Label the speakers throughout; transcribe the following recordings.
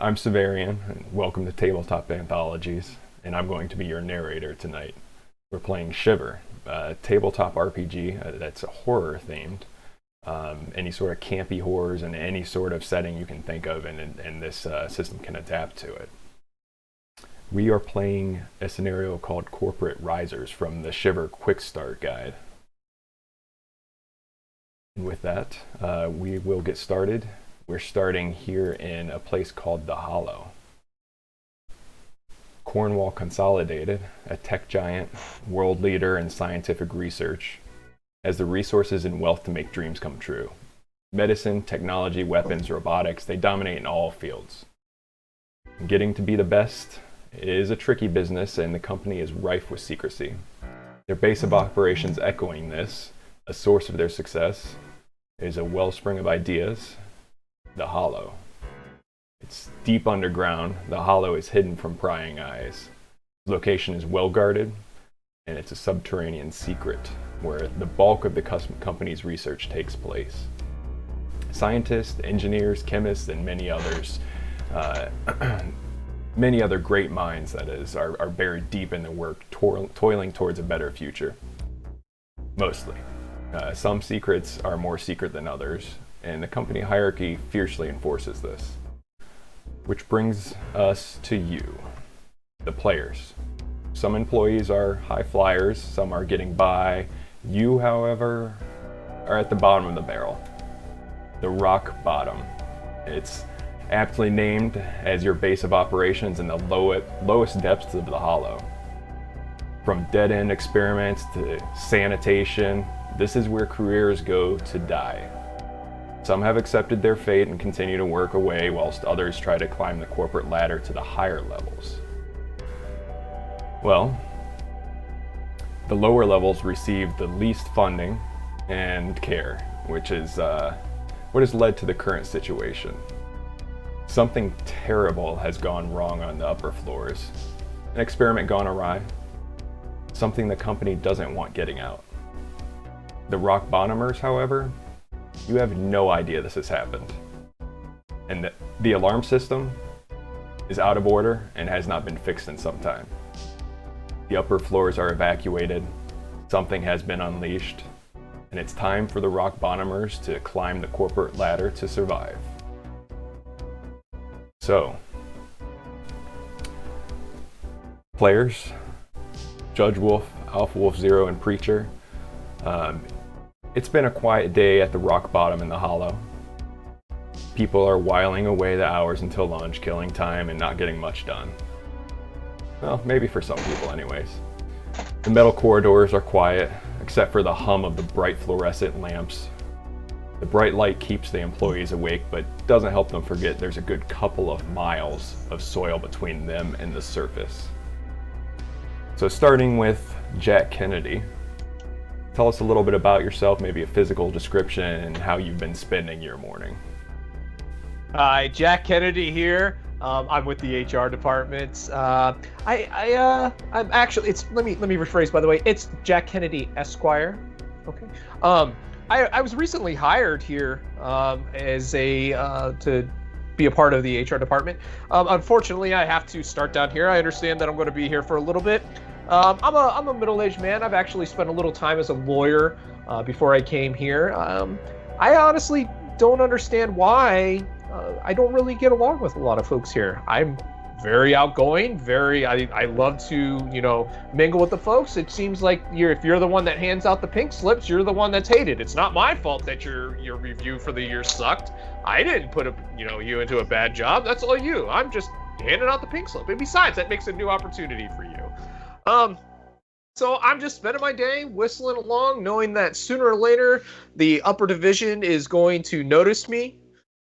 Speaker 1: I'm Severian, and welcome to Tabletop Anthologies, and I'm going to be your narrator tonight. We're playing Shiver, a tabletop RPG that's horror themed. Any sort of campy horrors in any sort of setting you can think of, and this system can adapt to it. We are playing a scenario called Corporate Risers from the Shiver quickstart guide. And with that, we will get started. We're starting here in a place called the Hollow. Cornwall Consolidated, a tech giant, world leader in scientific research, has the resources and wealth to make dreams come true. Medicine, technology, weapons, robotics, they dominate in all fields. Getting to be the best is a tricky business, and the company is rife with secrecy. Their base of operations echoing this, a source of their success, is a wellspring of ideas, the Hollow. It's deep underground. The Hollow is hidden from prying eyes. The location is well guarded, and it's a subterranean secret where the bulk of the company's research takes place. Scientists, engineers, chemists, and many others, many other great minds, that is, are buried deep in their work, toiling towards a better future. Mostly. Some secrets are more secret than others, and the company hierarchy fiercely enforces this. Which brings us to you, the players. Some employees are high flyers, some are getting by. You, however, are at the bottom of the barrel. The rock bottom. It's aptly named as your base of operations in the lowest depths of the Hollow. From dead-end experiments to sanitation, this is where careers go to die. Some have accepted their fate and continue to work away, whilst others try to climb the corporate ladder to the higher levels. Well, the lower levels receive the least funding and care, which is what has led to the current situation. Something terrible has gone wrong on the upper floors. An experiment gone awry. Something the company doesn't want getting out. The rock bottomers, however, you have no idea this has happened. And the alarm system is out of order and has not been fixed in some time. The upper floors are evacuated, something has been unleashed, and it's time for the rock bottomers to climb the corporate ladder to survive. So, players, Judge Wolf, Alpha Wolf Zero, and Preacher, it's been a quiet day at the rock bottom in the Hollow. People are whiling away the hours until lunch, killing time and not getting much done. Well, maybe for some people anyways. The metal corridors are quiet, except for the hum of the bright fluorescent lamps. The bright light keeps the employees awake, but doesn't help them forget there's a good couple of miles of soil between them and the surface. So starting with Jack Kennedy, tell us a little bit about yourself, maybe a physical description, and how you've been spending your morning.
Speaker 2: Hi, Jack Kennedy here. I'm with the HR department. I'm actually. Let me rephrase. By the way, it's Jack Kennedy Esquire. Okay. I was recently hired here as to be a part of the HR department. Unfortunately, I have to start down here. I understand that I'm going to be here for a little bit. I'm a middle-aged man. I've actually spent a little time as a lawyer before I came here. I honestly don't understand why I don't really get along with a lot of folks here. I'm very outgoing, I love to, mingle with the folks. It seems like if you're the one that hands out the pink slips, you're the one that's hated. It's not my fault that your review for the year sucked. I didn't put you into a bad job. That's all you. I'm just handing out the pink slip. And besides, that makes a new opportunity for you. So I'm just spending my day whistling along, knowing that sooner or later the upper division is going to notice me,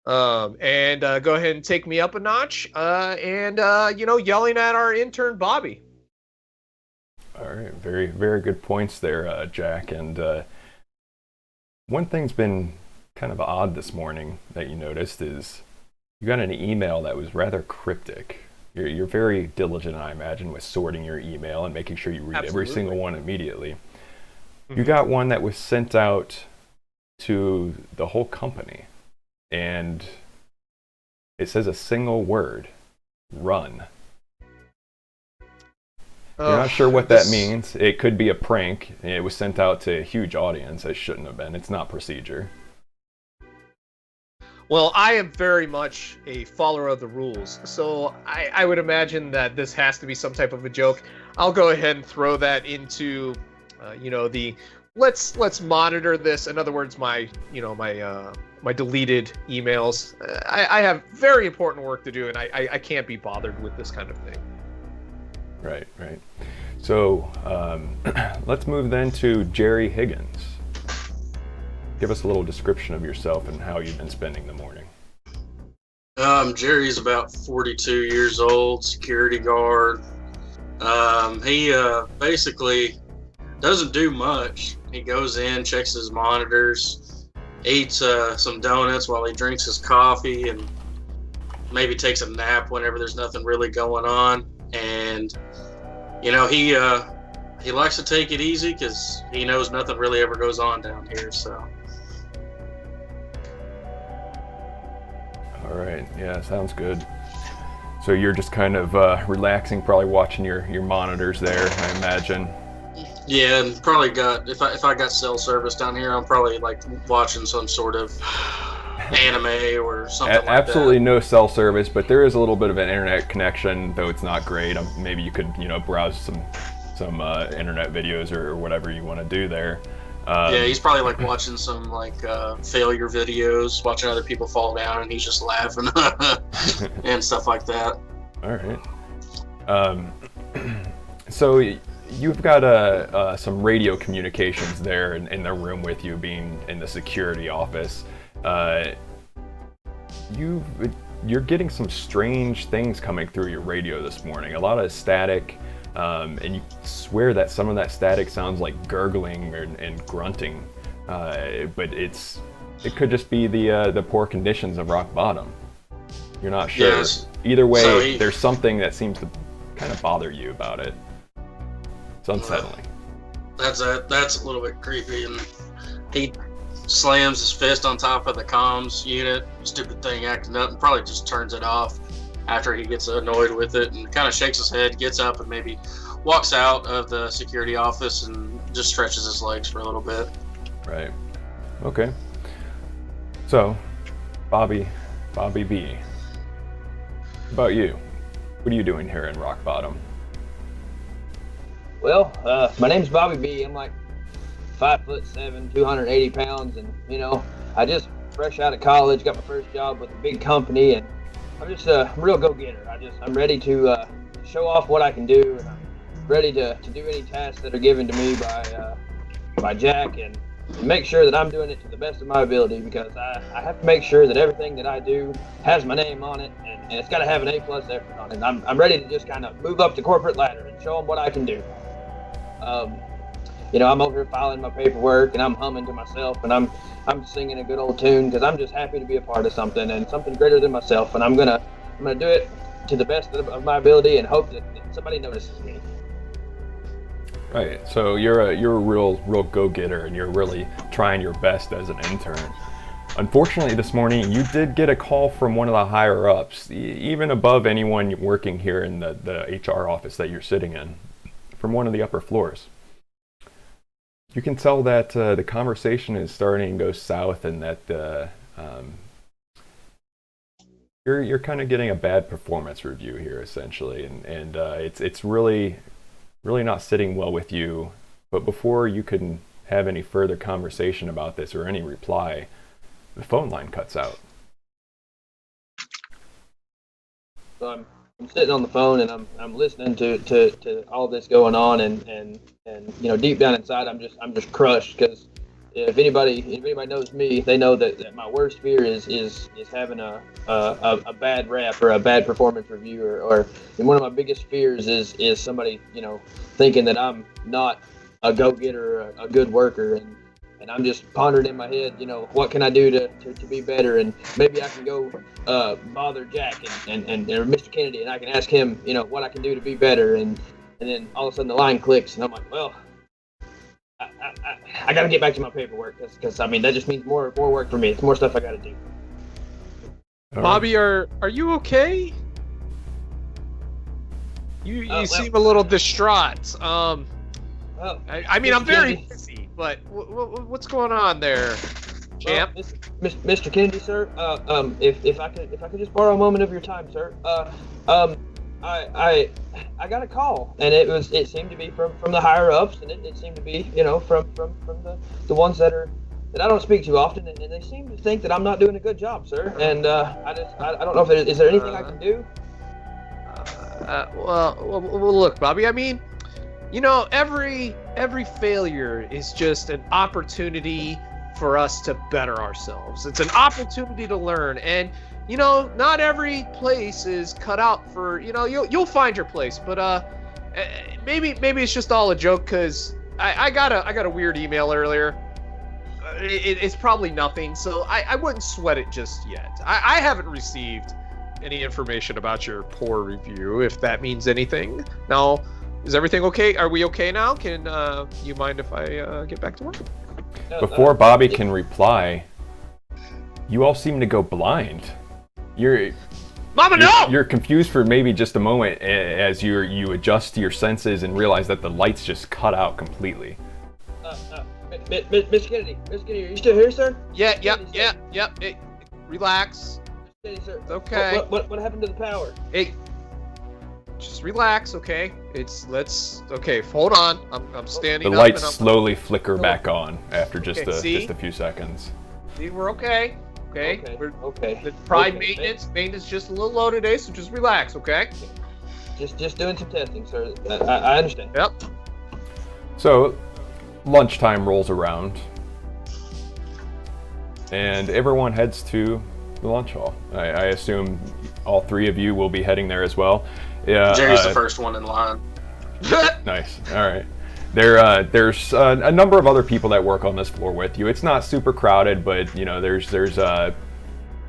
Speaker 2: and go ahead and take me up a notch, and yelling at our intern Bobby.
Speaker 1: All right, very, very good points there, Jack. And one thing's been kind of odd this morning that you noticed is you got an email that was rather cryptic. You're very diligent, I imagine, with sorting your email and making sure you read every single one immediately. Mm-hmm. You got one that was sent out to the whole company, and It says a single word, run. You're not sure what that means. It could be a prank. It was sent out to a huge audience. It shouldn't have been. It's not procedure.
Speaker 2: Well, I am very much a follower of the rules, so I would imagine that this has to be some type of a joke. I'll go ahead and throw that into, the let's monitor this. In other words, my deleted emails. I have very important work to do, and I can't be bothered with this kind of thing.
Speaker 1: Right. So let's move then to Jerry Higgins. Give us a little description of yourself and how you've been spending the morning.
Speaker 3: Jerry's about 42 years old, security guard. He basically doesn't do much. He goes in, checks his monitors, eats some donuts while he drinks his coffee, and maybe takes a nap whenever there's nothing really going on. And he likes to take it easy because he knows nothing really ever goes on down here. So.
Speaker 1: All right. Yeah, sounds good. So you're just kind of relaxing, probably watching your monitors there, I imagine.
Speaker 3: Yeah, and probably if I got cell service down here, I'm probably like watching some sort of anime or something like that.
Speaker 1: Absolutely no cell service, but there is a little bit of an internet connection, though it's not great. Maybe you could browse some internet videos or whatever you want to do there.
Speaker 3: Yeah, he's probably like watching some failure videos, watching other people fall down, and he's just laughing and stuff like that.
Speaker 1: All right. So you've got some radio communications there in the room with you, being in the security office. You're getting some strange things coming through your radio this morning. A lot of static. And you swear that some of that static sounds like gurgling and grunting, but it could just be the poor conditions of rock bottom. You're not sure.
Speaker 3: Yes.
Speaker 1: Either way, there's something that seems to kind of bother you about it. It's unsettling.
Speaker 3: That's a little bit creepy, and he slams his fist on top of the comms unit, stupid thing acting up, and probably just turns it off after he gets annoyed with it, and kind of shakes his head, gets up, and maybe walks out of the security office and just stretches his legs for a little bit.
Speaker 1: Right. Okay. So, Bobby B. How about you? What are you doing here in Rock Bottom?
Speaker 4: Well, my name's Bobby B. I'm like 5'7", 280 pounds, and I just fresh out of college, got my first job with a big company, and I'm just a real go-getter. I'm ready to show off what I can do, and I'm ready to do any tasks that are given to me by Jack, and make sure that I'm doing it to the best of my ability, because I have to make sure that everything that I do has my name on it, and it's got to have an A+ effort on it. I'm ready to just kind of move up the corporate ladder and show them what I can do. I'm over here filing my paperwork, and I'm humming to myself, and I'm singing a good old tune, because I'm just happy to be a part of something, and something greater than myself, and I'm gonna do it to the best of my ability and hope that somebody notices me.
Speaker 1: Right. So you're a real go-getter, and you're really trying your best as an intern. Unfortunately, this morning you did get a call from one of the higher ups, even above anyone working here in the HR office that you're sitting in, from one of the upper floors. You can tell that the conversation is starting to go south, and that you're kind of getting a bad performance review here, essentially, and it's really not sitting well with you. But before you can have any further conversation about this or any reply, the phone line cuts out.
Speaker 4: So I'm sitting on the phone, and I'm listening to all this going on, and deep down inside I'm just crushed, because if anybody knows me, they know that my worst fear is having a bad rap or a bad performance review, or and one of my biggest fears is somebody thinking that I'm not a go-getter or a good worker, and I'm just pondering in my head, what can I do to be better, and maybe I can go bother Jack and or Mr. Kennedy, and I can ask him what I can do to be better, and then all of a sudden the line clicks, and I'm like, well, I got to get back to my paperwork, because that just means more work for me. It's more stuff I got to do.
Speaker 2: Bobby, are you okay? You seem a little distraught. I mean, I'm very busy, but what's going on there, champ?
Speaker 4: Well, Mr. Kennedy, sir. If I could just borrow a moment of your time, sir. I got a call, and it seemed to be from the higher ups, and it seemed to be from the ones that I don't speak to often, and they seem to think that I'm not doing a good job, sir. And I don't know if is there anything I can do.
Speaker 2: Well, look, Bobby. I mean, every failure is just an opportunity for us to better ourselves. It's an opportunity to learn, and not every place is cut out for. You'll find your place, but maybe it's just all a joke. Cause I got a weird email earlier. It's probably nothing, so I wouldn't sweat it just yet. I haven't received any information about your poor review, if that means anything. Now, is everything okay? Are we okay now? Can you mind if I get back to work?
Speaker 1: Before Bobby can reply, you all seem to go blind. You're confused for maybe just a moment as you adjust to your senses and realize that the lights just cut out completely.
Speaker 4: Mr. Kennedy, are you still here, sir?
Speaker 2: Yeah. Hey, relax.
Speaker 4: Kennedy, sir.
Speaker 2: It's okay.
Speaker 4: What happened to the power?
Speaker 2: Hey, just relax, okay? Okay, hold on. I'm standing
Speaker 1: up. The lights slowly flicker back on after just a few seconds.
Speaker 2: See, we're okay. Okay.
Speaker 4: Okay.
Speaker 2: The pride maintenance just a little low today, so just relax, okay?
Speaker 4: Just doing some testing, sir. I understand.
Speaker 2: Yep.
Speaker 1: So, lunchtime rolls around, and everyone heads to the lunch hall. I assume all three of you will be heading there as well. Yeah.
Speaker 3: Jerry's the first one in line.
Speaker 1: Nice. All right. There's a number of other people that work on this floor with you. It's not super crowded, but there's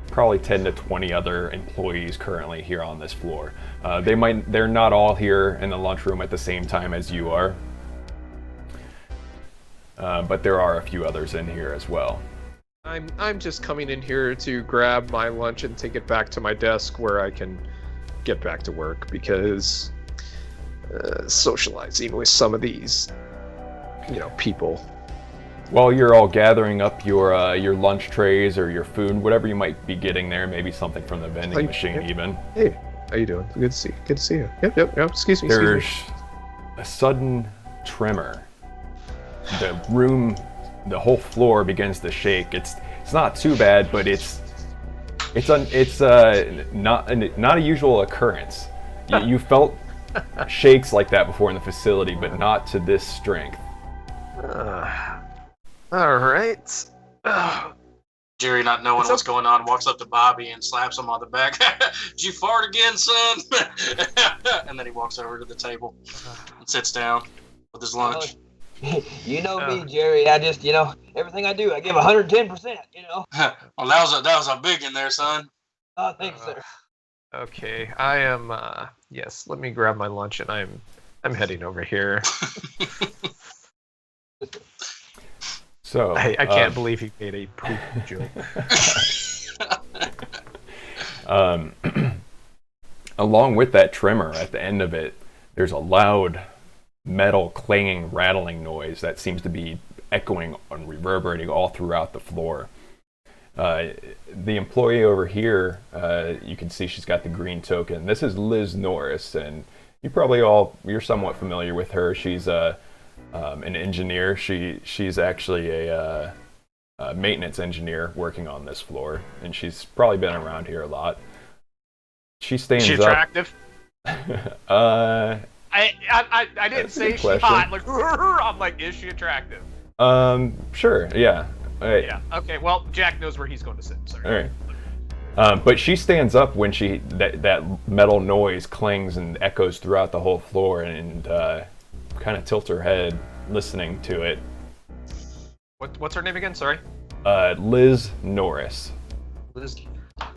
Speaker 1: probably 10 to 20 other employees currently here on this floor. They're not all here in the lunchroom at the same time as you are, but there are a few others in here as well.
Speaker 2: I'm just coming in here to grab my lunch and take it back to my desk where I can get back to work, because socializing with some of these people.
Speaker 1: While you're all gathering up your lunch trays or your food, whatever you might be getting there, maybe something from the vending machine even.
Speaker 2: Hey, how you doing? Good to see you. Yep. Excuse me.
Speaker 1: There's a sudden tremor. The whole floor begins to shake. It's not too bad, but it's not a usual occurrence. You felt shakes like that before in the facility, but not to this strength.
Speaker 2: All right.
Speaker 3: Jerry, not knowing what's going on, walks up to Bobby and slaps him on the back. Did you fart again, son? And then he walks over to the table and sits down with his lunch.
Speaker 4: You know me, Jerry. I just, everything I do, I give 110%,
Speaker 3: Well, that was a big in there, son.
Speaker 4: Oh, thanks, sir.
Speaker 2: Okay, I am, yes, let me grab my lunch, and I'm heading over here.
Speaker 1: So
Speaker 2: I can't believe he made a poop joke.
Speaker 1: Along with that tremor at the end of it, there's a loud metal clanging, rattling noise that seems to be echoing and reverberating all throughout the floor. The employee over here, you can see she's got the green token. This is Liz Norris, and you're somewhat familiar with her. She's an engineer. She's actually a maintenance engineer working on this floor, and she's probably been around here a lot. She stands up.
Speaker 2: Is she attractive?
Speaker 1: I
Speaker 2: didn't say she's hot. Like, I'm like, is she attractive?
Speaker 1: Sure, yeah.
Speaker 2: Yeah. Okay. Well, Jack knows where he's going to sit. Sorry.
Speaker 1: All right. But she stands up when that metal noise clings and echoes throughout the whole floor, and kind of tilts her head, listening to it.
Speaker 2: What's her name again? Sorry.
Speaker 1: Liz Norris.
Speaker 2: Liz.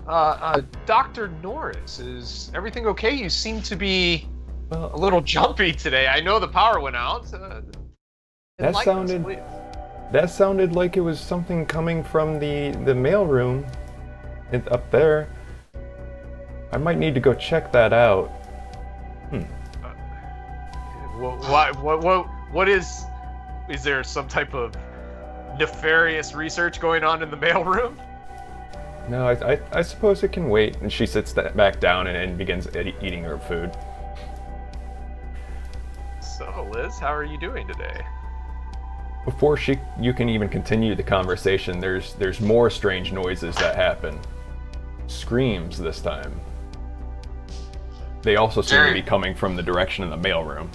Speaker 2: Dr. Norris, is everything okay? You seem to be a little jumpy today. I know the power went out.
Speaker 1: That sounded like it was something coming from the mailroom up there. I might need to go check that out.
Speaker 2: What is there some type of nefarious research going on in the mailroom?
Speaker 1: No, I suppose it can wait. And she sits back down and begins eating her food.
Speaker 2: So, Liz, how are you doing today?
Speaker 1: Before you can even continue the conversation, there's more strange noises that happen. Screams this time. They also seem to be coming from the direction of the mailroom.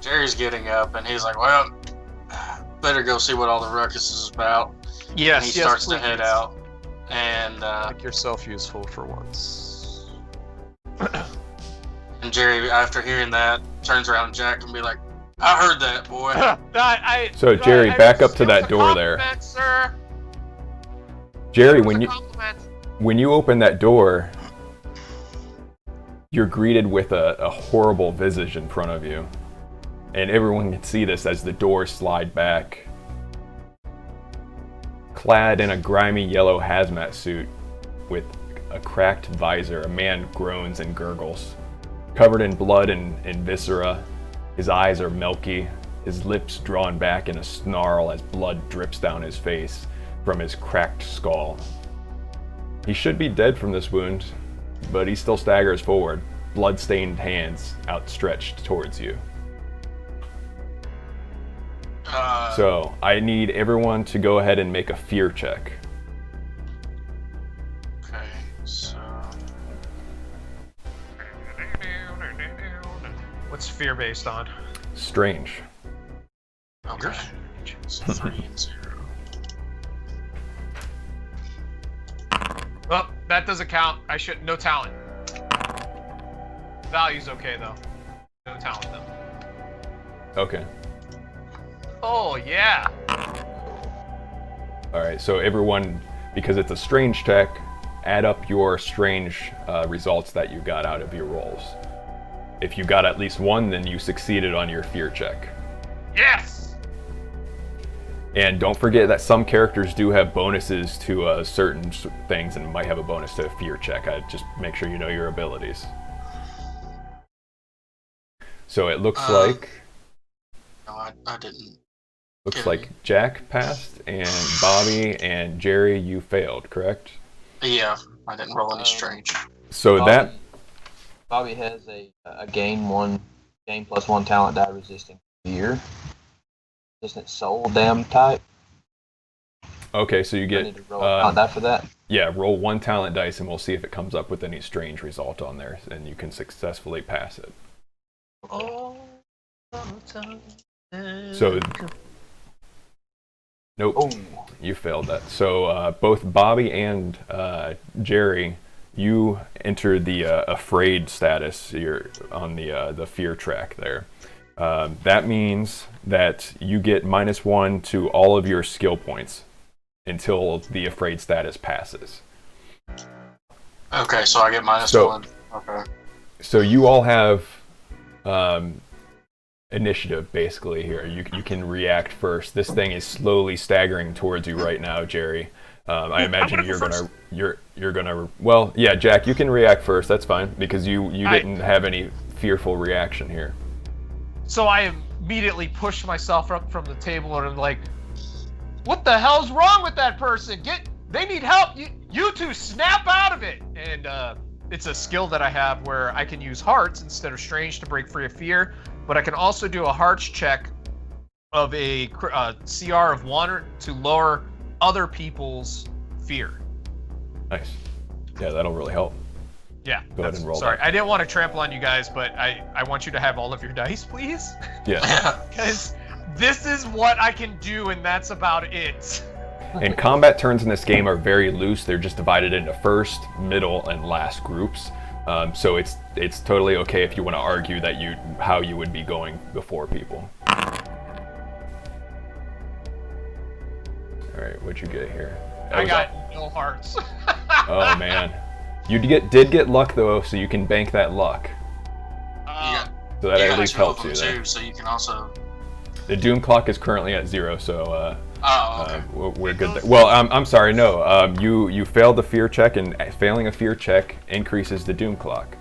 Speaker 3: Jerry's getting up and he's like, well, better go see what all the ruckus is about.
Speaker 2: Yes,
Speaker 3: and he starts to head out. And
Speaker 2: make yourself useful for once.
Speaker 3: And Jerry, after hearing that, turns around to Jack and be like, I heard that, boy.
Speaker 1: So Jerry, back up to that door there.
Speaker 2: Sir.
Speaker 1: Jerry, when you open that door, you're greeted with a horrible visage in front of you. And everyone can see this as the doors slide back. Clad in a grimy yellow hazmat suit with a cracked visor, a man groans and gurgles. Covered in blood and viscera, his eyes are milky, his lips drawn back in a snarl as blood drips down his face from his cracked skull. He should be dead from this wound, but he still staggers forward, blood-stained hands outstretched towards you. So, I need everyone to go ahead and make a fear check.
Speaker 3: Okay, so...
Speaker 2: What's fear based on?
Speaker 1: Strange.
Speaker 3: Okay. So 3 and 0.
Speaker 2: Oh, that doesn't count. No talent. Value's okay though. No talent though.
Speaker 1: Okay.
Speaker 2: Oh yeah.
Speaker 1: Alright, so everyone, because it's a strange check, add up your strange results that you got out of your rolls. If you got at least 1, then you succeeded on your fear check.
Speaker 2: Yes!
Speaker 1: And don't forget that some characters do have bonuses to certain things and might have a bonus to a fear check. Just make sure you know your abilities. So it looks like...
Speaker 3: No, I didn't.
Speaker 1: Looks like Jack passed, and Bobby and Jerry, you failed, correct?
Speaker 3: Yeah, I didn't roll any strange.
Speaker 1: So
Speaker 4: Bobby has a gain plus 1 talent die resisting fear. Resistant soul damn type.
Speaker 1: Okay, so you
Speaker 4: I
Speaker 1: get
Speaker 4: need to roll a talent die for that.
Speaker 1: Yeah, roll 1 talent dice and we'll see if it comes up with any strange result on there, and you can successfully pass it.
Speaker 2: Oh,
Speaker 1: So, nope,
Speaker 4: Oh.
Speaker 1: you failed that. So both Bobby and Jerry, you entered the afraid status. You're on the fear track there. That means that you get -1 to all of your skill points until the afraid status passes.
Speaker 3: Okay, so I get -1. Okay.
Speaker 1: So you all have initiative basically here. You can react first. This thing is slowly staggering towards you right now, Jerry. I imagine you're gonna. Well, yeah, Jack, you can react first. That's fine because you didn't have any fearful reaction here.
Speaker 2: So I immediately push myself up from the table and I'm like, "What the hell's wrong with that person? They need help. You two snap out of it." And it's a skill that I have where I can use hearts instead of strange to break free of fear, but I can also do a hearts check of a CR of 1 to lower other people's fear.
Speaker 1: Nice. Yeah, that'll really help.
Speaker 2: Yeah.
Speaker 1: Go ahead and roll.
Speaker 2: Sorry,
Speaker 1: that.
Speaker 2: I didn't want to trample on you guys, but I want you to have all of your dice, please.
Speaker 1: Yeah.
Speaker 2: Because this is what I can do, and that's about it.
Speaker 1: And combat turns in this game are very loose. They're just divided into first, middle, and last groups. So it's totally okay if you want to argue that how you would be going before people. All right, what'd you get here?
Speaker 2: I got no hearts.
Speaker 1: Oh man, you did get luck though, so you can bank that luck. So that at least helps you.
Speaker 3: Too, so you can also.
Speaker 1: The doom clock is currently at 0, so
Speaker 3: Oh, okay.
Speaker 1: We're good there. Well, I'm sorry, no. You failed the fear check, and failing a fear check increases the doom clock.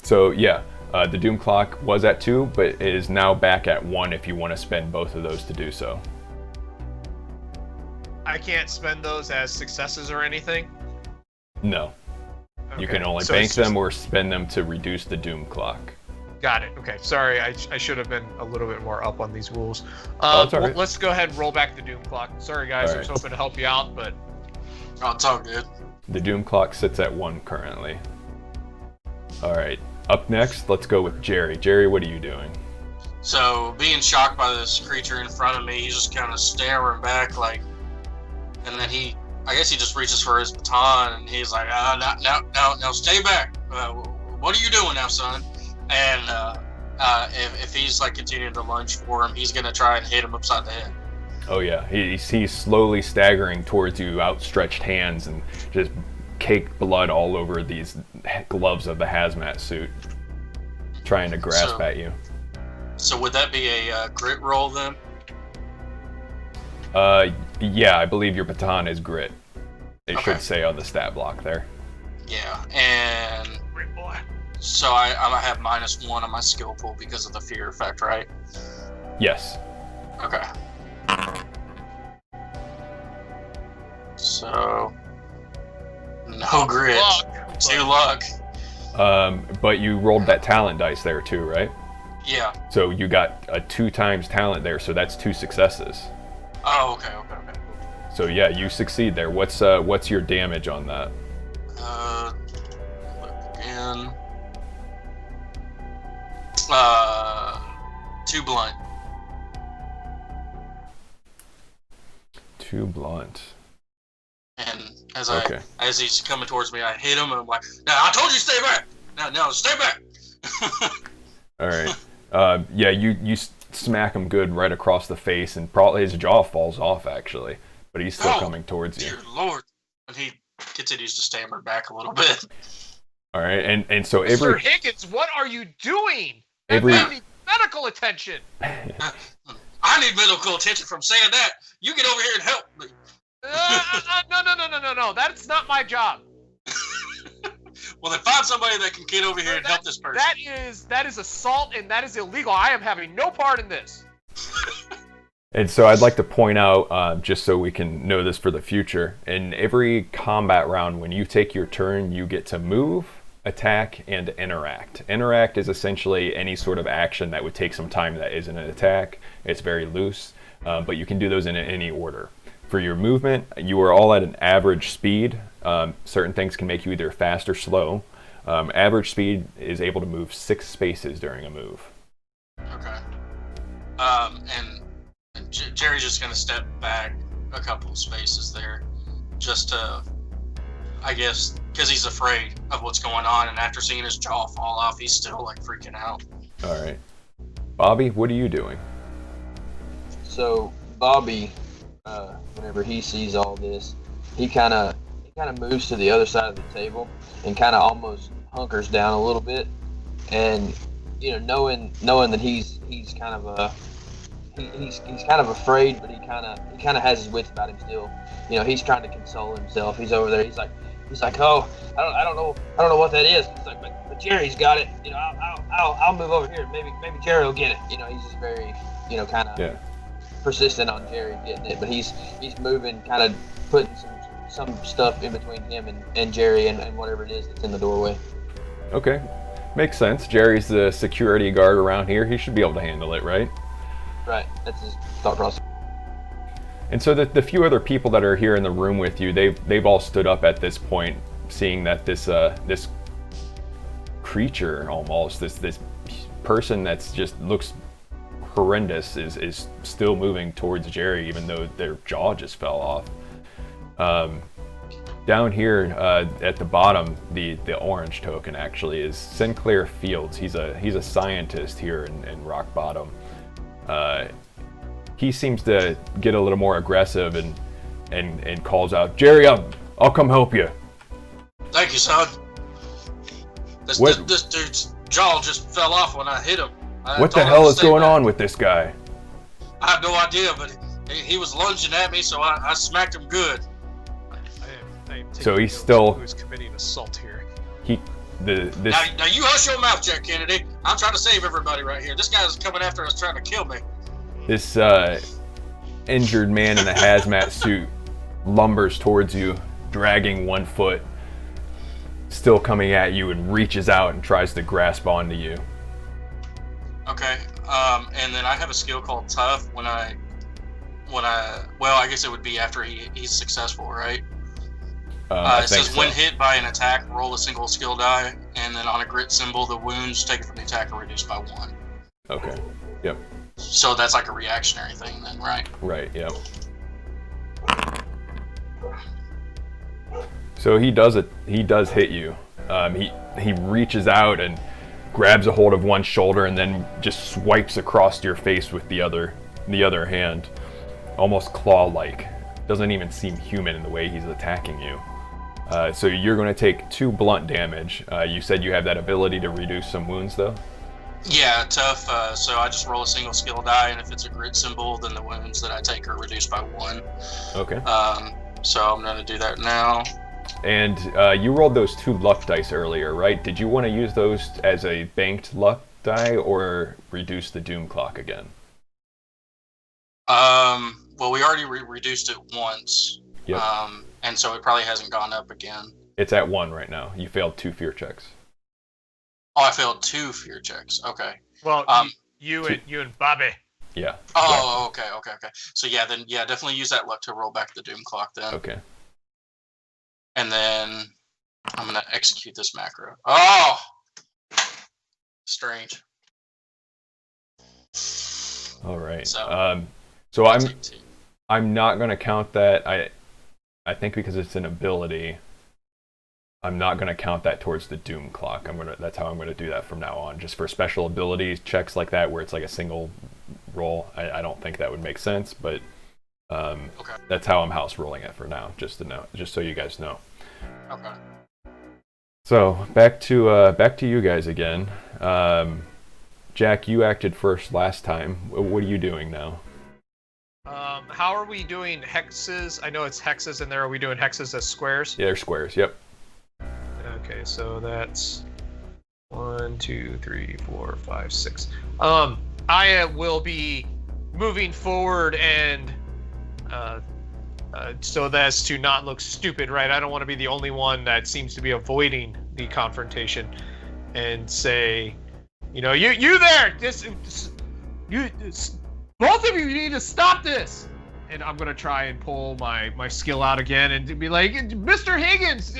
Speaker 1: So yeah, the doom clock was at 2, but it is now back at 1 if you want to spend both of those to do so.
Speaker 2: I can't spend those as successes or anything?
Speaker 1: No.
Speaker 2: Okay.
Speaker 1: You can only
Speaker 2: So
Speaker 1: bank
Speaker 2: it's just-
Speaker 1: them or spend them to reduce the doom clock.
Speaker 2: Got it. Okay. Sorry, I should have been a little bit more up on these rules.
Speaker 1: It's all right.
Speaker 2: Let's go ahead and roll back the doom clock. Sorry, guys.
Speaker 1: All
Speaker 2: I was
Speaker 1: right.
Speaker 2: hoping to help you out, but...
Speaker 3: Oh, it's all good.
Speaker 1: The doom clock sits at 1 currently. All right. Up next, let's go with Jerry. Jerry, what are you doing?
Speaker 3: So, being shocked by this creature in front of me, he's just kind of staring back, like, and then I guess he just reaches for his baton, and he's like, now, stay back. What are you doing now, son? And if he's like continuing to lunge for him, he's gonna try and hit him upside the head.
Speaker 1: Oh yeah, he's slowly staggering towards you, outstretched hands, and just caked blood all over these gloves of the hazmat suit, trying to grasp at you.
Speaker 3: So would that be a grit roll then?
Speaker 1: Yeah, I believe your baton is grit. It
Speaker 3: Okay.
Speaker 1: should say on the stat block there.
Speaker 3: Yeah, and
Speaker 2: Great boy.
Speaker 3: so I have -1 on my skill pool because of the fear effect, right?
Speaker 1: Yes.
Speaker 3: Okay. So no grit,
Speaker 2: Luck,
Speaker 3: 2
Speaker 2: but-
Speaker 3: luck.
Speaker 1: But you rolled that talent dice there too, right?
Speaker 3: Yeah.
Speaker 1: So you got a 2 times talent there, so that's 2 successes.
Speaker 3: Oh, okay.
Speaker 1: So yeah, you succeed there. What's your damage on that?
Speaker 3: Look again. 2 blunt.
Speaker 1: 2 blunt.
Speaker 3: And
Speaker 1: Okay.
Speaker 3: as he's coming towards me, I hit him and I'm like, "Now I told you stay back. Now stay back."
Speaker 1: All right. Yeah, you smack him good right across the face, and probably his jaw falls off actually, but he's still coming towards you.
Speaker 3: Dear Lord. And he continues to stammer back a little bit.
Speaker 1: All right, and so
Speaker 2: Mr. Higgins, what are you doing? I need medical attention.
Speaker 3: I need medical attention from saying that. You get over here and help me.
Speaker 2: No. That's not my job.
Speaker 3: Well, then find somebody that can get over here and help this person.
Speaker 2: That is assault, and that is illegal. I am having no part in this.
Speaker 1: And so I'd like to point out, just so we can know this for the future, in every combat round, when you take your turn, you get to move, attack, and interact. Interact is essentially any sort of action that would take some time that isn't an attack. It's very loose, but you can do those in any order. For your movement, you are all at an average speed. Certain things can make you either fast or slow. Average speed is able to move 6 spaces during a move.
Speaker 3: Okay. And Jerry's just gonna step back a couple of spaces there, just to, I guess, because he's afraid of what's going on, and after seeing his jaw fall off, he's still like freaking out.
Speaker 1: All right. Bobby, what are you doing?
Speaker 4: So Bobby, whenever he sees all this, he kind of moves to the other side of the table and kind of almost hunkers down a little bit, and knowing that he's kind of he's kind of afraid, but he kind of has his wits about him still. He's trying to console himself. He's over there. He's like, oh, I don't know what that is. It's like, but Jerry's got it. I'll move over here. Maybe Jerry will get it. He's just very kind of persistent on Jerry getting it, but he's moving, kind of putting some stuff in between him and Jerry and whatever it is that's in the doorway.
Speaker 1: Okay, makes sense. Jerry's the security guard around here. He should be able to handle it, right?
Speaker 4: Right, that's his thought process.
Speaker 1: And so the few other people that are here in the room with you, they've all stood up at this point, seeing that this creature, almost this person that's just looks horrendous, is still moving towards Jerry, even though their jaw just fell off. Down here at the bottom, the orange token actually is Sinclair Fields. He's a scientist here in Rock Bottom. He seems to get a little more aggressive and calls out, "Jerry, I'll come help you."
Speaker 3: Thank you, son. This dude's jaw just fell off when I hit him.
Speaker 1: What the hell is going on with this guy?
Speaker 3: I have no idea, but he was lunging at me, so I smacked him good.
Speaker 2: I am
Speaker 1: So he's
Speaker 2: taking
Speaker 1: still-
Speaker 2: notes of who's committing assault here.
Speaker 1: This
Speaker 3: Now you hush your mouth, Jack Kennedy. I'm trying to save everybody right here. This guy's coming after us, trying to kill me.
Speaker 1: This injured man in a hazmat suit lumbers towards you, dragging one foot, still coming at you, and reaches out and tries to grasp onto you.
Speaker 3: Okay. And then I have a skill called Tough when I I guess it would be after he's successful, right? It says
Speaker 1: so.
Speaker 3: when hit by an attack, roll a single skill die, and then on a grit symbol, the wounds taken from the attack are reduced by 1.
Speaker 1: Okay. Yep.
Speaker 3: So that's like a reactionary thing then, right?
Speaker 1: Right. Yep. So he does hit you. He reaches out and grabs a hold of one shoulder and then just swipes across your face with the other hand, almost claw-like. Doesn't even seem human in the way he's attacking you. So you're going to take 2 blunt damage. You said you have that ability to reduce some wounds, though?
Speaker 3: Yeah, Tough. So I just roll a single skill die, and if it's a grit symbol, then the wounds that I take are reduced by 1.
Speaker 1: Okay.
Speaker 3: So I'm going to do that now.
Speaker 1: And you rolled those 2 luck dice earlier, right? Did you want to use those as a banked luck die or reduce the doom clock again?
Speaker 3: Well, we already reduced it once.
Speaker 1: Yep.
Speaker 3: And so it probably hasn't gone up again.
Speaker 1: It's at 1 right now. You failed 2 fear checks.
Speaker 3: Oh, I failed 2 fear checks. Okay.
Speaker 2: Well, you and Bobby.
Speaker 1: Yeah.
Speaker 3: Oh, okay. So definitely use that luck to roll back the doom clock then.
Speaker 1: Okay.
Speaker 3: And then I'm gonna execute this macro. Oh, strange.
Speaker 1: All right.
Speaker 3: So,
Speaker 1: So
Speaker 3: I'll take 2.
Speaker 1: I'm not going to count that. I think because it's an ability, I'm not going to count that towards the doom clock. That's how I'm going to do that from now on. Just for special abilities checks like that, where it's like a single roll. I don't think that would make sense, but
Speaker 3: Okay.
Speaker 1: that's how I'm house rolling it for now. Just so you guys know.
Speaker 3: Okay.
Speaker 1: So back to you guys again. Jack, you acted first last time. What are you doing now?
Speaker 2: How are we doing hexes? I know it's hexes in there. Are we doing hexes as squares?
Speaker 1: Yeah, they're squares. Yep.
Speaker 2: Okay, so that's 1, 2, 3, 4, 5, 6. I will be moving forward and so as to not look stupid, right? I don't want to be the only one that seems to be avoiding the confrontation, and say, you there, both of you need to stop this. And I'm gonna try and pull my skill out again and be like, Mr. Higgins,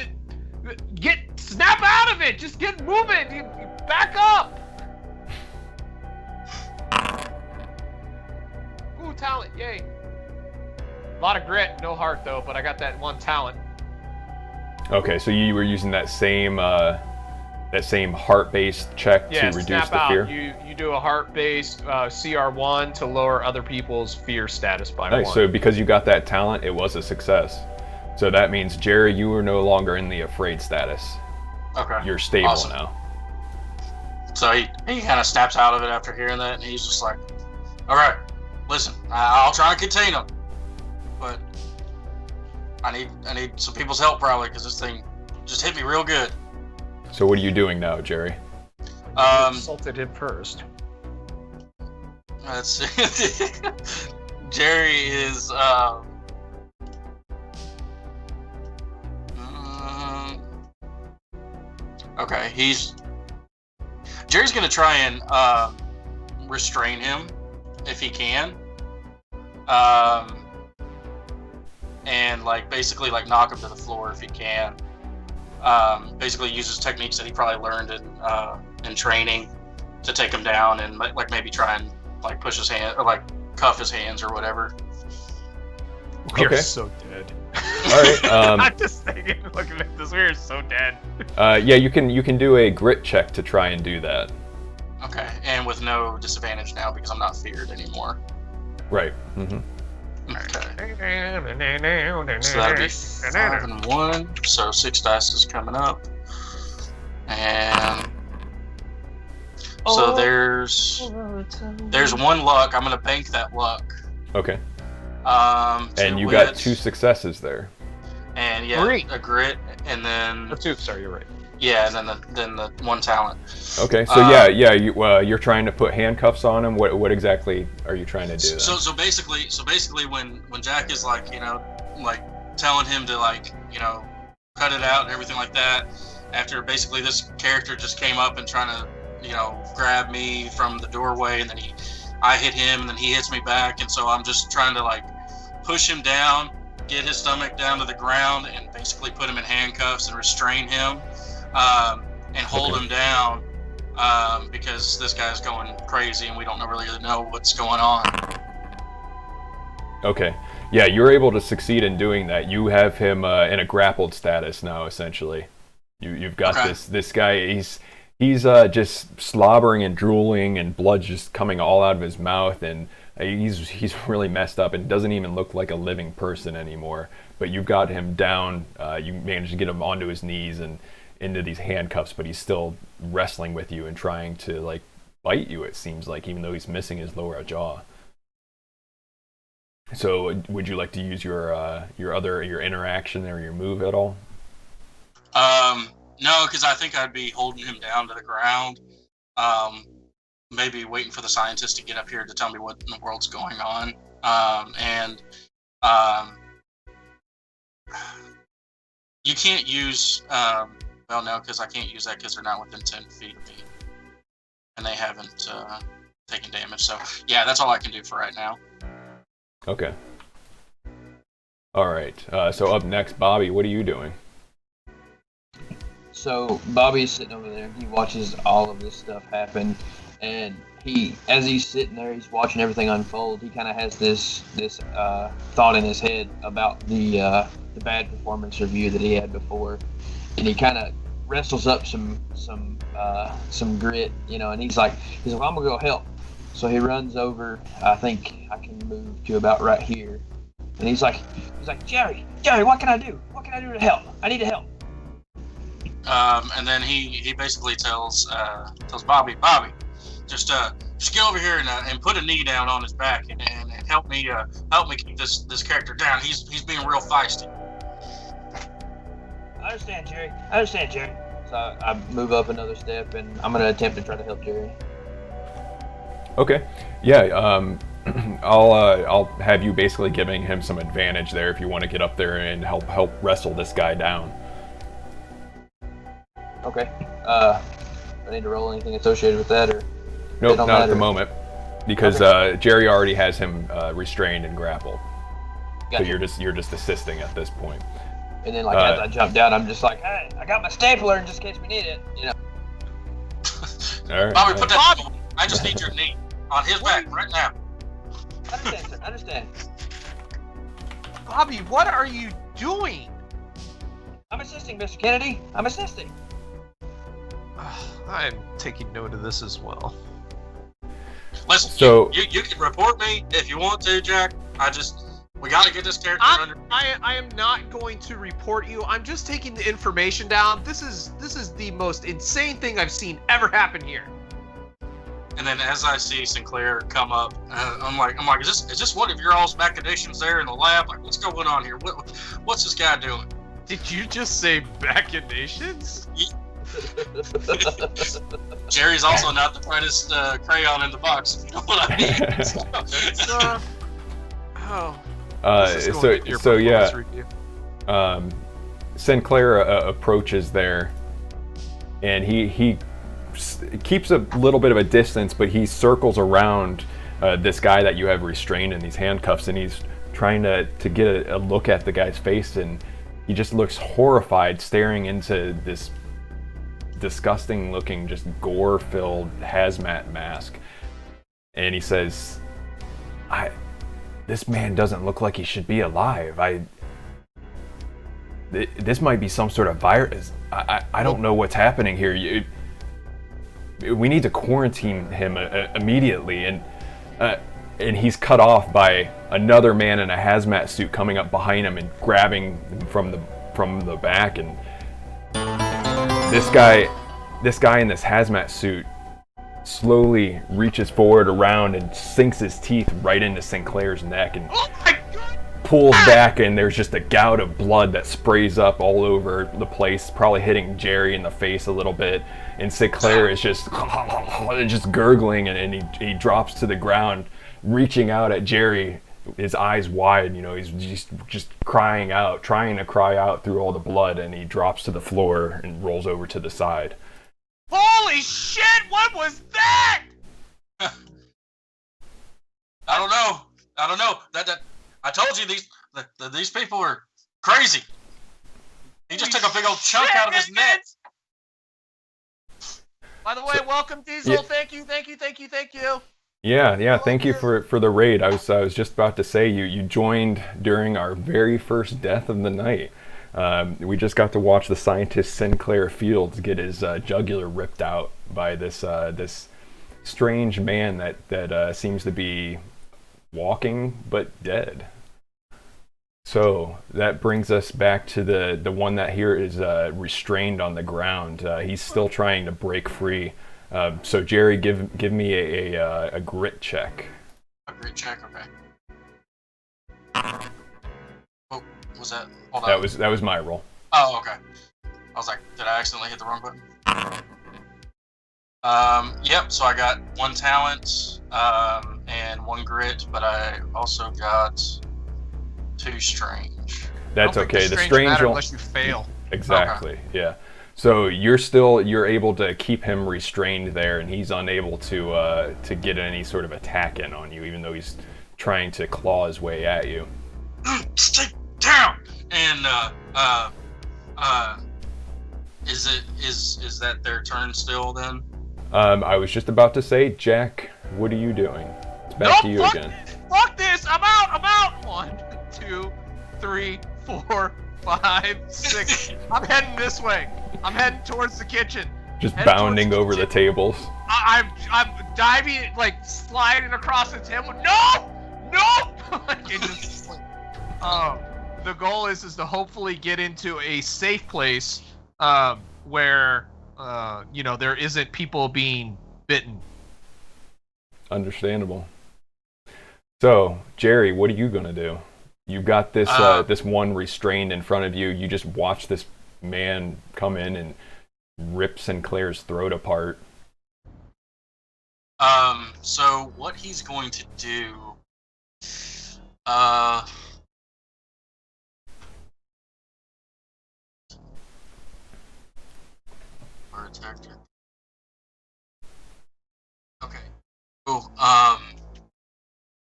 Speaker 2: snap out of it. Just get moving. Back up. Ooh, talent, yay. A lot of grit, no heart though, but I got that 1 talent.
Speaker 1: Okay, so you were using that same heart-based check to reduce
Speaker 2: snap
Speaker 1: the
Speaker 2: out.
Speaker 1: fear?
Speaker 2: You do a heart-based CR1 to lower other people's fear status by 1.
Speaker 1: Nice. So because you got that talent, it was a success. So that means, Jerry, you are no longer in the afraid status.
Speaker 3: Okay.
Speaker 1: You're stable
Speaker 3: Awesome.
Speaker 1: now.
Speaker 3: So he kind of snaps out of it after hearing that, and he's just like, "All right, listen, I'll try and contain him, but I need some people's help probably because this thing just hit me real good."
Speaker 1: So what are you doing now, Jerry?
Speaker 2: Assaulted him first.
Speaker 3: Let's see. Jerry is okay. Jerry's gonna try and restrain him if he can, and basically knock him to the floor if he can. Basically uses techniques that he probably learned in training to take him down, and maybe try and push his hand or cuff his hands or whatever.
Speaker 2: We're
Speaker 1: Okay.
Speaker 2: so dead.
Speaker 1: All right.
Speaker 2: I'm just thinking, looking at this, we're so dead.
Speaker 1: Yeah, you can do a grit check to try and do that.
Speaker 3: Okay, and with no disadvantage now because I'm not feared anymore.
Speaker 1: Right. Mm-hmm.
Speaker 3: Okay. So that'll be 5 and 1. So 6 dice is coming up, and So there's one luck. I'm gonna bank that luck.
Speaker 1: Okay.
Speaker 3: Two
Speaker 1: And you got
Speaker 3: wits,
Speaker 1: 2 successes there.
Speaker 3: and yeah,
Speaker 2: Three.
Speaker 3: a grit, and then
Speaker 2: Or two. Sorry, you're right.
Speaker 3: yeah, and then the 1 talent.
Speaker 1: Okay, so you're trying to put handcuffs on him. What exactly are you trying to do?
Speaker 3: So basically when Jack is like telling him to cut it out and everything like that, after basically this character just came up and trying to grab me from the doorway, and then I hit him, and then he hits me back, and so I'm just trying to push him down, get his stomach down to the ground, and basically put him in handcuffs and restrain him, and hold him down, because this guy's going crazy and we don't really know what's going on.
Speaker 1: Okay. Yeah, you're able to succeed in doing that. You have him in a grappled status now, essentially. You've got this guy. He's just slobbering and drooling, and blood just coming all out of his mouth, and he's really messed up and doesn't even look like a living person anymore. But you've got him down. You managed to get him onto his knees and into these handcuffs, but he's still wrestling with you and trying to bite you. It seems like, even though he's missing his lower jaw. So, would you like to use your interaction or your move at all?
Speaker 3: No, because I think I'd be holding him down to the ground. Maybe waiting for the scientist to get up here to tell me what in the world's going on. You can't use. Well, no, because I can't use that because they're not within 10 feet of me, and they haven't taken damage. So yeah, that's all I can do for right now.
Speaker 1: Okay. All right. So up next, Bobby, what are you doing?
Speaker 4: So Bobby's sitting over there. He watches all of this stuff happen, and as he's sitting there, he's watching everything unfold. He kind of has this thought in his head about the bad performance review that he had before, and he kind of wrestles up some grit, and he's like, well, I'm gonna go help. So he runs over. I think I can move to about right here, and he's like, Jerry, what can I do? What can I do to help? I need to help.
Speaker 3: And then he basically tells Bobby, just get over here and put a knee down on his back and help me keep this character down. He's being real feisty.
Speaker 4: I understand, Jerry. So I move up another step, and I'm gonna attempt to try to help Jerry.
Speaker 1: Okay. Yeah. I'll have you basically giving him some advantage there if you want to get up there and help wrestle this guy down.
Speaker 4: Okay. I need to roll anything associated with that, or?
Speaker 1: Nope, not at the moment, because okay. Jerry already has him restrained and grappled. Gotcha. So you're just assisting at this point.
Speaker 4: And then, as I jump down, I'm just like, hey, I got my stapler in just in case we need it,
Speaker 1: All right.
Speaker 3: Bobby, put that. I just need your knee on his back right now.
Speaker 4: I understand, sir. I understand.
Speaker 2: Bobby, what are you doing?
Speaker 4: I'm assisting, Mr. Kennedy. I'm assisting.
Speaker 2: I'm taking note of this as well.
Speaker 3: Listen,
Speaker 1: so
Speaker 3: you can report me if you want to, Jack. We got to get this character under.
Speaker 2: I am not going to report you. I'm just taking the information down. This is the most insane thing I've seen ever happen here.
Speaker 3: And then as I see Sinclair come up, I'm like, is this one of your all's machinations there in the lab? Like, what's going on here? What's this guy doing?
Speaker 2: Did you just say machinations?
Speaker 3: Jerry's also not the brightest crayon in the box, if you know what I
Speaker 1: mean. Sinclair approaches there, and he keeps a little bit of a distance, but he circles around this guy that you have restrained in these handcuffs, and he's trying to get a look at the guy's face, and he just looks horrified, staring into this disgusting looking, just gore filled hazmat mask. And he says, this man doesn't look like he should be alive. This might be some sort of virus. I don't know what's happening here. We need to quarantine him immediately. And he's cut off by another man in a hazmat suit coming up behind him and grabbing him from the back. And this guy in this hazmat suit slowly reaches forward around and sinks his teeth right into Sinclair's neck and pulls back, and there's just a gout of blood that sprays up all over the place, probably hitting Jerry in the face a little bit, and Sinclair is just gurgling, and he drops to the ground, reaching out at Jerry, his eyes wide, he's just crying out, trying to cry out through all the blood, and he drops to the floor and rolls over to the side.
Speaker 2: Holy shit, what was that?
Speaker 3: I don't know. That I told you these people are crazy. He just took a big old chunk out of his neck.
Speaker 2: By the way, welcome Diesel. Yeah. Thank you.
Speaker 1: Yeah. Thank you for the raid. I was just about to say you joined during our very first death of the night. We just got to watch the scientist Sinclair Fields get his jugular ripped out by this strange man that seems to be walking but dead. So that brings us back to the one that here is restrained on the ground. He's still trying to break free. So Jerry, give me a grit check.
Speaker 3: A grit check, okay. Oh, was that? Hold on.
Speaker 1: That was my roll.
Speaker 3: Oh, okay. I was like, did I accidentally hit the wrong button? Yep. So I got 1 talent and 1 grit, but I also got 2 strange.
Speaker 1: That's okay. The strange
Speaker 2: unless you fail.
Speaker 1: Exactly. Okay. Yeah. So you're able to keep him restrained there, and he's unable to get any sort of attack in on you, even though he's trying to claw his way at you.
Speaker 3: Stay down. And is that their turn still then?
Speaker 1: I was just about to say, Jack, what are you doing? It's back to you again.
Speaker 2: Fuck this! I'm out! 1, 2, 3, 4, 5, 6. I'm heading this way. I'm heading towards the kitchen.
Speaker 1: Just bounding over the tables.
Speaker 2: I'm diving, like sliding across the table. No! The goal is to hopefully get into a safe place where there isn't people being bitten.
Speaker 1: Understandable. So, Jerry, what are you gonna do? You've got this this one restrained in front of you. You just watch this man come in and rip Sinclair's throat apart.
Speaker 3: So what he's going to do, okay. Cool.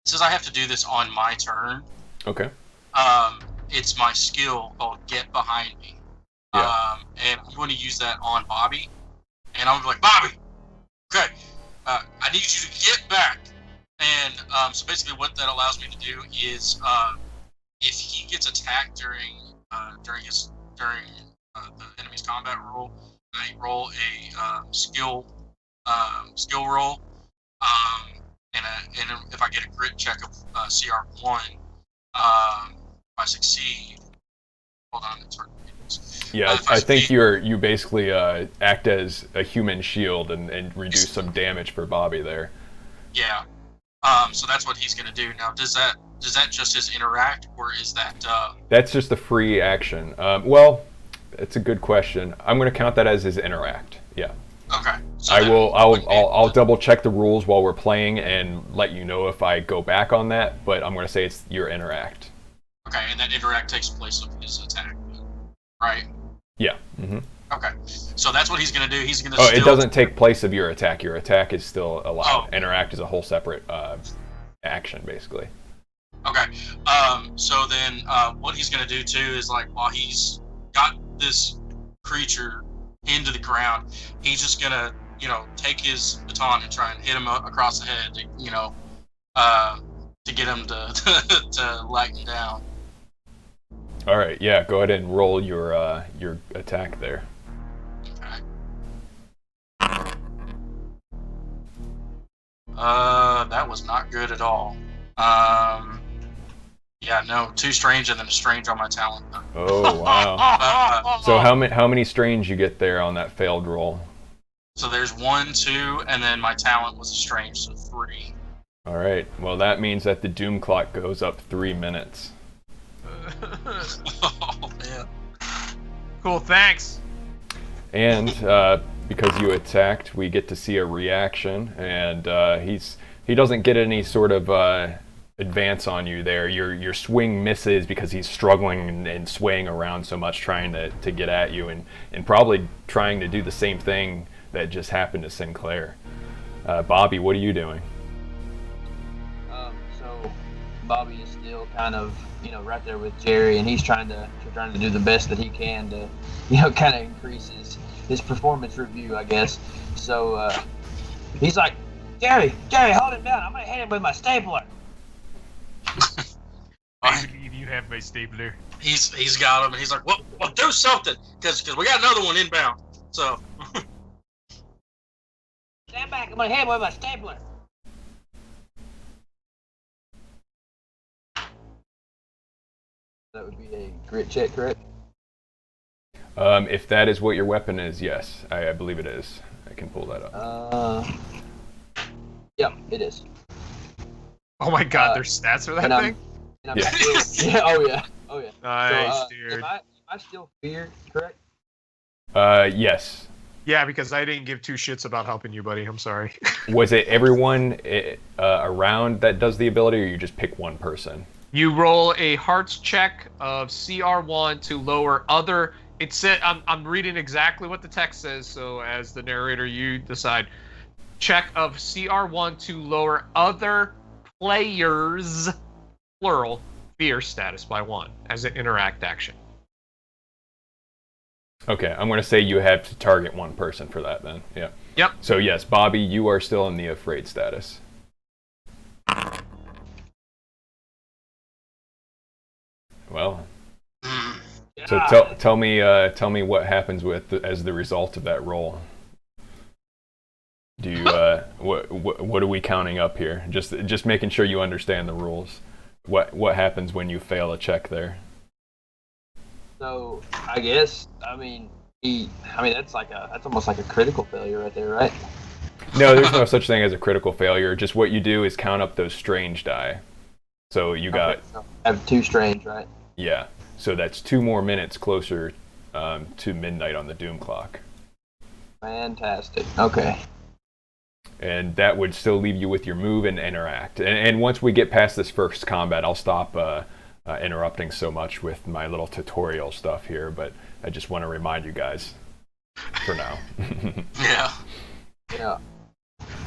Speaker 3: Since I have to do this on my turn.
Speaker 1: Okay.
Speaker 3: It's my skill called Get Behind Me.
Speaker 1: Yeah.
Speaker 3: And I'm going to use that on Bobby. And I'm like, Bobby, okay, I need you to get back. And so basically what that allows me to do is if he gets attacked during the enemy's combat roll, I roll a skill roll. And if I get a grit check of CR1, if I succeed, hold on, it's hard to get this.
Speaker 1: Yeah, I think you basically act as a human shield and reduce some damage for Bobby there.
Speaker 3: Yeah. So that's what he's gonna do. Now, does that just his interact, or is that?
Speaker 1: That's just a free action. Well, it's a good question. I'm gonna count that as his interact. Yeah.
Speaker 3: Okay. So
Speaker 1: I'll double check the rules while we're playing and let you know if I go back on that. But I'm gonna say it's your interact.
Speaker 3: Okay, and that interact takes place of his attack, right?
Speaker 1: Yeah. Mm-hmm.
Speaker 3: Okay, so that's what he's gonna do. He's gonna.
Speaker 1: Oh, it doesn't take place of your attack. Your attack is still allowed.
Speaker 3: Oh.
Speaker 1: Interact is a whole separate action, basically.
Speaker 3: Okay. So then, what he's gonna do too is like while he's got this creature into the ground, he's just gonna take his baton and try and hit him across the head. To get him to lighten down.
Speaker 1: All right, yeah, go ahead and roll your attack there.
Speaker 3: Okay. That was not good at all. Yeah, no, 2 strange and then a strange on my talent.
Speaker 1: Oh wow! So how many strange you get there on that failed roll?
Speaker 3: So there's 1, 2, and then my talent was estranged, so 3.
Speaker 1: All right. Well, that means that the doom clock goes up 3 minutes.
Speaker 3: Oh man.
Speaker 2: Cool, thanks.
Speaker 1: And because you attacked, we get to see a reaction, and he doesn't get any sort of advance on you there. Your swing misses because he's struggling and swaying around so much trying to get at you, and probably trying to do the same thing that just happened to Sinclair. Bobby, what are you doing?
Speaker 4: So Bobby is still kind of, right there with Jerry, and he's trying to do the best that he can to, kind of increase his performance review, I guess. So he's like, Jerry, hold him down. I'm gonna hit him with my stapler.
Speaker 2: I believe you have my stapler.
Speaker 3: He's got him, and he's like, well, do something, because we got another one inbound. So.
Speaker 4: Stand back. I'm gonna hit him with my stapler. That would be a grit check, correct?
Speaker 1: If that is what your weapon is, yes, I believe it is. I can pull that up.
Speaker 4: Yeah, it is.
Speaker 2: Oh my god, there's stats for that thing?
Speaker 1: Yeah.
Speaker 4: Still, oh yeah.
Speaker 2: Nice,
Speaker 4: So,
Speaker 2: dude.
Speaker 4: Am I still feared, correct?
Speaker 1: Yes.
Speaker 2: Yeah, because I didn't give two shits about helping you, buddy. I'm sorry.
Speaker 1: Was it everyone around that does the ability, or you just pick one person?
Speaker 2: You roll a hearts check of CR1 to lower other. It said I'm reading exactly what the text says, so as the narrator, you decide. Check of CR1 to lower other players, plural, fear status by 1 as an interact action.
Speaker 1: Okay, I'm going to say you have to target one person for that then. Yeah.
Speaker 2: Yep.
Speaker 1: So yes, Bobby, you are still in the afraid status. Well, so tell me what happens as the result of that roll. Do you what are we counting up here? Just making sure you understand the rules. What happens when you fail a check there?
Speaker 4: So I guess that's almost like a critical failure right there, right?
Speaker 1: No, there's no such thing as a critical failure. Just what you do is count up those strange die. So you got.
Speaker 4: So I have 2 strange, right?
Speaker 1: Yeah. So that's 2 more minutes closer to midnight on the doom clock.
Speaker 4: Fantastic. Okay.
Speaker 1: And that would still leave you with your move and interact. And once we get past this first combat, I'll stop interrupting so much with my little tutorial stuff here, but I just want to remind you guys for now.
Speaker 3: Yeah.
Speaker 4: Yeah.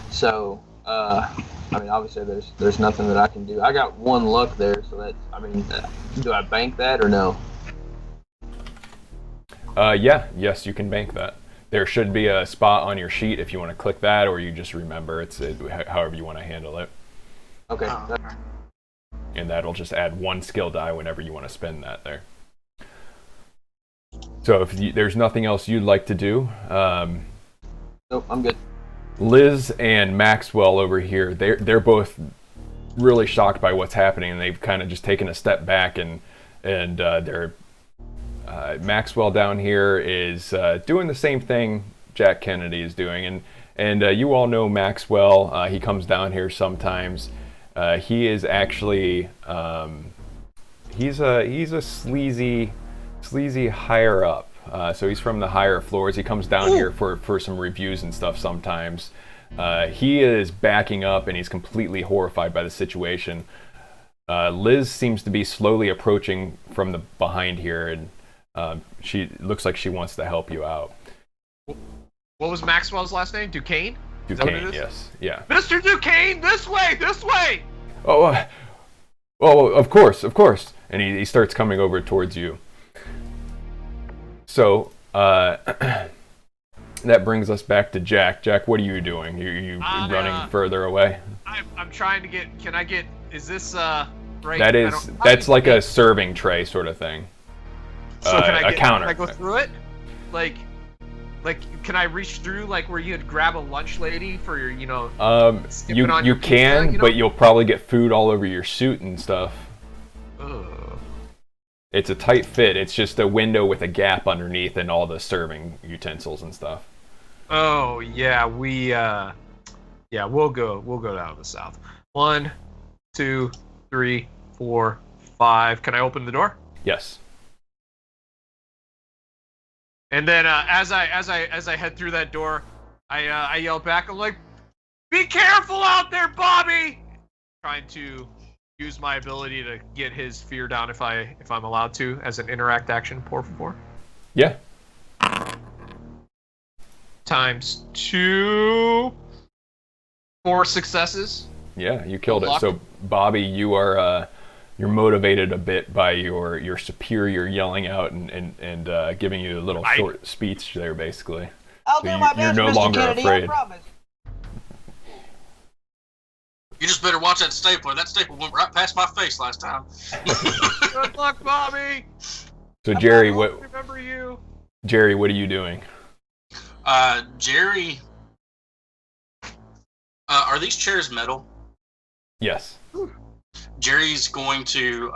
Speaker 4: So, obviously there's nothing that I can do. I got 1 luck there, so do I bank that or no?
Speaker 1: Yes, you can bank that. There should be a spot on your sheet if you want to click that, or you just remember however you want to handle it.
Speaker 4: Okay.
Speaker 1: And that'll just add 1 skill die whenever you want to spend that there. So if there's nothing else you'd like to do,
Speaker 4: Nope, I'm good.
Speaker 1: Liz and Maxwell over here, they're both really shocked by what's happening, and they've kind of just taken a step back, and they're Maxwell down here is doing the same thing Jack Kennedy is doing, and you all know Maxwell. He comes down here sometimes. He is actually he's a sleazy higher up. So he's from the higher floors. He comes down here for some reviews and stuff sometimes. He is backing up, and he's completely horrified by the situation. Liz seems to be slowly approaching from the behind here, and she looks like she wants to help you out.
Speaker 2: What was Maxwell's last name? Duquesne?
Speaker 1: Duquesne, yes. Yeah.
Speaker 2: Mr. Duquesne, this way!
Speaker 1: Oh, of course. And he starts coming over towards you. So, that brings us back to Jack. Jack, what are you doing? You running further away?
Speaker 2: I'm trying to get, is this, right?
Speaker 1: That's like a serving tray sort of thing.
Speaker 2: So
Speaker 1: a counter.
Speaker 2: Can I go through it? Like, can I reach through, like, where you'd grab a lunch lady for your, skipping on
Speaker 1: you
Speaker 2: your
Speaker 1: can,
Speaker 2: pizza,
Speaker 1: but you'll probably get food all over your suit and stuff.
Speaker 2: Ugh.
Speaker 1: It's a tight fit. It's just a window with a gap underneath and all the serving utensils and stuff.
Speaker 2: Oh yeah, we'll go down to the south. 1, 2, 3, 4, 5. Can I open the door?
Speaker 1: Yes.
Speaker 2: And then as I head through that door, I yell back. I'm like, "Be careful out there, Bobby!" Trying to use my ability to get his fear down if I'm allowed to as an interact action. Por favor.
Speaker 1: Yeah.
Speaker 2: Times 2. 4 successes.
Speaker 1: Yeah, you killed it.
Speaker 2: Luck.
Speaker 1: So, Bobby, you are you're motivated a bit by your superior yelling out and giving you a little short speech there, basically.
Speaker 5: I'll do my best,
Speaker 1: You're no
Speaker 5: Mr.
Speaker 1: longer
Speaker 5: Kennedy,
Speaker 1: afraid.
Speaker 5: I promise.
Speaker 3: You just better watch that stapler. That stapler went right past my face last time.
Speaker 2: Good luck, Bobby.
Speaker 1: So, Jerry,
Speaker 2: I
Speaker 1: what
Speaker 2: remember you?
Speaker 1: are you doing?
Speaker 3: Jerry, are these chairs metal?
Speaker 1: Yes.
Speaker 3: Jerry's going to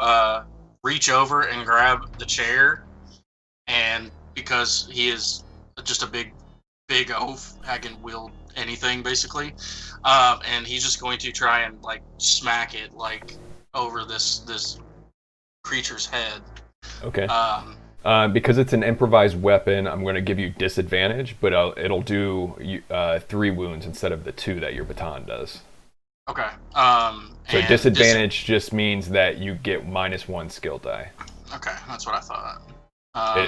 Speaker 3: reach over and grab the chair, and because he is just a big oaf, I can wield anything basically, and he's just going to try and like smack it like over this creature's head.
Speaker 1: Okay. Because it's an improvised weapon, I'm going to give you disadvantage, but it'll do 3 wounds instead of the 2 that your baton does.
Speaker 3: Okay.
Speaker 1: So disadvantage just means that you get -1 skill die.
Speaker 3: Okay, that's what I thought.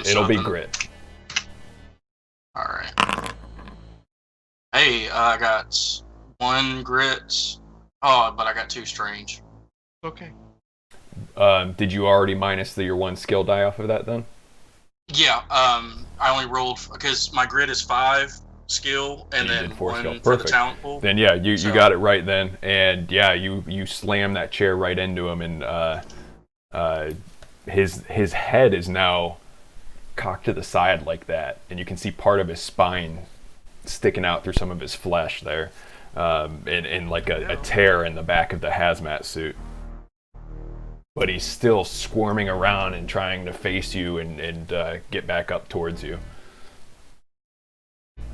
Speaker 1: It'll be grit.
Speaker 3: All right. Hey, I got 1 grit. Oh, but I got 2 strange.
Speaker 2: Okay.
Speaker 1: Did you already minus your 1 skill die off of that then?
Speaker 3: Yeah. I only rolled because my grit is 5 skill and
Speaker 1: You
Speaker 3: then
Speaker 1: did 4
Speaker 3: 1
Speaker 1: skill.
Speaker 3: for the
Speaker 1: Perfect.
Speaker 3: talent pool.
Speaker 1: Then yeah, you got it right then, and yeah, you slam that chair right into him, and his head is now cocked to the side like that, and you can see part of his spine sticking out through some of his flesh there, and like a tear in the back of the hazmat suit. But he's still squirming around and trying to face you and get back up towards you.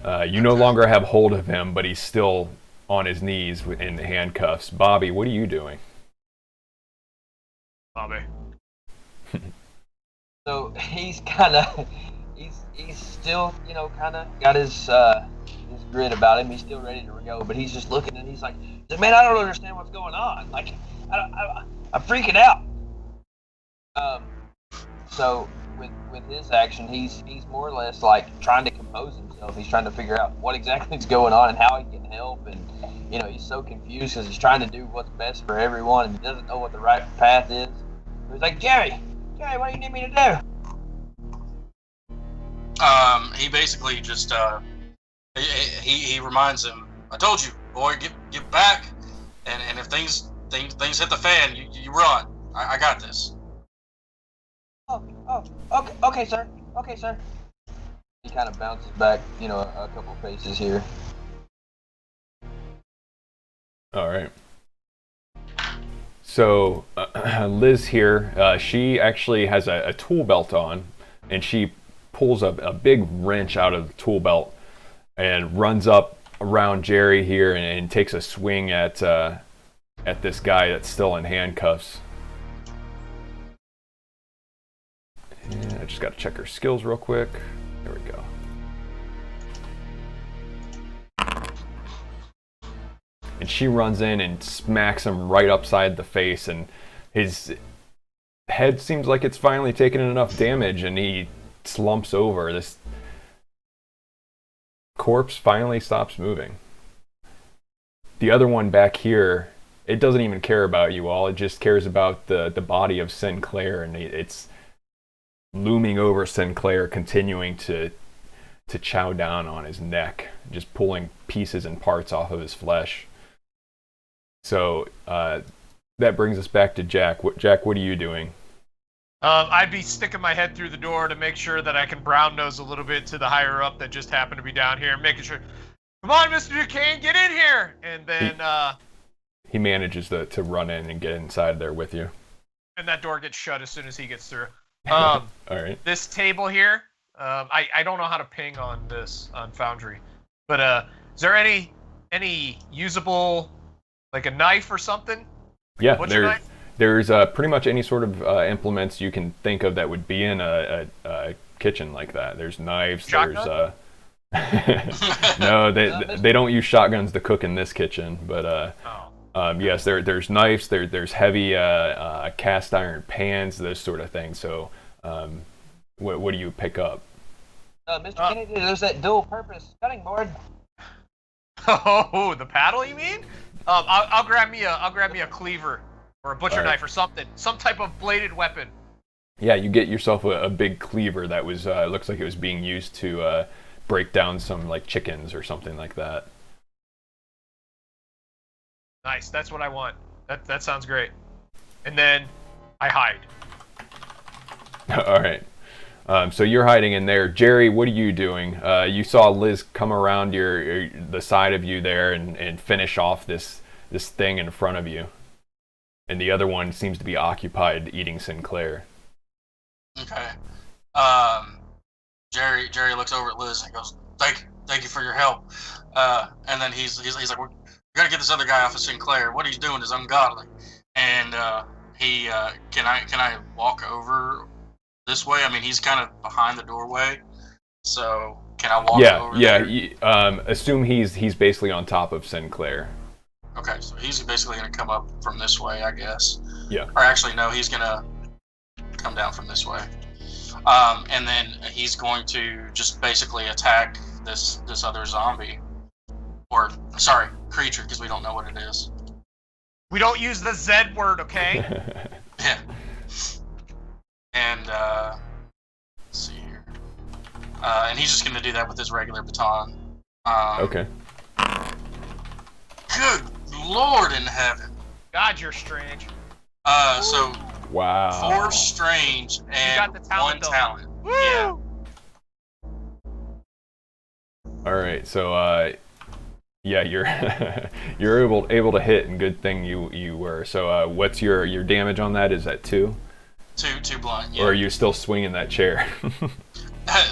Speaker 1: You no longer have hold of him, but he's still on his knees in handcuffs. Bobby, what are you doing?
Speaker 2: Bobby.
Speaker 4: So he's kind of, he's still, kind of got his grit about him. He's still ready to go, but he's just looking and he's like, man, I don't understand what's going on. Like, I'm freaking out. So with his action, he's more or less like trying to compose himself. He's trying to figure out what exactly is going on and how he can help. And he's so confused because he's trying to do what's best for everyone and he doesn't know what the right path is. So he's like, Jerry, what do you need me to do?
Speaker 3: He basically just he reminds him, I told you, boy, get back, and if things hit the fan, you run. I got this.
Speaker 4: Okay, sir. He kind of bounces back, a couple paces here.
Speaker 1: All right. So Liz here, she actually has a tool belt on, and she pulls a big wrench out of the tool belt and runs up around Jerry here and takes a swing at this guy that's still in handcuffs. And I just got to check her skills real quick. There we go. And she runs in and smacks him right upside the face, and his head seems like it's finally taken enough damage, and he slumps over. This corpse finally stops moving. The other one back here, it doesn't even care about you all. It just cares about the body of Sinclair, and it's looming over Sinclair, continuing to chow down on his neck, just pulling pieces and parts off of his flesh. So that brings us back to Jack. Jack, what are you doing?
Speaker 2: I'd be sticking my head through the door to make sure that I can brown nose a little bit to the higher up that just happened to be down here, making sure, come on, Mr. Duquesne, get in here! And then
Speaker 1: he manages to run in and get inside there with you.
Speaker 2: And that door gets shut as soon as he gets through.
Speaker 1: All right.
Speaker 2: This table here, I don't know how to ping on this on Foundry. But is there any usable, like a knife or something?
Speaker 1: Yeah,
Speaker 2: Butcher knife?
Speaker 1: there's pretty much any sort of implements you can think of that would be in a kitchen like that. There's knives.
Speaker 2: Shotgun?
Speaker 1: No, they don't use shotguns to cook in this kitchen, but yes, there's knives. There's heavy cast iron pans, those sort of things. So, what do you pick up?
Speaker 4: Mr. Kennedy, there's that dual-purpose cutting board.
Speaker 2: Oh, the paddle, you mean? I'll grab me a cleaver or a butcher knife or something, some type of bladed weapon.
Speaker 1: Yeah, you get yourself a big cleaver that was looks like it was being used to break down some like chickens or something like that.
Speaker 2: Nice, that's what I want. That sounds great. And then I hide.
Speaker 1: All right. So you're hiding in there. Jerry, what are you doing? You saw Liz come around the side of you there and finish off this thing in front of you. And the other one seems to be occupied eating Sinclair.
Speaker 3: Okay. Jerry looks over at Liz and goes, "Thank you for your help." And then he's like, "We gotta get this other guy off of Sinclair. What he's doing is ungodly." And can I walk over this way? I mean, he's kind of behind the doorway, so can I walk over there?
Speaker 1: Yeah. Assume he's basically on top of Sinclair.
Speaker 3: Okay, so he's basically gonna come up from this way, I guess.
Speaker 1: Yeah.
Speaker 3: Or actually, no, he's gonna come down from this way. And then he's going to just basically attack this other zombie, or sorry, creature, because we don't know what it is.
Speaker 2: We don't use the Z word, okay?
Speaker 3: Yeah. And let's see here. And he's just going to do that with his regular baton.
Speaker 1: Okay.
Speaker 3: Good Lord in heaven.
Speaker 2: God, you're strange.
Speaker 3: So
Speaker 1: Wow.
Speaker 3: 4 strange and
Speaker 2: got the talent,
Speaker 3: 1
Speaker 2: though.
Speaker 3: talent.
Speaker 2: Woo!
Speaker 3: Yeah.
Speaker 1: All right. So yeah, you're you're able to hit, and good thing you were. So what's your damage on that? Is that 2?
Speaker 3: 2 blunt. Yeah.
Speaker 1: Or are you still swinging that chair?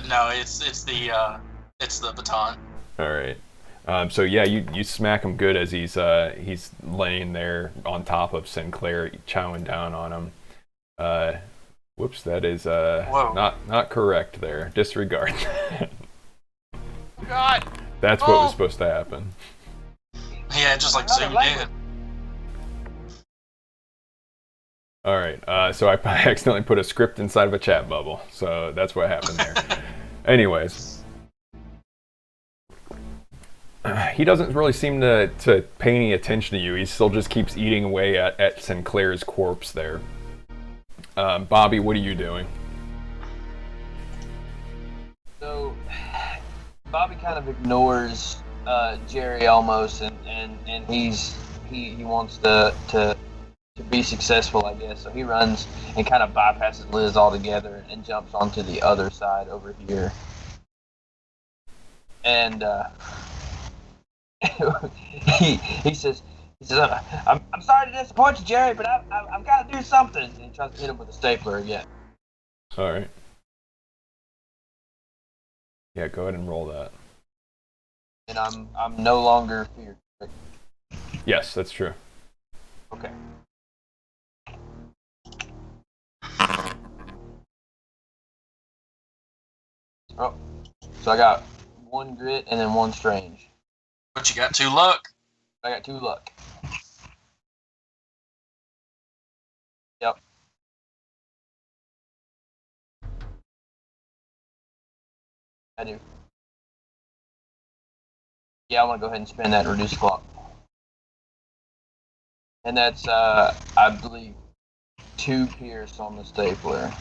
Speaker 3: No, it's the baton.
Speaker 1: All right. So yeah, you smack him good as he's laying there on top of Sinclair, chowing down on him. Whoops, that is not correct there. Disregard.
Speaker 2: God.
Speaker 1: That's what was supposed to happen.
Speaker 3: Yeah, just like zoomed in.
Speaker 1: All right. So I accidentally put a script inside of a chat bubble. So that's what happened there. Anyways. He doesn't really seem to pay any attention to you. He still just keeps eating away at Sinclair's corpse there. Bobby, what are you doing?
Speaker 4: So, Bobby kind of ignores Jerry almost, and he wants to be successful, I guess. So he runs and kind of bypasses Liz altogether and jumps onto the other side over here. And he says, I'm sorry to disappoint you, Jerry, but I've got to do something. And he tries to hit him with a stapler again.
Speaker 1: All right. Yeah, go ahead and roll that.
Speaker 4: And I'm no longer feared.
Speaker 1: Yes, that's true.
Speaker 4: Okay. Oh, so I got 1 grit and then 1 strange.
Speaker 3: But you got 2 luck.
Speaker 4: I got 2 luck. Yep. I do. Yeah, I want to go ahead and spend that and reduce clock. And that's, I believe, 2 pierce on the stapler.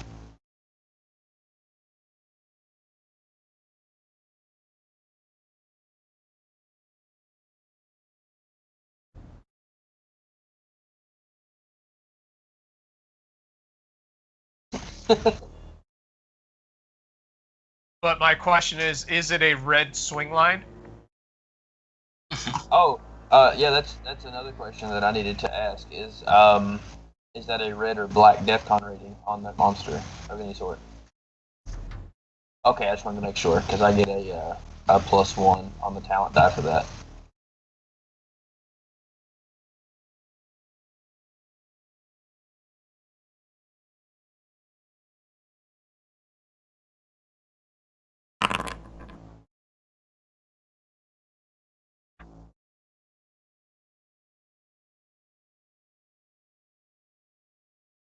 Speaker 2: But my question is it a red swing line?
Speaker 4: Oh, yeah, that's another question that I needed to ask. Is that a red or black DEFCON rating on that monster of any sort? Okay, I just wanted to make sure because I get a a +1 on the talent die for that.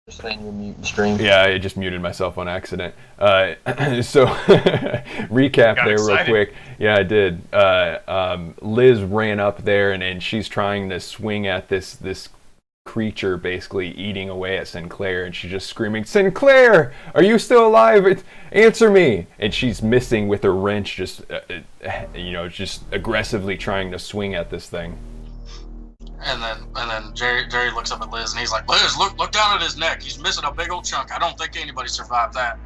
Speaker 4: Saying you're muting stream.
Speaker 1: Yeah, I just muted myself on accident. So recap there real quick. Yeah, I did. Liz ran up there and she's trying to swing at this creature basically eating away at Sinclair, and she's just screaming, "Sinclair, are you still alive? Answer me!" And she's missing with her wrench, just just aggressively trying to swing at this thing.
Speaker 3: And then Jerry looks up at Liz and he's like, "Liz, look down at his neck. He's missing a big old chunk. I don't think anybody survived that."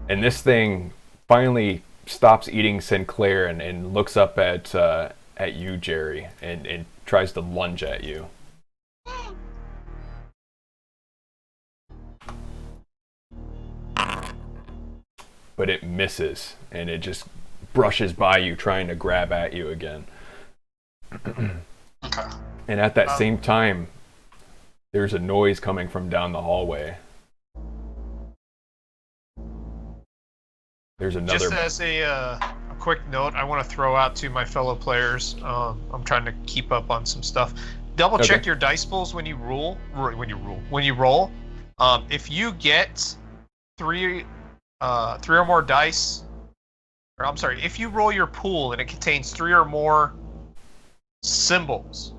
Speaker 1: And this thing finally stops eating Sinclair and looks up at you, Jerry, and tries to lunge at you. But it misses, and it just brushes by you, trying to grab at you again.
Speaker 3: Okay.
Speaker 1: And at that same time, there's a noise coming from down the hallway. There's another.
Speaker 2: Just as a quick note, I want to throw out to my fellow players. I'm trying to keep up on some stuff. Double check your dice pools when you roll. If you get three or more dice, or I'm sorry, if you roll your pool and it contains 3 or more symbols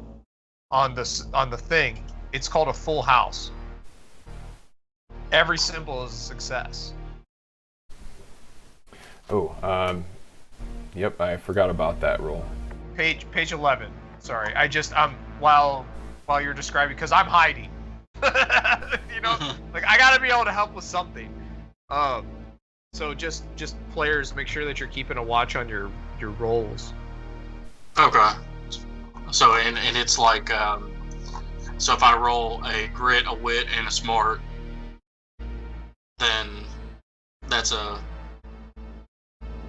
Speaker 2: on the thing, it's called a full house. Every symbol is a success.
Speaker 1: Oh, yep, I forgot about that rule.
Speaker 2: Page 11. Sorry, while you're describing, because I'm hiding. Like I gotta be able to help with something. So just players, make sure that you're keeping a watch on your rolls.
Speaker 3: Okay. So and it's like so if I roll a grit, a wit, and a smart, then that's a.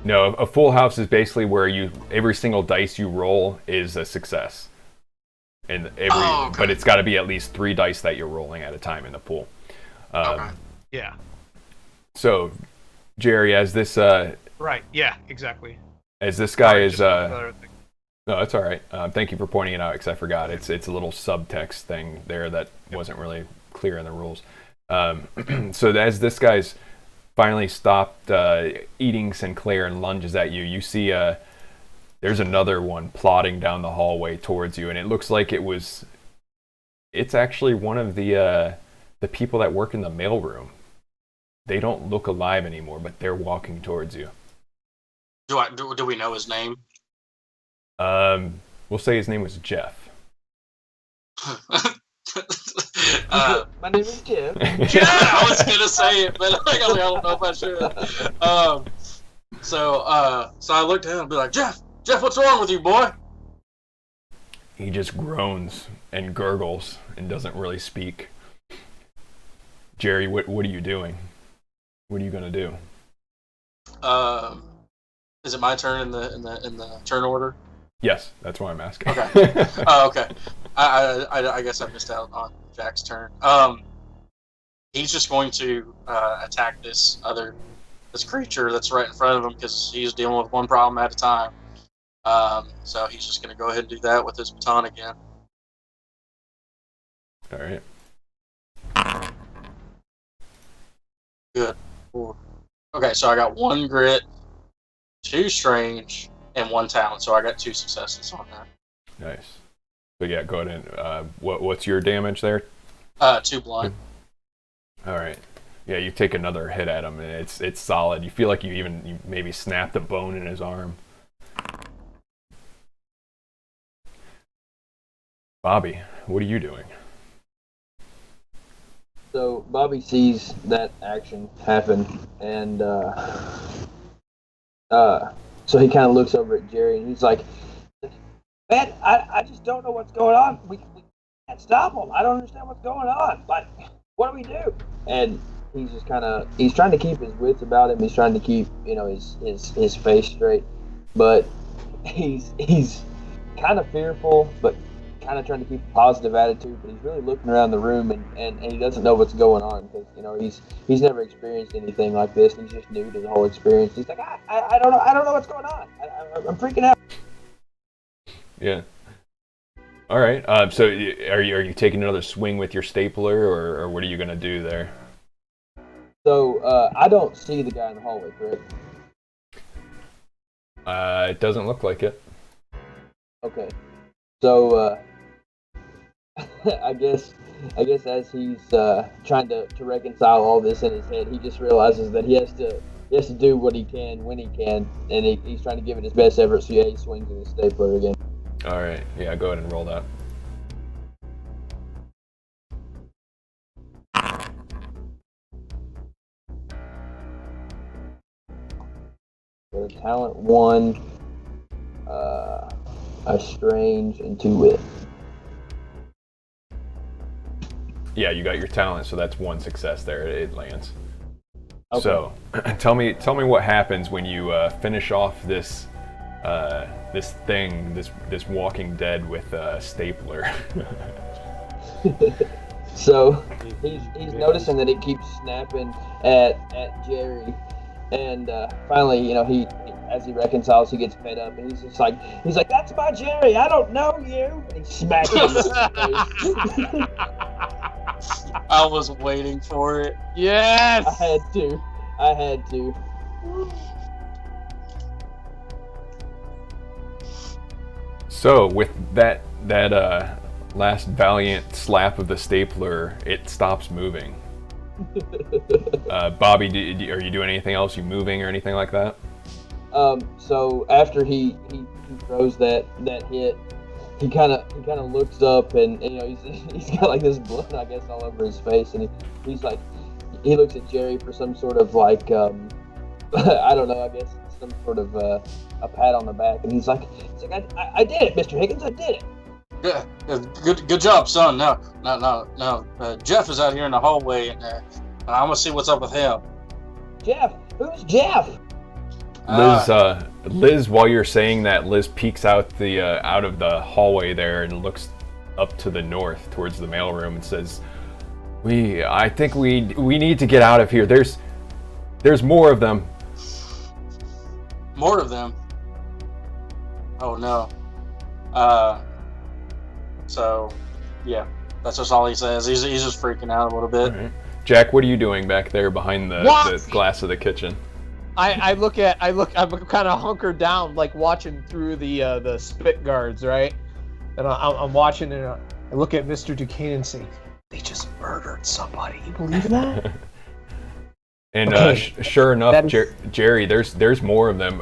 Speaker 1: No, a full house is basically where every single dice you roll is a success, and but it's got to be at least 3 dice that you're rolling at a time in the pool.
Speaker 3: Okay.
Speaker 2: Yeah.
Speaker 1: So, Jerry, as this
Speaker 2: right, yeah, exactly.
Speaker 1: As this guy is no, that's all right. Thank you for pointing it out, because I forgot. It's a little subtext thing there that wasn't really clear in the rules. So as this guy's finally stopped eating Sinclair and lunges at you, you see there's another one plodding down the hallway towards you, and it looks like it's actually one of the people that work in the mailroom. They don't look alive anymore, but they're walking towards you.
Speaker 3: Do we know his name?
Speaker 1: We'll say his name was Jeff.
Speaker 4: My name is Jeff.
Speaker 3: Yeah, I was gonna say it, but I don't know if I should. So I looked at him and be like, Jeff, what's wrong with you, boy?
Speaker 1: He just groans and gurgles and doesn't really speak. Jerry, what are you doing? What are you gonna do?
Speaker 3: Is it my turn in the turn order?
Speaker 1: Yes, that's why I'm asking.
Speaker 3: Okay. Okay. I guess I missed out on Jack's turn. He's just going to attack this creature that's right in front of him, because he's dealing with one problem at a time. So he's just going to go ahead and do that with his baton again.
Speaker 1: All right.
Speaker 3: Good. Cool. Okay, so I got 1 grit, 2 strange, and 1 talent. So I got 2 successes on that.
Speaker 1: Nice. So yeah, go ahead and what's your damage there?
Speaker 3: 2 blind.
Speaker 1: All right. Yeah, you take another hit at him, and it's solid. You feel like you maybe snapped a bone in his arm. Bobby, what are you doing?
Speaker 4: So Bobby sees that action happen, and so he kind of looks over at Jerry, and he's like, "Man, I just don't know what's going on. We can't stop him. I don't understand what's going on. Like, what do we do?" And he's just he's trying to keep his wits about him. He's trying to keep his face straight, but he's kind of fearful, but kind of trying to keep a positive attitude. But he's really looking around the room and he doesn't know what's going on because he's never experienced anything like this. He's just new to the whole experience. He's like, I don't know what's going on. I'm freaking out.
Speaker 1: Yeah. All right. So are you taking another swing with your stapler, or what are you gonna do there?
Speaker 4: So I don't see the guy in the hallway, correct?
Speaker 1: It doesn't look like it.
Speaker 4: Okay. So I guess as he's trying to reconcile all this in his head, he just realizes that he has to do what he can when he can, and he's trying to give it his best effort. So yeah, he swings with his stapler again.
Speaker 1: All right. Yeah, go ahead and roll that.
Speaker 4: So a talent 1, a strange, and 2 wit.
Speaker 1: Yeah, you got your talent, so that's 1 success there. It lands.
Speaker 4: Okay.
Speaker 1: So, tell me what happens when you finish off this this Walking Dead with a stapler.
Speaker 4: So he's noticing that it keeps snapping at Jerry, and finally, he as he reconciles, he gets fed up, and he's like, "That's my Jerry. I don't know you." And he smacks him in the face.
Speaker 3: I was waiting for it.
Speaker 2: Yes.
Speaker 4: I had to.
Speaker 1: So with that last valiant slap of the stapler, it stops moving. Bobby, are you doing anything else? You moving or anything like that?
Speaker 4: So after he throws that hit, he kind of looks up and he's got like this blood, I guess, all over his face, and he's like, he looks at Jerry for some sort of like I don't know, I guess some sort of a pat on the back, and he's like, I did it, Mr. Higgins, I did it.
Speaker 3: Yeah, good job, son. Now, Jeff is out here in the hallway, and I'm gonna see what's up with him.
Speaker 4: Jeff? Who's Jeff?
Speaker 1: Liz, while you're saying that, Liz peeks out of the hallway there and looks up to the north towards the mailroom and says, I think we need to get out of here. There's more of them.
Speaker 3: More of them? Oh no. So, yeah, that's just all he says. He's just freaking out a little bit.
Speaker 1: All right. Jack, what are you doing back there behind the glass of the kitchen?
Speaker 2: I'm kind of hunkered down, like watching through the spit guards, right? And I'm watching, and I look at Mr. Duquesne and say, "They just murdered somebody. You believe that?"
Speaker 1: And sure enough, Jerry, there's more of them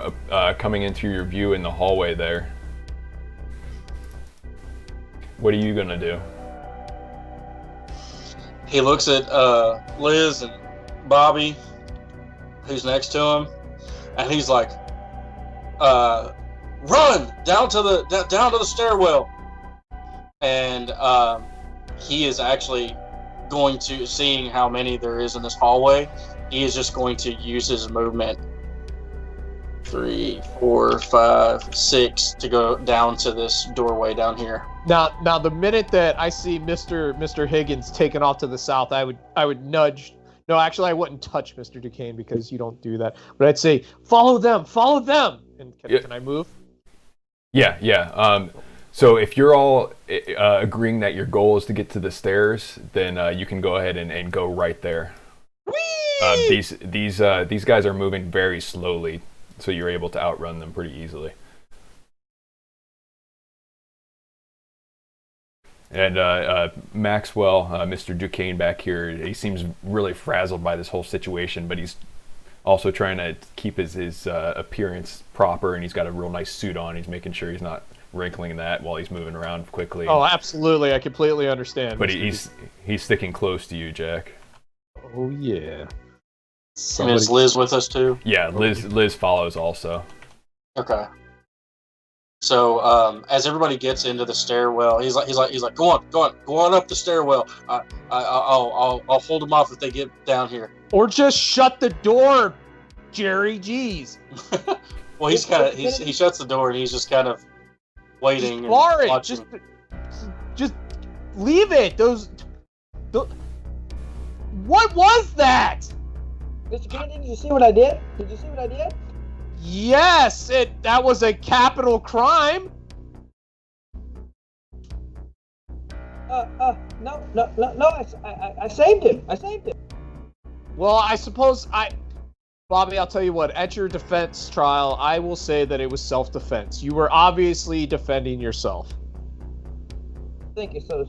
Speaker 1: coming into your view in the hallway there. What are you gonna do?
Speaker 3: He looks at Liz and Bobby, who's next to him, and he's like, "Run down to the stairwell!" And he is actually going to, seeing how many there is in this hallway, he is just going to use his movement 3, 4, 5, 6 to go down to this doorway down here.
Speaker 2: Now, the minute that I see Mr. Higgins taken off to the south, I would nudge. No, actually, I wouldn't touch Mr. Duquesne because you don't do that. But I'd say, follow them. And can I move?
Speaker 1: Yeah. So if you're all agreeing that your goal is to get to the stairs, then you can go ahead and go right there. These guys are moving very slowly, so you're able to outrun them pretty easily. And Maxwell, Mr. Duquesne back here, he seems really frazzled by this whole situation, but he's also trying to keep his appearance proper, and he's got a real nice suit on. He's making sure he's not wrinkling that while he's moving around quickly.
Speaker 2: Oh, absolutely. I completely understand.
Speaker 1: But he's sticking close to you, Jack.
Speaker 2: Oh, yeah.
Speaker 3: And is Liz with us too?
Speaker 1: Yeah, Liz follows also.
Speaker 3: Okay. So as everybody gets into the stairwell, he's like, go on up the stairwell. I'll hold them off if they get down here.
Speaker 2: Or just shut the door, Jerry. Jeez.
Speaker 3: Well, he shuts the door and he's just kind of waiting and
Speaker 2: Lauren,
Speaker 3: watching.
Speaker 2: just leave it. What was that?
Speaker 4: Mr. Kennedy, did you see what I did? Did you see what I did?
Speaker 2: Yes, that was a capital crime.
Speaker 4: No, I saved him. I saved him.
Speaker 2: Well, I suppose Bobby, I'll tell you what, at your defense trial, I will say that it was self-defense. You were obviously defending yourself.
Speaker 4: Thank you, sir.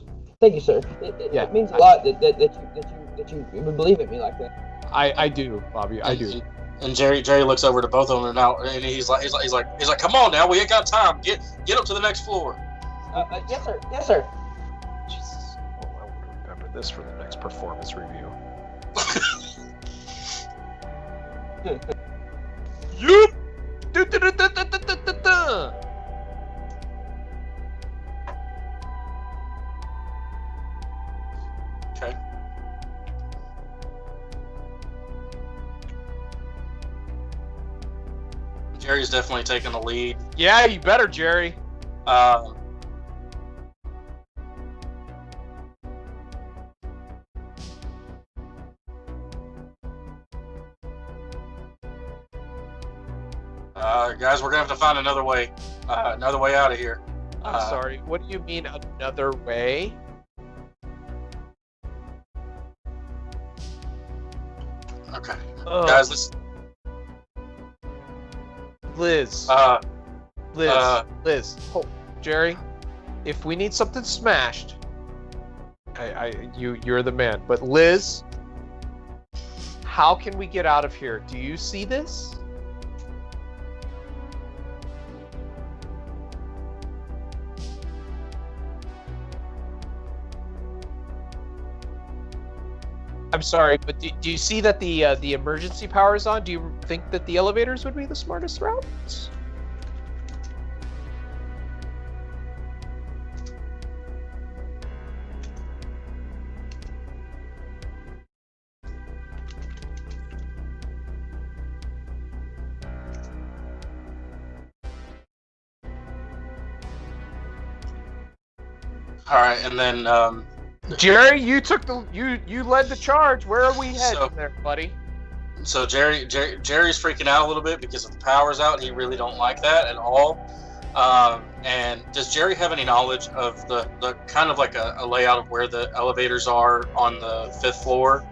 Speaker 4: It means a lot that you would believe in me like that.
Speaker 2: I do, Bobby, I do.
Speaker 3: And Jerry looks over to both of them now, and he's like, come on now, we ain't got time. Get up to the next floor.
Speaker 4: Yes, sir.
Speaker 2: Jesus, I will remember this for the next performance review. Yup.
Speaker 3: Okay. Jerry's definitely taking the lead.
Speaker 2: Yeah, you better, Jerry.
Speaker 3: Guys, we're gonna have to find another way out of here.
Speaker 2: I'm sorry. What do you mean another way?
Speaker 3: Okay, guys, this.
Speaker 2: Liz. Liz. Oh, Jerry, if we need something smashed, you're the man. But Liz, how can we get out of here? Do you see this? I'm sorry, but do you see that the emergency power is on? Do you think that the elevators would be the smartest route?
Speaker 3: All right, and then
Speaker 2: Jerry, you led the charge. Where are we heading there, buddy?
Speaker 3: So Jerry's freaking out a little bit because if the power's out, he really don't like that at all. And does Jerry have any knowledge of the kind of like a layout of where the elevators are on the 5th floor?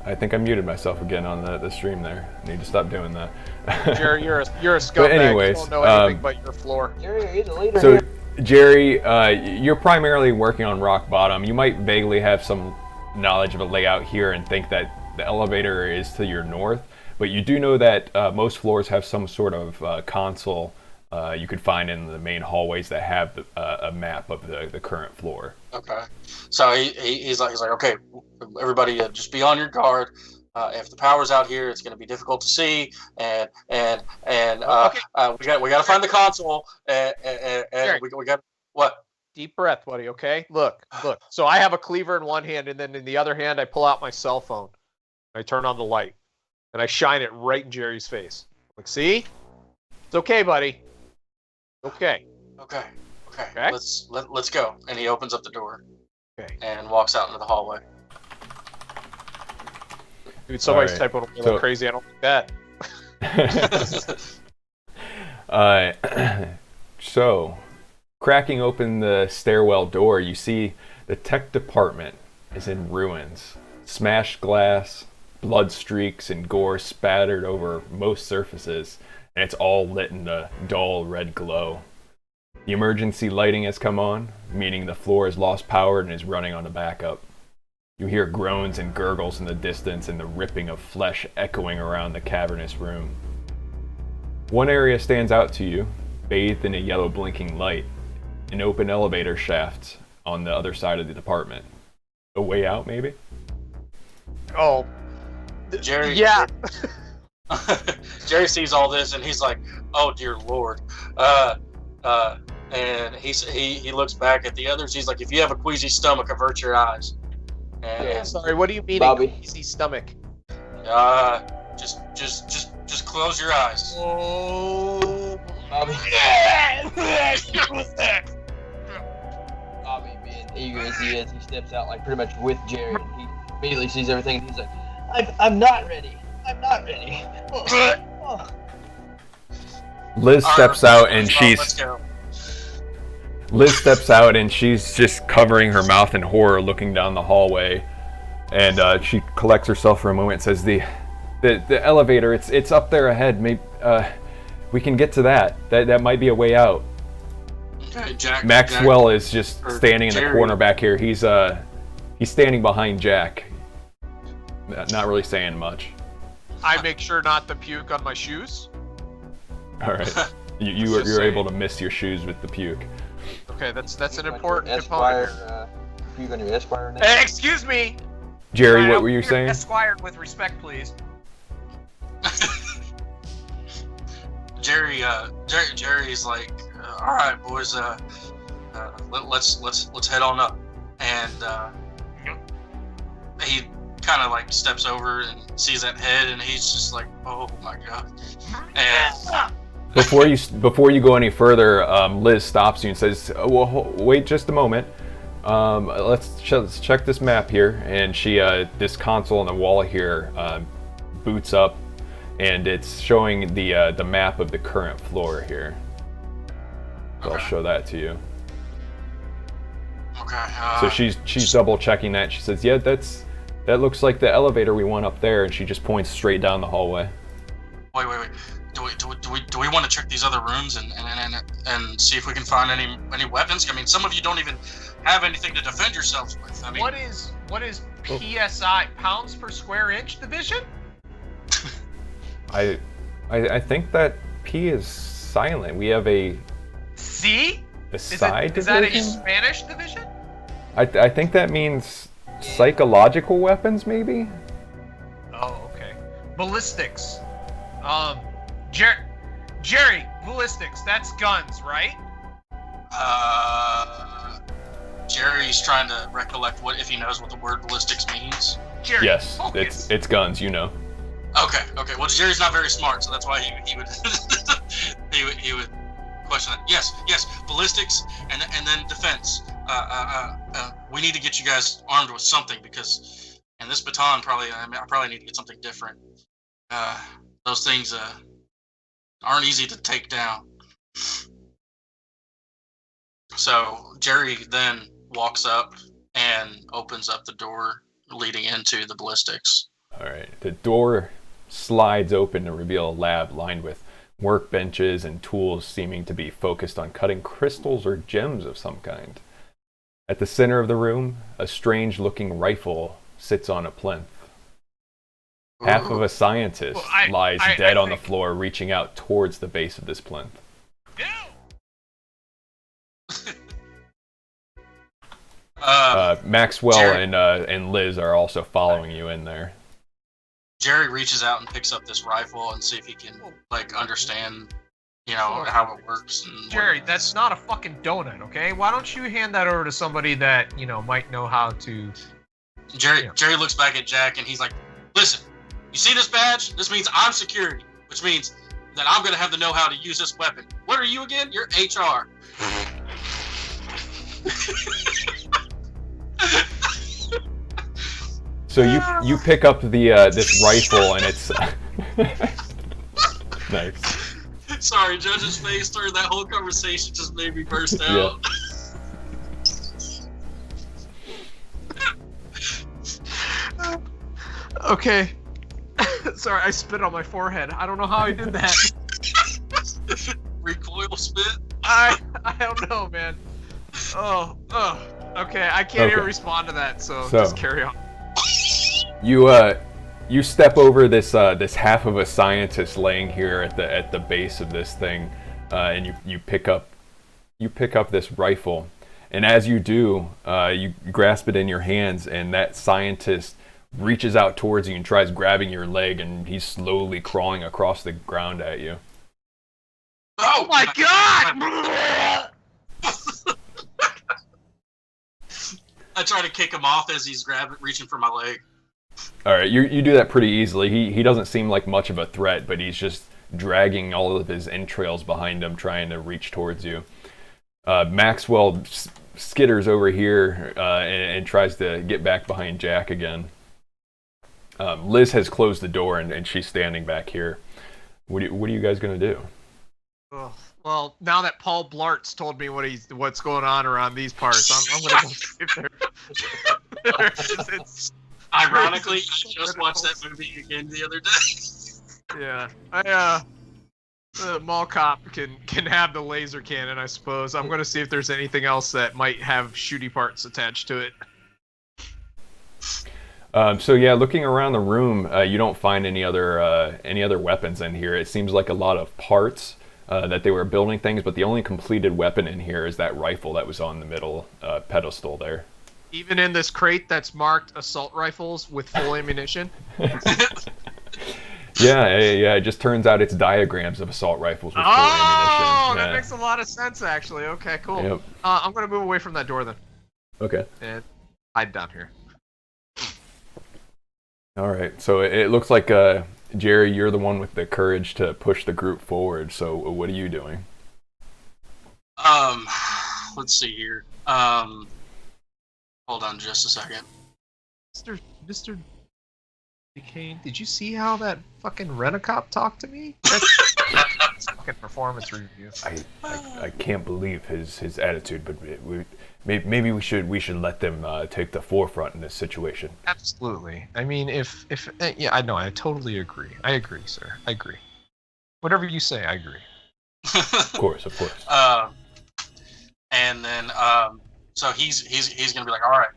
Speaker 1: I think I muted myself again on the stream there. I need to stop doing that.
Speaker 2: Jerry, you're a scumbag.
Speaker 1: But anyways,
Speaker 2: you don't know anything but your floor.
Speaker 4: Jerry, you're the leader
Speaker 1: so,
Speaker 4: here.
Speaker 1: Jerry, you're primarily working on rock bottom. You might vaguely have some knowledge of a layout here and think that the elevator is to your north, but you do know that most floors have some sort of console you could find in the main hallways that have a map of the current floor.
Speaker 3: Okay, so he's like, okay, everybody, just be on your guard. If the power's out here, it's going to be difficult to see, and okay. we got to find the console, and we got what?
Speaker 2: Deep breath, buddy. Okay, look. So I have a cleaver in one hand, and then in the other hand, I pull out my cell phone. I turn on the light, and I shine it right in Jerry's face. Like, see? It's okay, buddy. Okay.
Speaker 3: Okay. Let's go. And he opens up the door.
Speaker 2: Okay.
Speaker 3: And walks out into the hallway.
Speaker 2: Dude, somebody's
Speaker 1: right.
Speaker 2: typing like crazy. I don't like
Speaker 1: that. So, cracking open the stairwell door, you see the tech department is in ruins. Smashed glass, blood streaks, and gore spattered over most surfaces, and it's all lit in a dull red glow. The emergency lighting has come on, meaning the floor has lost power and is running on a backup. You hear groans and gurgles in the distance and the ripping of flesh echoing around the cavernous room. One area stands out to you, bathed in a yellow blinking light, an open elevator shaft on the other side of the department. A way out, maybe?
Speaker 2: Oh,
Speaker 3: Jerry.
Speaker 2: Yeah.
Speaker 3: Jerry sees all this and he's like, "Oh dear Lord," and he looks back at the others. He's like, "If you have a queasy stomach, avert your eyes." And
Speaker 2: Sorry, what do you mean?
Speaker 4: Bobby.
Speaker 2: Easy stomach.
Speaker 3: just close your eyes.
Speaker 2: Oh.
Speaker 4: Bobby. Bobby, being eager as he is, he steps out like pretty much with Jerry, and he immediately sees everything, and he's like, I'm not ready. I'm not ready. Oh.
Speaker 1: Liz steps out and
Speaker 3: Let's go.
Speaker 1: Liz steps out and she's just covering her mouth in horror, looking down the hallway, and she collects herself for a moment and says, "The elevator, it's up there ahead. Maybe we can get to that. That might be a way out."
Speaker 3: Okay, Jack.
Speaker 1: Maxwell is just standing in the
Speaker 3: Jerry.
Speaker 1: corner back here. He's standing behind Jack, not really saying much.
Speaker 2: I make sure not to puke on my shoes.
Speaker 1: All right, you're
Speaker 2: Just saying.
Speaker 1: able to miss your shoes with the puke.
Speaker 2: Okay, that's an
Speaker 4: On
Speaker 2: important
Speaker 4: your
Speaker 2: component.
Speaker 4: Esquire, you on your Esquire name?
Speaker 2: Excuse me.
Speaker 1: Jerry,
Speaker 2: Right,
Speaker 1: what
Speaker 2: I'll
Speaker 1: were you
Speaker 2: be
Speaker 1: saying?
Speaker 2: Esquired with respect, please.
Speaker 3: Jerry's like, "All right, boys, let's head on up," and he kind of like steps over and sees that head, and he's just like, "Oh my god!" And
Speaker 1: Before you go any further, Liz stops you and says, "Well, wait just a moment. Let's check this map here." And she, this console on the wall here, boots up, and it's showing the map of the current floor here. So I'll show that to you.
Speaker 3: Okay.
Speaker 1: So she's double checking that. She says, "Yeah, that looks like the elevator we want up there," and she just points straight down the hallway.
Speaker 3: Wait. Do we want to check these other rooms and see if we can find any weapons? I mean, some of you don't even have anything to defend yourselves with. I mean,
Speaker 2: What is PSI, pounds per square inch division?
Speaker 1: I think that P is silent. We have a
Speaker 2: C?
Speaker 1: side
Speaker 2: Is that a
Speaker 1: division?
Speaker 2: Spanish division?
Speaker 1: I think that means psychological weapons, maybe?
Speaker 2: Oh, okay. Ballistics. Jerry, ballistics. That's guns, right?
Speaker 3: Jerry's trying to recollect if he knows what the word ballistics means.
Speaker 2: Jerry,
Speaker 1: Yes,
Speaker 2: focus.
Speaker 1: it's guns, you know.
Speaker 3: Okay. Well, Jerry's not very smart, so that's why he would he would question that. Yes, ballistics and then defense. We need to get you guys armed with something because, and this baton I probably need to get something different. Those things aren't easy to take down. So Jerry then walks up and opens up the door leading into the ballistics.
Speaker 1: All right. The door slides open to reveal a lab lined with workbenches and tools seeming to be focused on cutting crystals or gems of some kind. At the center of the room, a strange-looking rifle sits on a plinth. Half of a scientist lies dead on the floor, reaching out towards the base of this plinth. Maxwell
Speaker 3: Jerry-
Speaker 1: and Liz are also following you in there.
Speaker 3: Jerry reaches out and picks up this rifle and see if he can understand, how it works. And
Speaker 2: Jerry, that's not a fucking donut, okay? Why don't you hand that over to somebody that, might know how to...
Speaker 3: Jerry looks back at Jack and he's like, "Listen, you see this badge? This means I'm security, which means that I'm going to have the know-how to use this weapon. What are you again? You're HR."
Speaker 1: So you pick up the this rifle and it's nice.
Speaker 3: Sorry, Judge's face during that whole conversation just made me burst out.
Speaker 2: Okay. Sorry, I spit on my forehead. I don't know how I did that.
Speaker 3: Recoil spit?
Speaker 2: I don't know, man. Oh. Okay, I can't even respond to that, so just carry on.
Speaker 1: You step over this half of a scientist laying here at the base of this thing, and you pick up this rifle, and as you do, you grasp it in your hands, and that scientist reaches out towards you and tries grabbing your leg, and he's slowly crawling across the ground at you.
Speaker 3: Oh
Speaker 2: my God!
Speaker 3: I try to kick him off as he's reaching for my leg.
Speaker 1: All right, you do that pretty easily. He doesn't seem like much of a threat, but he's just dragging all of his entrails behind him, trying to reach towards you. Maxwell skitters over here and tries to get back behind Jack again. Liz has closed the door, and she's standing back here. What are you guys going to do?
Speaker 2: Oh, well, now that Paul Blart's told me what's going on around these parts, I'm going to go see if there's...
Speaker 3: Ironically, I just watched that movie again the other day.
Speaker 2: Yeah, the mall cop can have the laser cannon, I suppose. I'm going to see if there's anything else that might have shooty parts attached to it.
Speaker 1: So yeah, looking around the room, you don't find any other weapons in here. It seems like a lot of parts that they were building things, but the only completed weapon in here is that rifle that was on the middle pedestal there.
Speaker 2: Even in this crate that's marked assault rifles with full ammunition?
Speaker 1: Yeah, it just turns out it's diagrams of assault rifles with full ammunition.
Speaker 2: Oh, that makes a lot of sense, actually. Okay, cool.
Speaker 1: Yep.
Speaker 2: I'm going to move away from that door, then.
Speaker 1: Okay.
Speaker 2: And hide down here.
Speaker 1: All right, so it looks like, Jerry, you're the one with the courage to push the group forward, so what are you doing?
Speaker 3: Let's see here. Hold on just a second.
Speaker 2: Mr. Kane, did you see how that fucking rent-a-cop talked to me? That's fucking performance review.
Speaker 1: I can't believe his attitude, but maybe we should let them take the forefront in this situation.
Speaker 2: Absolutely. I mean, if yeah, I know. I totally agree. I agree, sir. I agree. Whatever you say, I agree.
Speaker 1: Of course.
Speaker 3: And then so he's gonna be like, all right,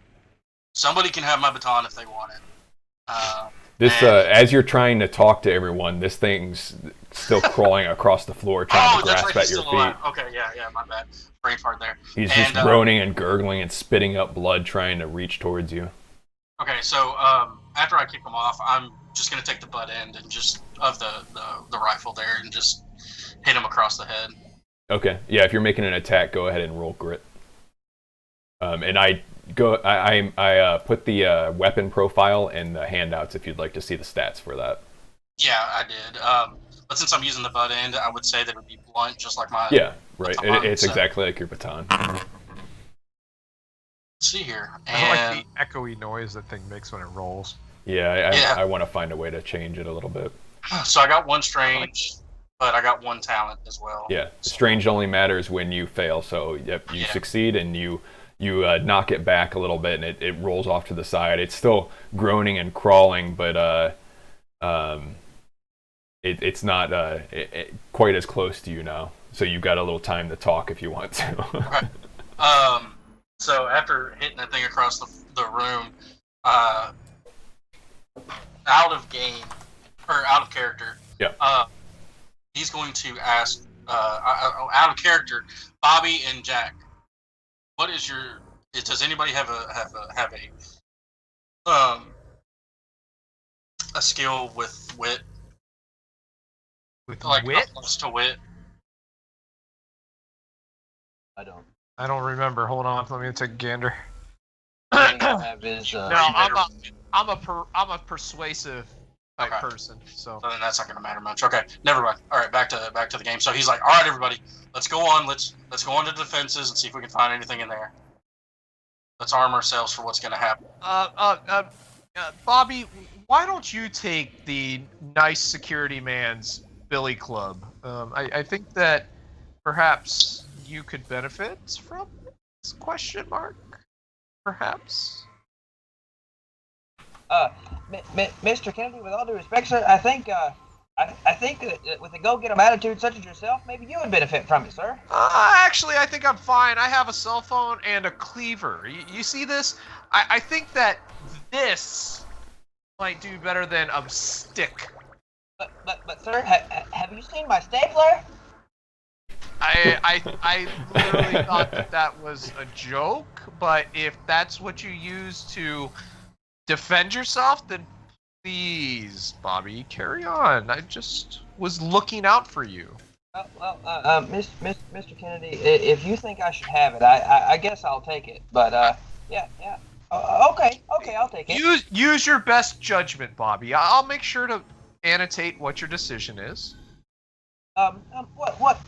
Speaker 3: somebody can have my baton if they want it.
Speaker 1: As you're trying to talk to everyone, this thing's still crawling across the floor, trying to grasp at your feet.
Speaker 3: Alive. Okay, yeah, my bad. Brain fart there.
Speaker 1: He's just groaning and gurgling and spitting up blood, trying to reach towards you.
Speaker 3: Okay, so after I kick him off, I'm just gonna take the butt end and just of the rifle there and just hit him across the head.
Speaker 1: Okay, yeah. If you're making an attack, go ahead and roll grit. And I put the weapon profile in the handouts if you'd like to see the stats for that.
Speaker 3: Yeah, I did. But since I'm using the butt end, I would say that it would be blunt, just like my...
Speaker 1: Yeah, right. It's exactly like your baton.
Speaker 3: Let's see here.
Speaker 2: I like the echoey noise that thing makes when it rolls.
Speaker 1: Yeah, I want to find a way to change it a little bit.
Speaker 3: So I got one strange, but I got one talent as well.
Speaker 1: Yeah, strange only matters when you fail. So yep, you succeed and you knock it back a little bit, and it rolls off to the side. It's still groaning and crawling, but it's not quite as close to you now. So you've got a little time to talk if you want to.
Speaker 3: Okay. So after hitting that thing across the room, out of game or out of character,
Speaker 1: yeah.
Speaker 3: He's going to ask out of character, Bobby and Jack. What is your? Does anybody have a skill with wit?
Speaker 2: With
Speaker 3: like
Speaker 2: wit?
Speaker 3: Plus to wit.
Speaker 4: I don't
Speaker 2: remember. Hold on, let me take a gander.
Speaker 4: have his,
Speaker 2: no, I'm a persuasive type person. So
Speaker 3: then that's not going to matter much. Okay, never mind. All right, back to the game. So he's like, all right, everybody, let's go on. Let's go on to defenses and see if we can find anything in there. Let's arm ourselves for what's going to happen.
Speaker 2: Bobby, why don't you take the nice security man's billy club? I think that perhaps you could benefit from this question mark. Perhaps.
Speaker 4: Mr. Kennedy, with all due respect, sir, I think that with a go-get-em attitude such as yourself, maybe you would benefit from it, sir.
Speaker 2: Actually, I think I'm fine. I have a cell phone and a cleaver. You see this? I think that this might do better than a stick.
Speaker 4: But sir, have you seen my stapler?
Speaker 2: I literally thought that was a joke, but if that's what you use to defend yourself, then please, Bobby, carry on. I just was looking out for you.
Speaker 4: Mr. Kennedy, if you think I should have it, I guess I'll take it. But yeah. Okay, I'll take it.
Speaker 2: Use your best judgment, Bobby. I'll make sure to annotate what your decision is.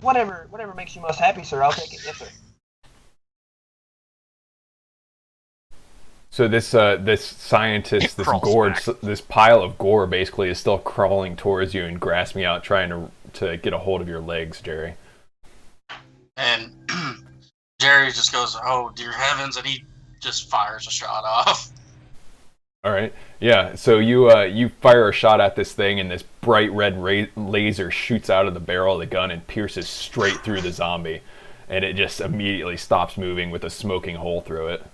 Speaker 4: Whatever makes you most happy, sir. I'll take it. Yes, sir.
Speaker 1: So this scientist, this pile of gore, basically is still crawling towards you and grasping out, trying to get a hold of your legs, Jerry.
Speaker 3: And Jerry just goes, "Oh dear heavens!" and he just fires a shot off.
Speaker 1: All right, yeah. So you fire a shot at this thing, and this bright red laser shoots out of the barrel of the gun and pierces straight through the zombie, and it just immediately stops moving with a smoking hole through it.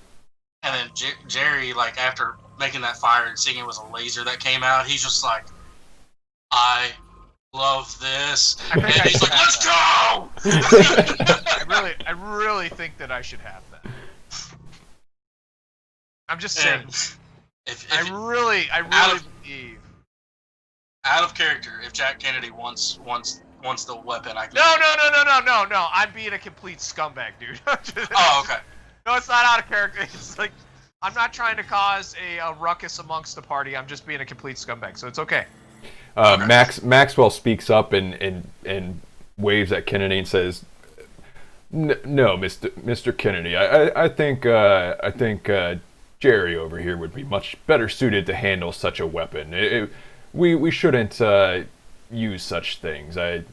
Speaker 3: And then Jerry, like, after making that fire and seeing it was a laser that came out, he's just like, "I love this." And he's like, "Let's go!"
Speaker 2: I really think that I should have that. I'm just saying. I really believe.
Speaker 3: Out of character, if Jack Kennedy wants the weapon, I can.
Speaker 2: No. I'm being a complete scumbag, dude.
Speaker 3: Oh, okay.
Speaker 2: No, it's not out of character. It's like, I'm not trying to cause a ruckus amongst the party. I'm just being a complete scumbag, so it's okay.
Speaker 1: Maxwell speaks up and waves at Kennedy and says, "No, Mr. Kennedy. I think Jerry over here would be much better suited to handle such a weapon. We shouldn't use such things. I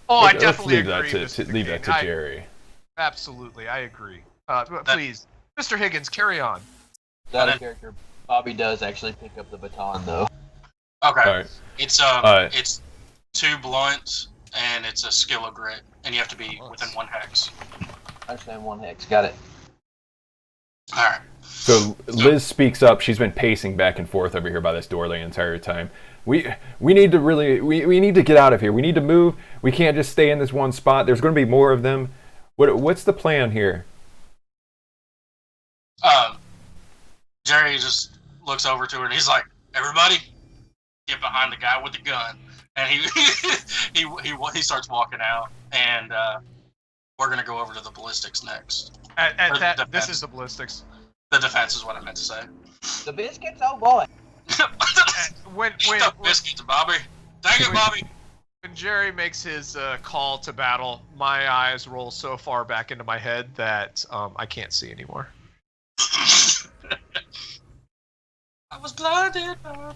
Speaker 2: definitely agree.
Speaker 1: Leave that to Jerry."
Speaker 2: Absolutely, I agree. Please, Mr. Higgins, carry on.
Speaker 4: Out of character, Bobby does actually pick up the baton, though.
Speaker 3: Okay.
Speaker 1: Right.
Speaker 3: It's 2 blunts and it's a skill of grit, and you have to be within 1 hex.
Speaker 4: I understand 1 hex. Got it.
Speaker 3: All right.
Speaker 1: So Liz speaks up. She's been pacing back and forth over here by this door the entire time. We need to we need to get out of here. We need to move. We can't just stay in this one spot. There's going to be more of them. What's the plan here?
Speaker 3: Jerry just looks over to her and he's like, "Everybody, get behind the guy with the gun." And he starts walking out, and we're gonna go over to the ballistics next.
Speaker 2: This is the ballistics.
Speaker 3: The defense is what I meant to say.
Speaker 4: The biscuits, oh boy.
Speaker 2: when
Speaker 3: biscuits, Bobby. Dang it, Bobby.
Speaker 2: When Jerry makes his call to battle, my eyes roll so far back into my head that I can't see anymore.
Speaker 3: I was blinded.
Speaker 1: So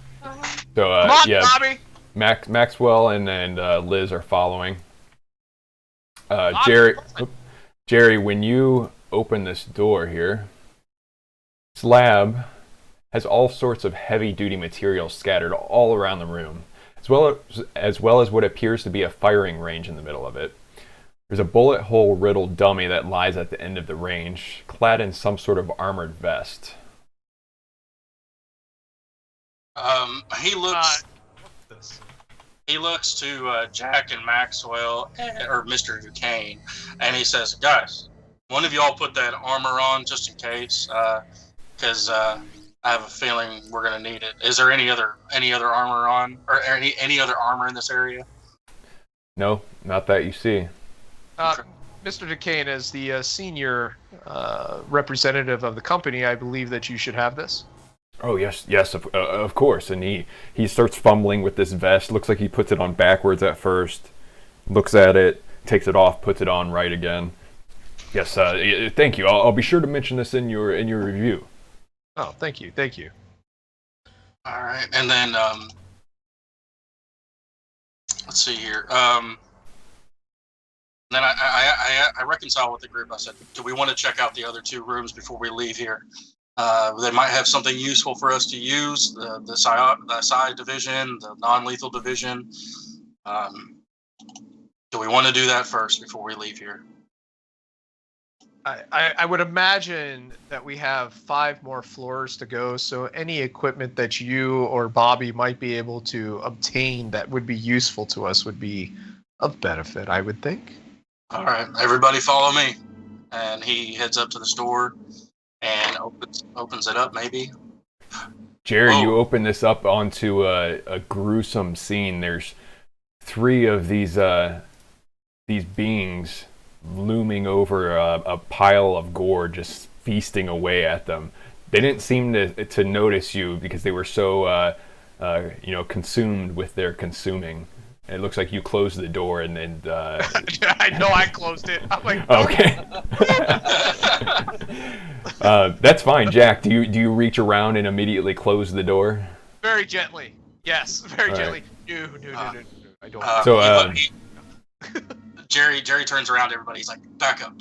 Speaker 2: Come on, Bobby.
Speaker 1: Maxwell and Liz are following. Jerry, when you open this door here, this lab has all sorts of heavy-duty materials scattered all around the room, as well as what appears to be a firing range in the middle of it. There's a bullet hole riddled dummy that lies at the end of the range, clad in some sort of armored vest.
Speaker 3: He looks to Jack and Maxwell, or Mr. Duquesne, and he says, "Guys, one of y'all put that armor on just in case, because I have a feeling we're gonna need it. Is there any other armor on, or any other armor in this area?"
Speaker 1: No, not that you see.
Speaker 2: Mr. Duquesne, as the senior representative of the company, I believe that you should have this.
Speaker 1: Oh yes, of course. And he starts fumbling with this vest. Looks like he puts it on backwards at first. Looks at it, takes it off, puts it on right again. Yes, thank you. I'll be sure to mention this in your review.
Speaker 2: Oh, thank you.
Speaker 3: All right, and then let's see here. Then I reconcile with the group. I said, "Do we want to check out the other 2 rooms before we leave here? They might have something useful for us to use. The psi division, the non-lethal division. Do we want to do that first before we leave here?"
Speaker 2: I would imagine that we have 5 more floors to go, so any equipment that you or Bobby might be able to obtain that would be useful to us would be of benefit, I would think.
Speaker 3: All right, everybody follow me. And he heads up to the store and opens it up, maybe.
Speaker 1: Jerry, you open this up onto a gruesome scene. There's 3 of these beings looming over a pile of gore, just feasting away at them. They didn't seem to notice you because they were so consumed with their consuming. It looks like you closed the door and then.
Speaker 2: I know I closed it. I'm like,
Speaker 1: okay. That's fine, Jack. Do you reach around and immediately close the door?
Speaker 2: Very gently. Yes, very
Speaker 1: All
Speaker 2: gently.
Speaker 1: right.
Speaker 2: No. I don't.
Speaker 1: So,
Speaker 3: Jerry turns around to everybody. He's like, back up.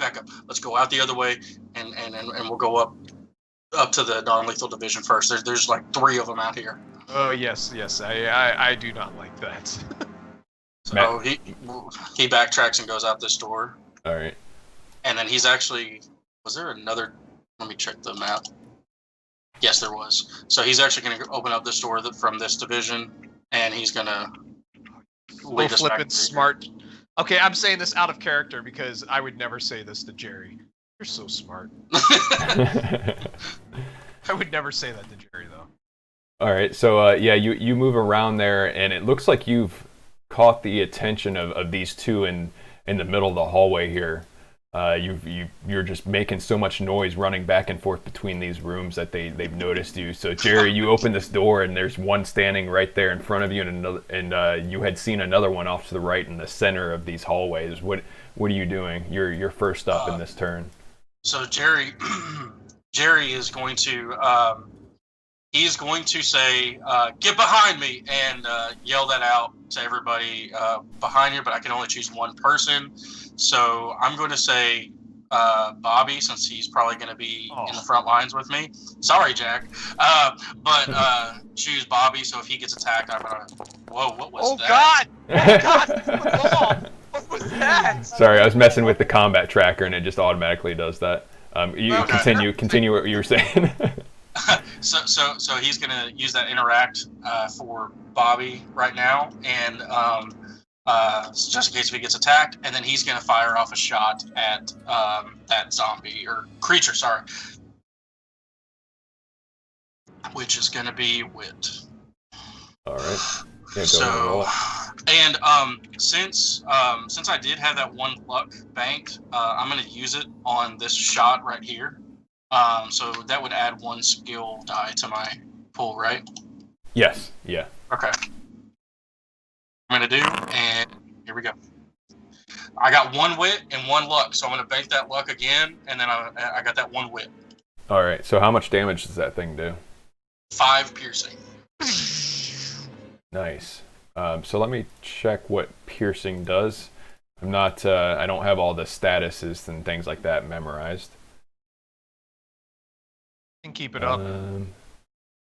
Speaker 3: Let's go out the other way, and we'll go up to the non-lethal division first. There's like 3 of them out here.
Speaker 2: Oh yes. I do not like that.
Speaker 3: So he backtracks and goes out this door.
Speaker 1: all right.
Speaker 3: And then he's actually, was there another, let me check the map. Yes, there was. So he's actually going to open up this door from this division, and he's going to lead us back.
Speaker 2: Flippin' smart. Okay, I'm saying this out of character because I would never say this to Jerry. You're so smart. I would never say that to Jerry, though.
Speaker 1: All right. So you move around there, and it looks like you've caught the attention of these 2 in the middle of the hallway here. You're just making so much noise running back and forth between these rooms that they've noticed you. So Jerry, you open this door and there's one standing right there in front of you, and you had seen another one off to the right in the center of these hallways. What are you doing? You're first up in this turn.
Speaker 3: So Jerry is going to he's going to say, "Get behind me," and yell that out to everybody behind here. But I can only choose one person. So I'm going to say Bobby, since he's probably going to be in the front lines with me. Sorry, Jack. But choose Bobby, so if he gets attacked, I'm going to... Whoa, what was that?
Speaker 2: Oh, God! What was that?
Speaker 1: Sorry, I was messing with the combat tracker, and it just automatically does that. Continue what you were saying.
Speaker 3: So he's going to use that interact for Bobby right now, and... just in case if he gets attacked, and then he's going to fire off a shot at that zombie or creature, which is going to be wit.
Speaker 1: All right. Yeah,
Speaker 3: so, and since I did have that 1 luck banked, I'm going to use it on this shot right here. So that would add 1 skill die to my pool, right?
Speaker 1: Yes. Yeah.
Speaker 3: Okay. I'm going to do, and here we go. I got 1 wit and 1 luck, so I'm going to bank that luck again, and then I got that 1 wit.
Speaker 1: All right, so how much damage does that thing do?
Speaker 3: 5 piercing.
Speaker 1: Nice. So let me check what piercing does. I'm not, I don't have all the statuses and things like that memorized.
Speaker 2: And keep it up.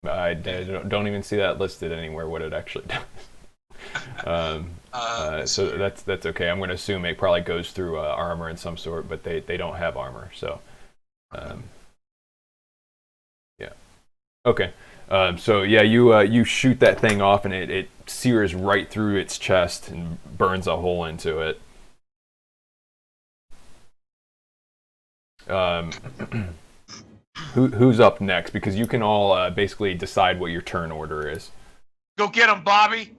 Speaker 1: I don't even see that listed anywhere, what it actually does. So that's okay. I'm going to assume it probably goes through armor in some sort, but they don't have armor, so yeah. Okay. So yeah, you shoot that thing off, and it sears right through its chest and burns a hole into it. Who's up next? Because you can all basically decide what your turn order is.
Speaker 2: Go get him, Bobby.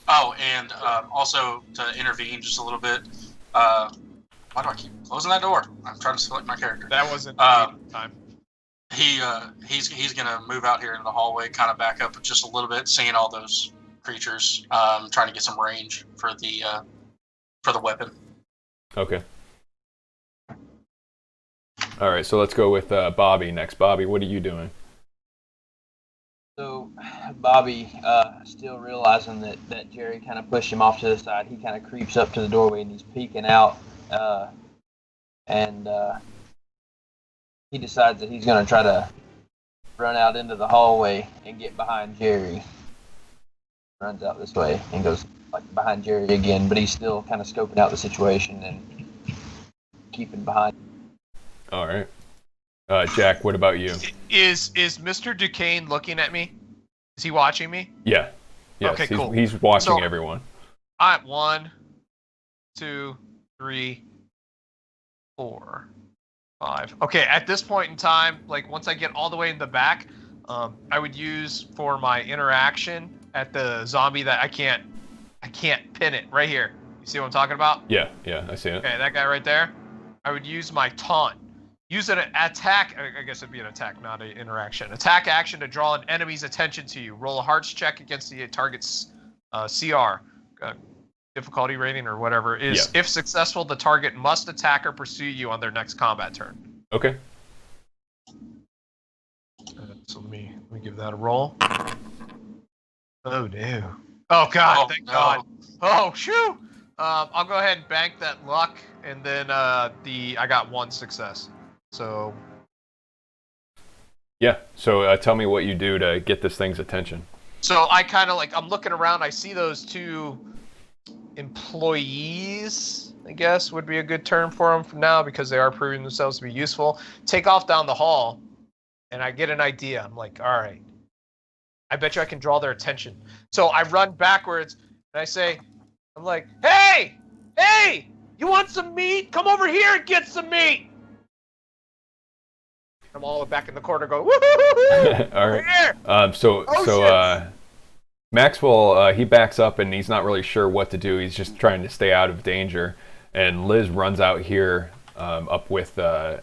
Speaker 3: Oh, and also to intervene just a little bit. Why do I keep closing that door? I'm trying to select my character.
Speaker 2: That wasn't time.
Speaker 3: He's gonna move out here into the hallway, kind of back up just a little bit, seeing all those creatures, trying to get some range for the weapon.
Speaker 1: Okay. All right, so let's go with Bobby next. Bobby, what are you doing?
Speaker 4: So Bobby, still realizing that Jerry kind of pushed him off to the side, he kind of creeps up to the doorway and he's peeking out, and he decides that he's going to try to run out into the hallway and get behind Jerry. Runs out this way and goes like behind Jerry again, but he's still kind of scoping out the situation and keeping behind.
Speaker 1: All right. Jack, what about you?
Speaker 2: Is Mr. Duquesne looking at me? Is he watching me?
Speaker 1: Yeah. Yes,
Speaker 2: okay, cool.
Speaker 1: He's watching everyone.
Speaker 2: I'm 1, 2, 3, 4, 5. Okay, at this point in time, like once I get all the way in the back, I would use for my interaction at the zombie that I can't pin it right here. You see what I'm talking about?
Speaker 1: Yeah, I see it.
Speaker 2: Okay, that guy right there. I would use my taunt. Use an attack. I guess it'd be an attack, not an interaction. Attack action to draw an enemy's attention to you. Roll a hearts check against the target's CR. Difficulty rating or whatever is. If successful, the target must attack or pursue you on their next combat turn.
Speaker 1: Okay.
Speaker 2: So let me give that a roll. Oh no! Oh god! Thank God! Oh shoo! I'll go ahead and bank that luck, and then I got 1 success. So.
Speaker 1: Yeah. So tell me what you do to get this thing's attention.
Speaker 2: So I kind of I'm looking around. I see those 2 employees, I guess would be a good term for them from now because they are proving themselves to be useful. Take off down the hall, and I get an idea. I'm like, all right, I bet you I can draw their attention. So I run backwards, and I say, I'm like, hey, you want some meat? Come over here and get some meat. I'm all back in the corner going, woo-hoo-hoo-hoo!
Speaker 1: All right. Maxwell, he backs up and he's not really sure what to do. He's just trying to stay out of danger. And Liz runs out here up with Bobby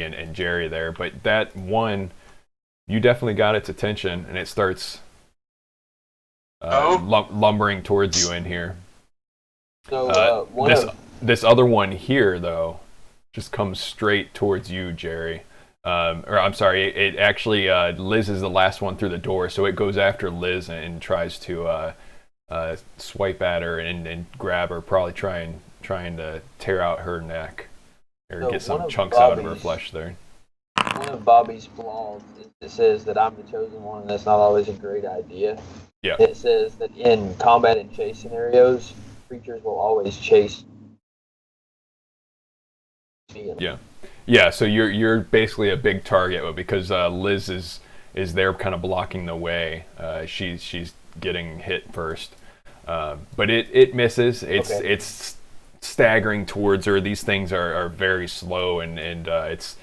Speaker 1: and Jerry there. But that one, you definitely got its attention, and it starts lumbering towards you in here.
Speaker 4: So
Speaker 1: this other one here, though, just comes straight towards you, Jerry. Or I'm sorry, it actually, Liz is the last one through the door, so it goes after Liz and tries to swipe at her and grab her, probably trying to tear out her neck or get some chunks out of her flesh there.
Speaker 4: One of Bobby's flaws is it says that I'm the chosen one, and that's not always a great idea.
Speaker 1: Yeah.
Speaker 4: It says that in combat and chase scenarios, creatures will always chase.
Speaker 1: Yeah, so you're basically a big target, but because Liz is there kind of blocking the way, she's getting hit first. But it misses. It's staggering towards her. These things are very slow, and it's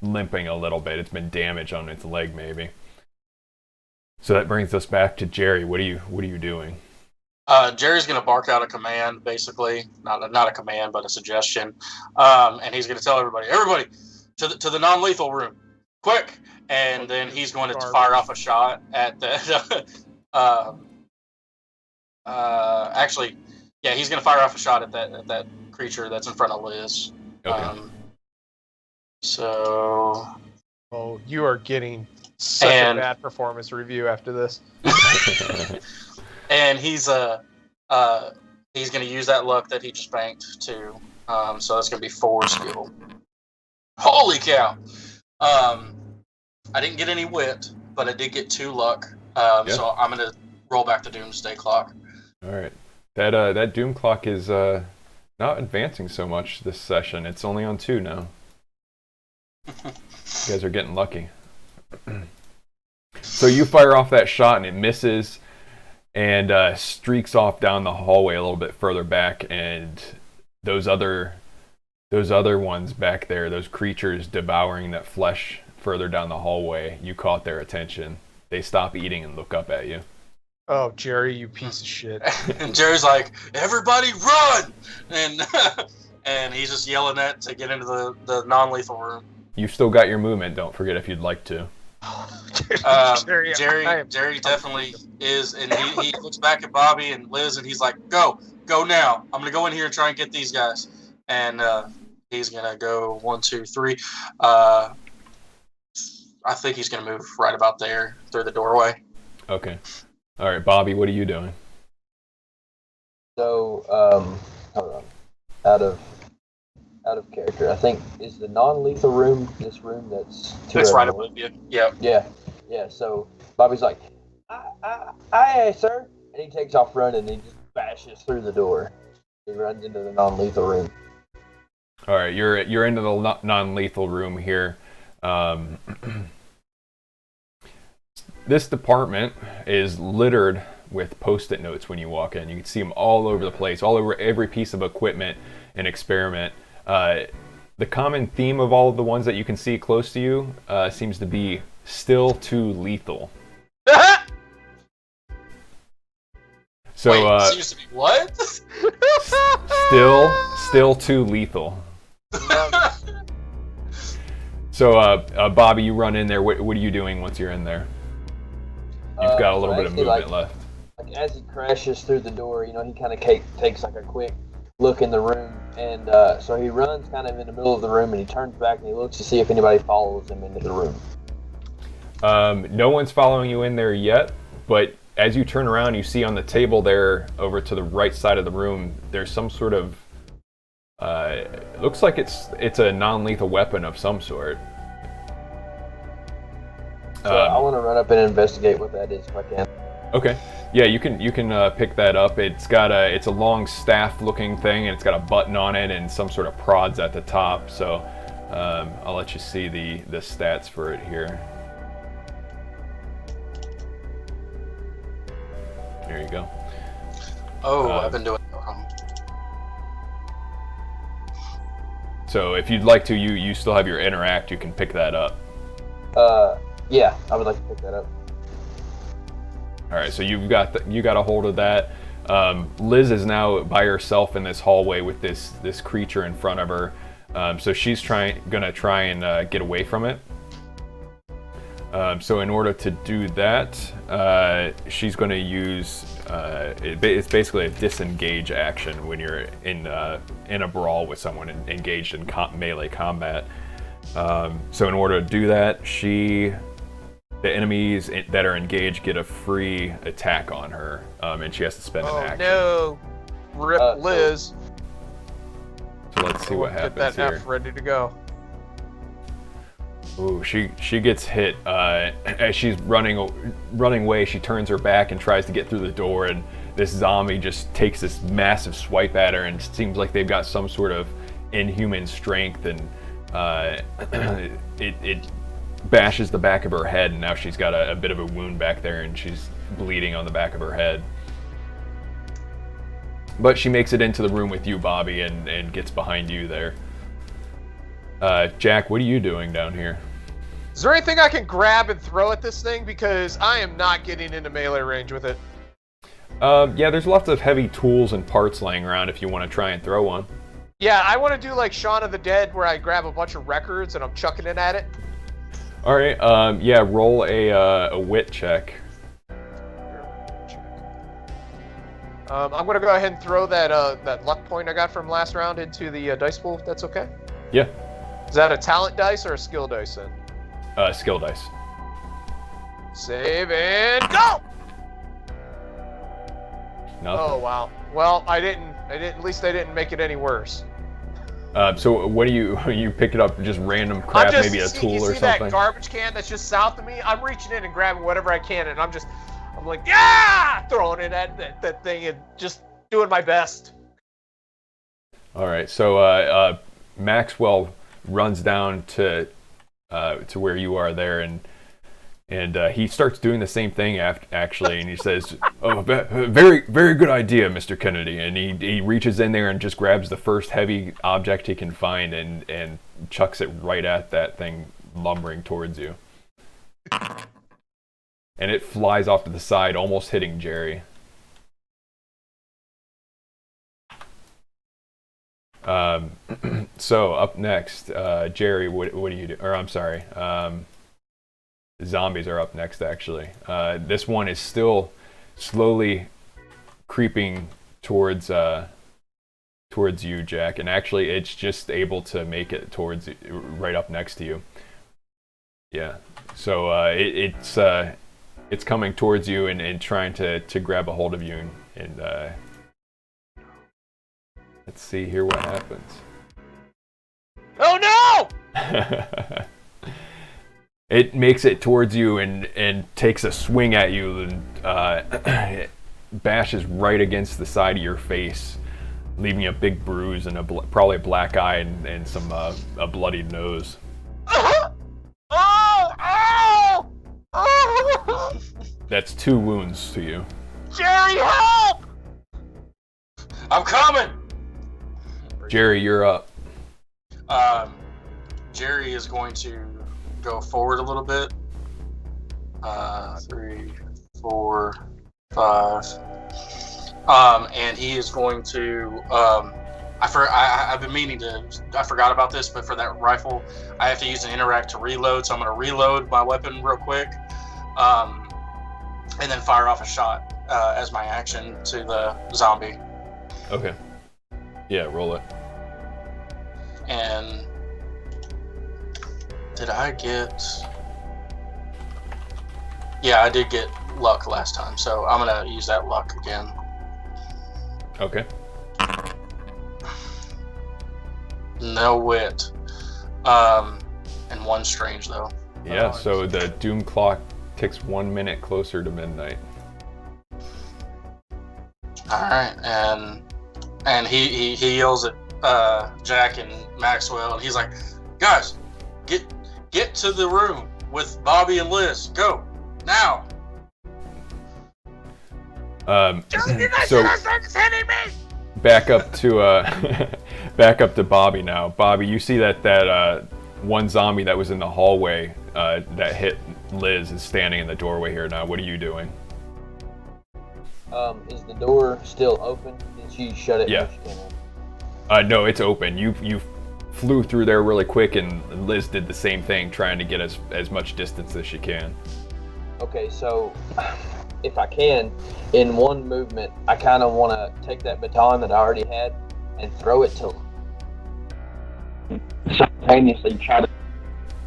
Speaker 1: limping a little bit. It's been damage on its leg maybe. So that brings us back to Jerry. What are you doing?
Speaker 3: Jerry's going to bark out a command, basically, not a command, but a suggestion, and he's going to tell everybody to the non-lethal room, quick! And then he's going to fire off a shot at the. Actually, yeah, he's going to fire off a shot at that creature that's in front of Liz.
Speaker 1: Okay.
Speaker 3: So.
Speaker 2: Oh, you are getting such a bad performance review after this.
Speaker 3: And he's going to use that luck that he just banked too. So that's going to be 4 skill. Holy cow! I didn't get any wit, but I did get 2 luck. So I'm going to roll back the Doomsday Clock.
Speaker 1: All right. That Doom Clock is not advancing so much this session. It's only on 2 now. You guys are getting lucky. So you fire off that shot and it misses and streaks off down the hallway a little bit further back, and those other ones back there, those creatures devouring that flesh further down the hallway, you caught their attention. They stop eating and look up at you.
Speaker 2: Oh, Jerry, you piece of shit.
Speaker 3: And Jerry's like, everybody run! And he's just yelling that to get into the non-lethal room.
Speaker 1: You've still got your movement, don't forget if you'd like to.
Speaker 3: Jerry definitely is, and he looks back at Bobby and Liz, and he's like, go now. I'm going to go in here and try and get these guys. And he's going to go 1, 2, 3. I think he's going to move right about there through the doorway.
Speaker 1: Okay. All right, Bobby, what are you doing?
Speaker 4: So, hold on. Out of character. I think is the non-lethal room this room that's
Speaker 3: It's right above you. Yep.
Speaker 4: Yeah. So Bobby's like, aye, sir, and he takes off running. And he just bashes through the door. He runs into the non-lethal room.
Speaker 1: All right, you're into the non-lethal room here. This department is littered with Post-it notes when you walk in. You can see them all over the place, all over every piece of equipment and experiment. The common theme of all of the ones that you can see close to you seems to be still too lethal. So,
Speaker 3: Wait, seems to be what?
Speaker 1: still too lethal. So, Bobby, you run in there. What are you doing once you're in there? You've got a little bit of movement left.
Speaker 4: Like as he crashes through the door, he kind of takes like a quick look in the room, and so he runs kind of in the middle of the room, and he turns back and he looks to see if anybody follows him into the room.
Speaker 1: No one's following you in there yet, but as you turn around, you see on the table there, over to the right side of the room, there's some sort of looks like it's a non-lethal weapon of some sort.
Speaker 4: So I want to run up and investigate what that is if I can.
Speaker 1: Okay. Yeah, you can pick that up. It's a long staff-looking thing, and it's got a button on it and some sort of prods at the top. So I'll let you see the stats for it here. There you go.
Speaker 3: Oh, I've been doing it wrong.
Speaker 1: So if you'd like to, you still have your interact. You can pick that up.
Speaker 4: Yeah, I would like to pick that up.
Speaker 1: All right, so you got a hold of that. Liz is now by herself in this hallway with this creature in front of her. So she's gonna try and get away from it. So in order to do that, she's going to use it's basically a disengage action when you're in a brawl with someone engaged in melee combat. So in order to do that, the enemies that are engaged get a free attack on her, and she has to spend an action.
Speaker 2: Oh no! Rip Liz.
Speaker 1: So let's see what happens
Speaker 2: Get that
Speaker 1: here.
Speaker 2: F ready to go.
Speaker 1: Ooh, she gets hit as she's running away. She turns her back and tries to get through the door, and this zombie just takes this massive swipe at her, and it seems like they've got some sort of inhuman strength, and it bashes the back of her head, and now she's got a bit of a wound back there, and she's bleeding on the back of her head. But she makes it into the room with you, Bobby, and gets behind you there. Jack, what are you doing down here?
Speaker 2: Is there anything I can grab and throw at this thing? Because I am not getting into melee range with it.
Speaker 1: Yeah, there's lots of heavy tools and parts laying around if you want to try and throw one.
Speaker 2: Yeah, I want to do like Shaun of the Dead, where I grab a bunch of records and I'm chucking it at it.
Speaker 1: All right. Yeah, roll a wit check.
Speaker 2: I'm gonna go ahead and throw that luck point I got from last round into the dice pool. If that's okay.
Speaker 1: Yeah.
Speaker 2: Is that a talent dice or a skill dice then?
Speaker 1: Skill dice.
Speaker 2: Save and go!
Speaker 1: Nothing.
Speaker 2: Oh wow. Well, I didn't. At least I didn't make it any worse.
Speaker 1: So what do you pick it up? Just random crap, maybe a tool or something?
Speaker 2: You see that garbage can that's just south of me? I'm reaching in and grabbing whatever I can, and I'm like, yeah, throwing it at that thing and just doing my best.
Speaker 1: All right. So Maxwell runs down to where you are there, and he starts doing the same thing actually, and he says, "Oh, very, very good idea, Mr. Kennedy." And he reaches in there and just grabs the first heavy object he can find and chucks it right at that thing lumbering towards you. And it flies off to the side, almost hitting Jerry. So up next, Jerry, what do you do? Or I'm sorry, zombies are up next actually. This one is still slowly creeping towards you, Jack, and actually it's just able to make it towards right up next to you. Yeah. So it's coming towards you and trying to grab a hold of you and let's see here what happens.
Speaker 2: Oh no!
Speaker 1: It makes it towards you and takes a swing at you and bashes right against the side of your face, leaving you a big bruise and probably a black eye and some a bloodied nose. That's 2 wounds to you.
Speaker 2: Jerry, help!
Speaker 3: I'm coming!
Speaker 1: Jerry, you're up.
Speaker 3: Jerry is going to go forward a little bit. 3, 4, 5. And he is going to. I've been meaning to. I forgot about this, but for that rifle, I have to use an interact to reload. So I'm going to reload my weapon real quick, and then fire off a shot as my action to the zombie.
Speaker 1: Okay. Yeah, roll it.
Speaker 3: And did I get? Yeah, I did get luck last time, so I'm gonna use that luck again.
Speaker 1: Okay.
Speaker 3: No wit. And 1 strange though.
Speaker 1: Yeah, so the doom clock ticks 1 minute closer to midnight.
Speaker 3: Alright, and he yells at Jack and Maxwell, and he's like, guys, get to the room with Bobby and Liz. Go now.
Speaker 1: So back up to Bobby now. Bobby, you see that one zombie that was in the hallway that hit Liz is standing in the doorway here now. What are you doing?
Speaker 4: Is the door still open? Did she shut it?
Speaker 1: Yeah. No, it's open. You flew through there really quick, and Liz did the same thing, trying to get as much distance as she can.
Speaker 4: Okay, so if I can, in one movement, I kind of want to take that baton that I already had and throw it to him. Simultaneously try to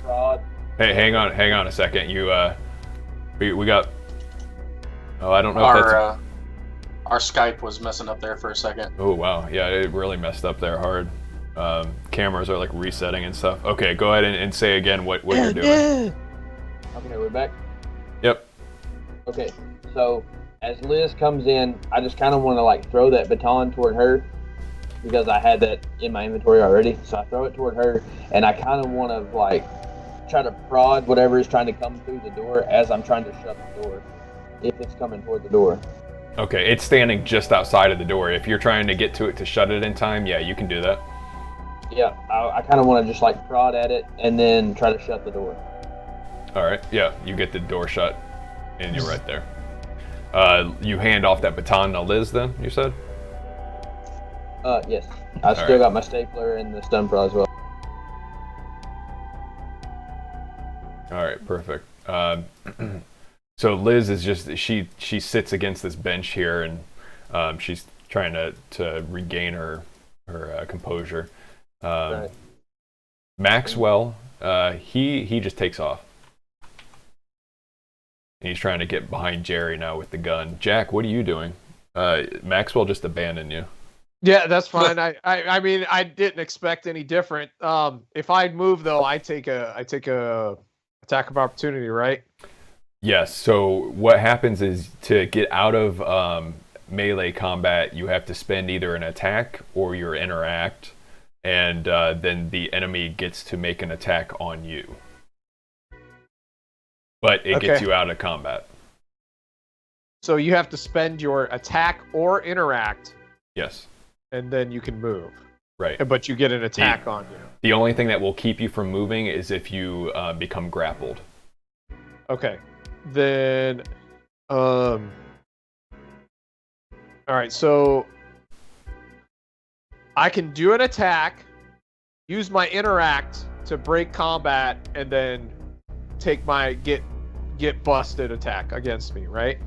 Speaker 4: prod.
Speaker 1: Hey, hang on a second. You we got. Oh, I don't know if that's.
Speaker 3: Our Skype was messing up there for a second.
Speaker 1: Oh wow, yeah, it really messed up there hard. Cameras are like resetting and stuff. Okay, go ahead and say again what you're doing.
Speaker 4: Okay, we're back.
Speaker 1: Yep.
Speaker 4: Okay, so as Liz comes in, I just kind of want to like throw that baton toward her because I had that in my inventory already. So I throw it toward her, and I kind of want to like try to prod whatever is trying to come through the door as I'm trying to shut the door, if it's coming toward the door.
Speaker 1: Okay, it's standing just outside of the door. If you're trying to get to it to shut it in time, yeah, you can do that.
Speaker 4: Yeah, I kind of want to just like prod at it and then try to shut the door.
Speaker 1: All right, yeah, you get the door shut, and you're right there. You hand off that baton to Liz then, you said?
Speaker 4: Yes. I still got my stapler and the stun pro as well.
Speaker 1: All right, perfect. So Liz is just, she sits against this bench here, and she's trying to regain her composure.
Speaker 4: Right.
Speaker 1: Maxwell, he just takes off. And he's trying to get behind Jerry now with the gun. Jack, what are you doing? Maxwell just abandoned you.
Speaker 2: Yeah, that's fine. I mean, I didn't expect any different. If I'd move though, I take a attack of opportunity, right?
Speaker 1: Yes. So what happens is to get out of melee combat, you have to spend either an attack or your interact, and then the enemy gets to make an attack on you. But it gets you out of combat.
Speaker 2: So you have to spend your attack or interact.
Speaker 1: Yes.
Speaker 2: And then you can move.
Speaker 1: Right.
Speaker 2: But you get an attack on you.
Speaker 1: The only thing that will keep you from moving is if you become grappled.
Speaker 2: Okay. Then, all right, so I can do an attack, use my interact to break combat, and then take my get busted attack against me, right?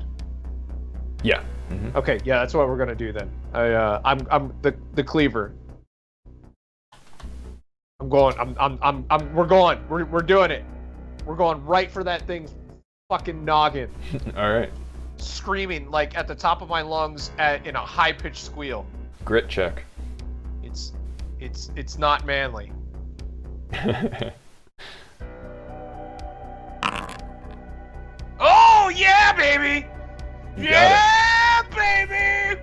Speaker 1: Yeah. Mm-hmm.
Speaker 2: Okay, yeah, that's what we're gonna do then. I'm the cleaver. We're doing it. We're going right for that thing's fucking noggin.
Speaker 1: All right.
Speaker 2: Screaming like at the top of my lungs in a high-pitched squeal.
Speaker 1: Grit check.
Speaker 2: It's not manly. Oh yeah, baby! Yeah, baby!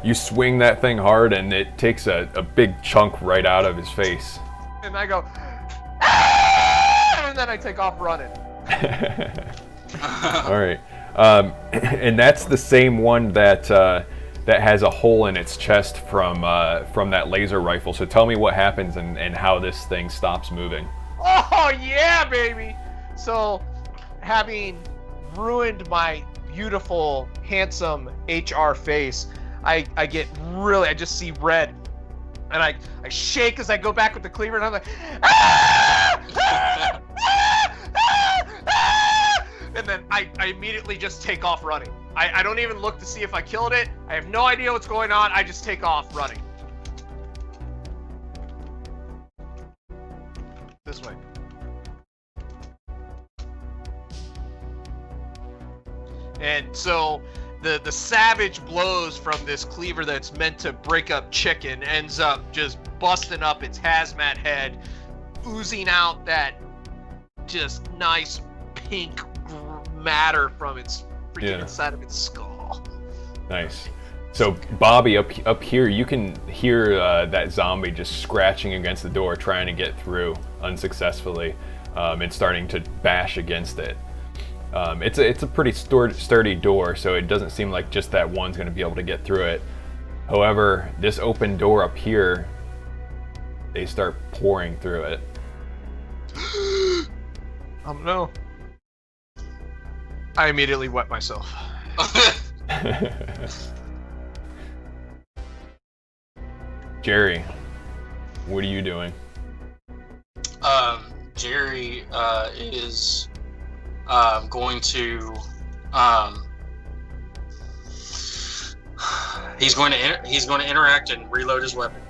Speaker 1: You swing that thing hard, and it takes a big chunk right out of his face.
Speaker 2: And I go, ah! And then I take off running.
Speaker 1: All right. And that's the same one that that has a hole in its chest from that laser rifle. So tell me what happens and how this thing stops moving.
Speaker 2: Oh yeah, baby! So, having ruined my beautiful, handsome HR face, I just see red. And I shake as I go back with the cleaver, and I'm like, ah! Ah! Ah! Ah! Ah! And then I immediately just take off running. I don't even look to see if I killed it. I have no idea what's going on. I just take off running. This way. And so the savage blows from this cleaver that's meant to break up chicken ends up just busting up its hazmat head, oozing out that just nice pink matter from its freaking inside of its skull.
Speaker 1: Nice. So Bobby, up here, you can hear that zombie just scratching against the door, trying to get through unsuccessfully, and starting to bash against it. It's a pretty sturdy door, so it doesn't seem like just that one's going to be able to get through it. However, this open door up here, they start pouring through it.
Speaker 2: Oh no. I immediately wet myself.
Speaker 1: Jerry, what are you doing?
Speaker 3: Jerry is going to he's going to interact and reload his weapon,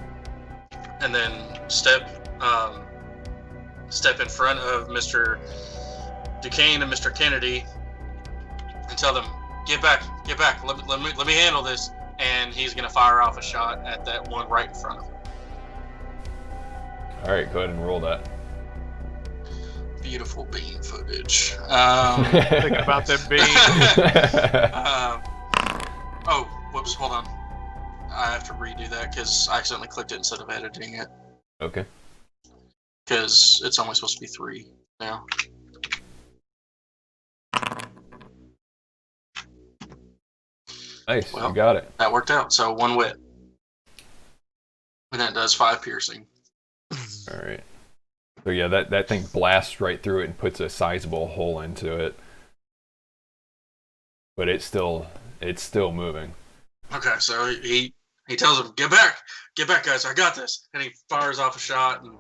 Speaker 3: and then step in front of Mr. Duquesne and Mr. Kennedy and tell them, get back, let me handle this. And he's going to fire off a shot at that one right in front of him.
Speaker 1: All right, go ahead and roll that.
Speaker 3: Beautiful bean footage.
Speaker 2: Thinking about them beans.
Speaker 3: Oh, whoops, hold on. I have to redo that because I accidentally clicked it instead of editing it.
Speaker 1: Okay.
Speaker 3: Because it's only supposed to be 3 now.
Speaker 1: Nice,
Speaker 3: Well,
Speaker 1: you got it.
Speaker 3: That worked out. So 1 wit. And that does 5 piercing.
Speaker 1: All right. So yeah, that thing blasts right through it and puts a sizable hole into it. But it's still moving.
Speaker 3: Okay, so he tells him, get back guys, I got this. And he fires off a shot and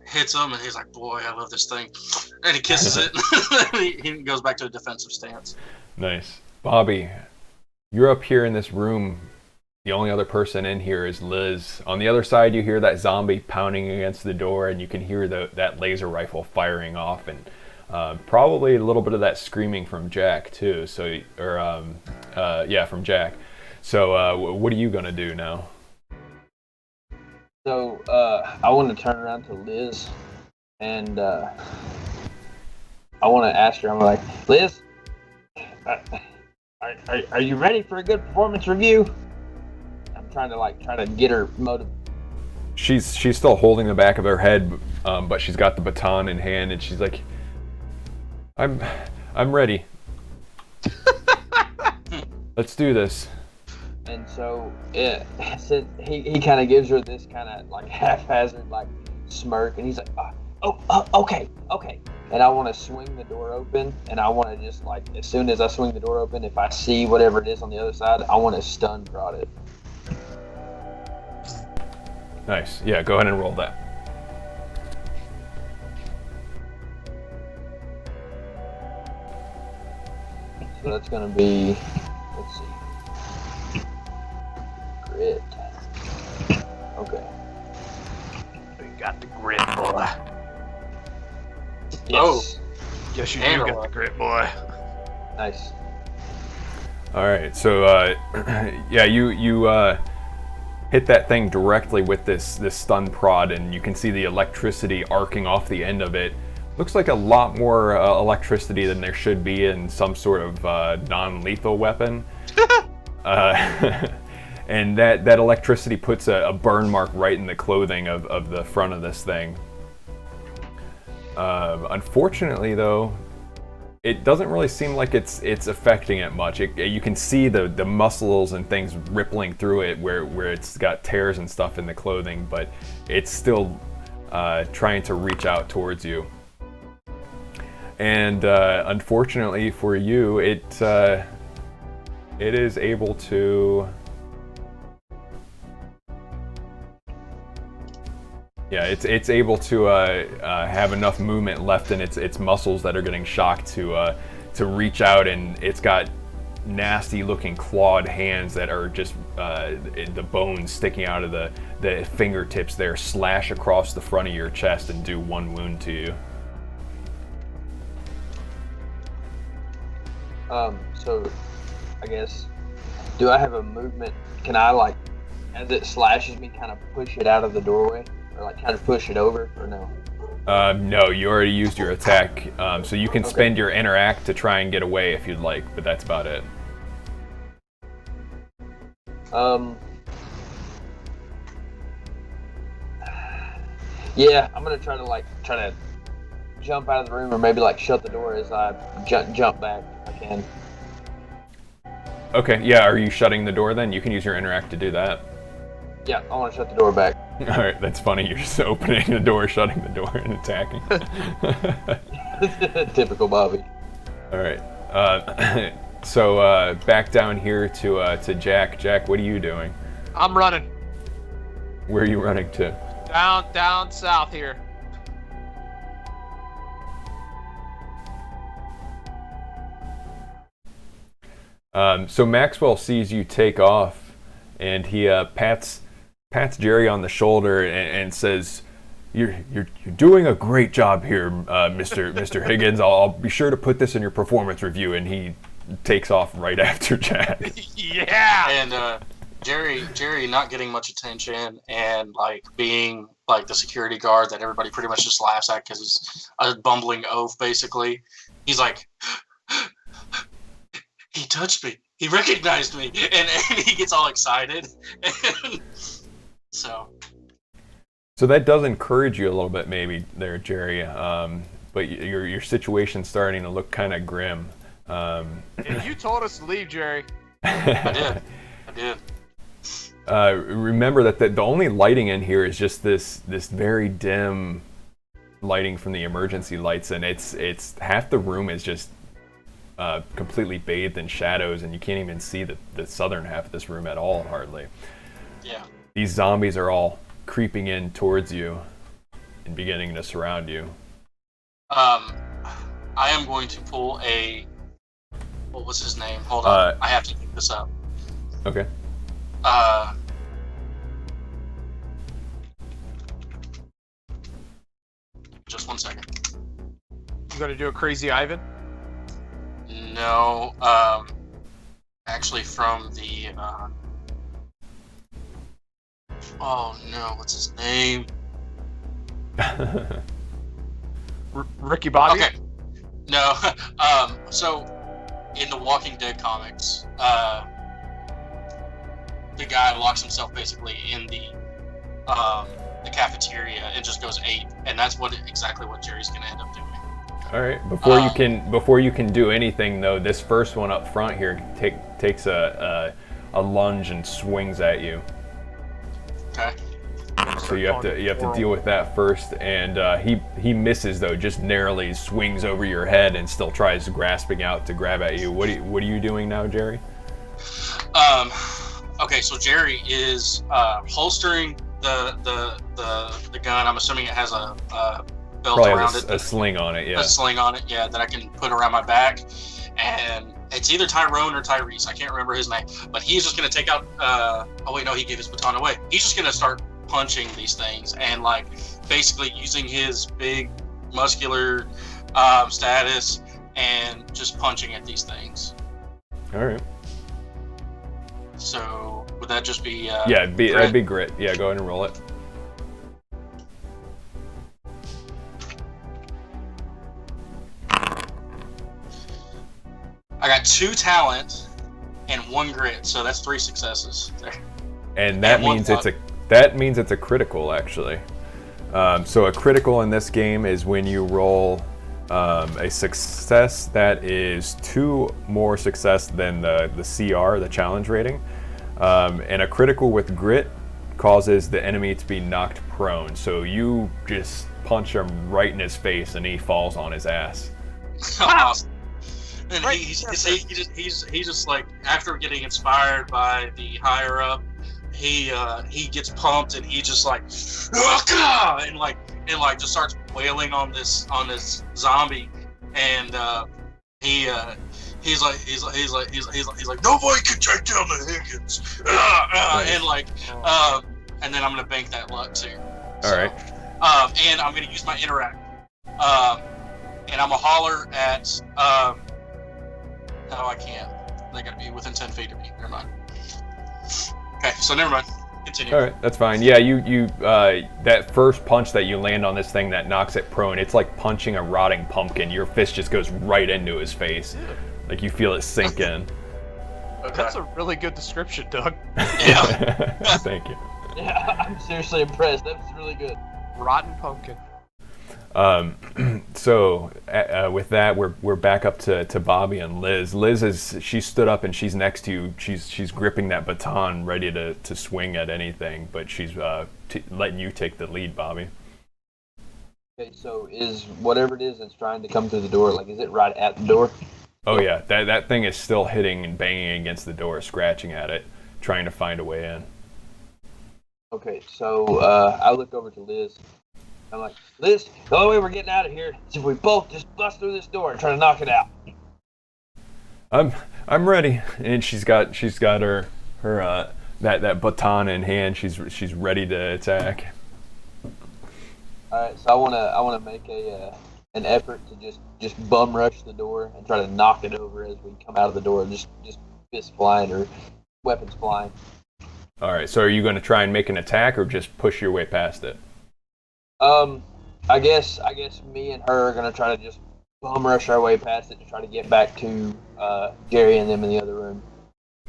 Speaker 3: hits him, and he's like, boy, I love this thing. And he kisses it. He goes back to a defensive stance.
Speaker 1: Nice. Bobby, you're up here in this room. The only other person in here is Liz. On the other side, you hear that zombie pounding against the door, and you can hear that laser rifle firing off, and probably a little bit of that screaming from Jack too. So, from Jack. So, what are you gonna do now?
Speaker 4: So I want to turn around to Liz, and I want to ask her. I'm like, Liz, are you ready for a good performance review? I'm trying to get her motivated.
Speaker 1: She's still holding the back of her head, but she's got the baton in hand, and she's like, I'm ready. Let's do this.
Speaker 4: And so since he kind of gives her this kind of like haphazard like smirk, and he's like, okay. And I want to swing the door open, and I want to just like, as soon as I swing the door open, if I see whatever it is on the other side, I want to stun prod it.
Speaker 1: Nice. Yeah, go ahead and roll that.
Speaker 4: So that's going to be, let's see, grit. Okay.
Speaker 2: You got the grit, boy.
Speaker 4: Yes.
Speaker 3: Oh.
Speaker 2: Yes, you do got the grit, boy.
Speaker 4: Nice.
Speaker 1: All right. So, yeah, you hit that thing directly with this stun prod, and you can see the electricity arcing off the end of it. Looks like a lot more electricity than there should be in some sort of non-lethal weapon. And that electricity puts a burn mark right in the clothing of the front of this thing. Unfortunately, though, it doesn't really seem like it's affecting it much. You can see the muscles and things rippling through it where it's got tears and stuff in the clothing, but it's still trying to reach out towards you. And unfortunately for you, it is able to. Yeah, it's able to have enough movement left in its muscles that are getting shocked to reach out, and it's got nasty looking clawed hands that are just the bones sticking out of the fingertips there, slash across the front of your chest and do 1 wound to you.
Speaker 4: So I guess, do I have a movement? Can I, like, as it slashes me, kind of push it out of the doorway? Or like kind of push it over, or no?
Speaker 1: No, you already used your attack, so you can spend your interact to try and get away if you'd like, but that's about it.
Speaker 4: Yeah, I'm gonna try to jump out of the room, or maybe like shut the door as I jump back if I can.
Speaker 1: Okay, yeah, are you shutting the door then? You can use your interact to do that.
Speaker 4: Yeah, I want to shut the door back.
Speaker 1: Alright, that's funny. You're just opening the door, shutting the door, and attacking.
Speaker 4: Typical Bobby.
Speaker 1: Alright. So back down here to Jack. Jack, what are you doing?
Speaker 2: I'm running.
Speaker 1: Where are you running to?
Speaker 2: Down south here.
Speaker 1: So Maxwell sees you take off, and he pats Jerry on the shoulder and says, "You're doing a great job here, Mr. Higgins. I'll be sure to put this in your performance review." And he takes off right after Jack.
Speaker 2: Yeah.
Speaker 3: And Jerry not getting much attention, and like being like the security guard that everybody pretty much just laughs at because he's a bumbling oaf. Basically, he's like, "He touched me. He recognized me," and he gets all excited. And so
Speaker 1: that does encourage you a little bit, maybe there, Jerry. But your situation's starting to look kind of grim.
Speaker 2: You told us to leave, Jerry.
Speaker 3: I did.
Speaker 1: Remember that the only lighting in here is just this very dim lighting from the emergency lights, and it's half the room is just completely bathed in shadows, and you can't even see the southern half of this room at all, hardly.
Speaker 3: Yeah.
Speaker 1: These zombies are all creeping in towards you and beginning to surround you.
Speaker 3: I am going to pull a. What was his name? Hold on. I have to look this up.
Speaker 1: Okay.
Speaker 3: Just 1 second.
Speaker 2: You gonna do a crazy Ivan?
Speaker 3: No. Actually, from the. Oh no! What's his name?
Speaker 2: Ricky Bobby?
Speaker 3: Okay. No. So, in the Walking Dead comics, the guy locks himself basically in the cafeteria and just goes ape, and that's exactly what Jerry's gonna end up doing.
Speaker 1: All right. Before you can do anything though, this first one up front here takes a lunge and swings at you.
Speaker 3: Okay.
Speaker 1: So you have to deal with that first, and he misses though, just narrowly swings over your head and still tries grasping out to grab at you. What are you doing now, Jerry?
Speaker 3: Okay, so Jerry is holstering the gun. I'm assuming it has a belt
Speaker 1: Probably
Speaker 3: around
Speaker 1: has
Speaker 3: it.
Speaker 1: A sling on it, yeah.
Speaker 3: A sling on it, yeah, that I can put around my back. And it's either Tyrone or Tyrese. I can't remember his name. But he's just going to take out... oh, wait, no, he gave his baton away. He's just going to start punching these things and, like, basically using his big, muscular status and just punching at these things.
Speaker 1: All right.
Speaker 3: So, would that just be...
Speaker 1: yeah, that'd be grit. Yeah, go ahead and roll it.
Speaker 3: I got 2 talent and 1 grit, so that's 3 successes there.
Speaker 1: And that means it's a critical, actually. So a critical in this game is when you roll A success that is 2 more success than the CR, the challenge rating. And a critical with grit causes the enemy to be knocked prone. So you just punch him right in his face and he falls on his ass.
Speaker 3: Awesome. And he's just like, after getting inspired by the higher up, he gets pumped and he just like, and just starts wailing on this zombie, and he's like nobody can take down the Higgins, and then I'm gonna bank that luck too.
Speaker 1: All right.
Speaker 3: And I'm gonna use my interact, and I'm gonna holler at no, I can't. They gotta be within 10 feet of me. Never mind. Okay, so never mind. Continue.
Speaker 1: All right, that's fine. Yeah, you that first punch that you land on this thing that knocks it prone, it's like punching a rotting pumpkin. Your fist just goes right into his face. Like you feel it sink in.
Speaker 3: Okay.
Speaker 2: That's a really good description, Doug.
Speaker 3: Yeah.
Speaker 1: Thank you.
Speaker 4: Yeah, I'm seriously impressed. That was really good.
Speaker 2: Rotten pumpkin.
Speaker 1: So with that, we're back up to Bobby and Liz. Liz she stood up and she's next to you. She's gripping that baton, ready to swing at anything, but she's letting you take the lead, Bobby.
Speaker 4: Okay, so is whatever it is that's trying to come through the door, like, is it right at the door?
Speaker 1: Oh yeah, that thing is still hitting and banging against the door, scratching at it, trying to find a way in.
Speaker 4: Okay, so I look over to Liz. I'm like, Liz, the only way we're getting out of here is if we both just bust through this door and try to knock it out.
Speaker 1: I'm ready, and she's got her that baton in hand. She's ready to attack.
Speaker 4: All right, so I wanna make an effort to just bum rush the door and try to knock it over as we come out of the door, just fists flying or weapons flying.
Speaker 1: All right, so are you going to try and make an attack or just push your way past it?
Speaker 4: I guess me and her are gonna try to just bum rush our way past it to try to get back to Jerry and them in the other room.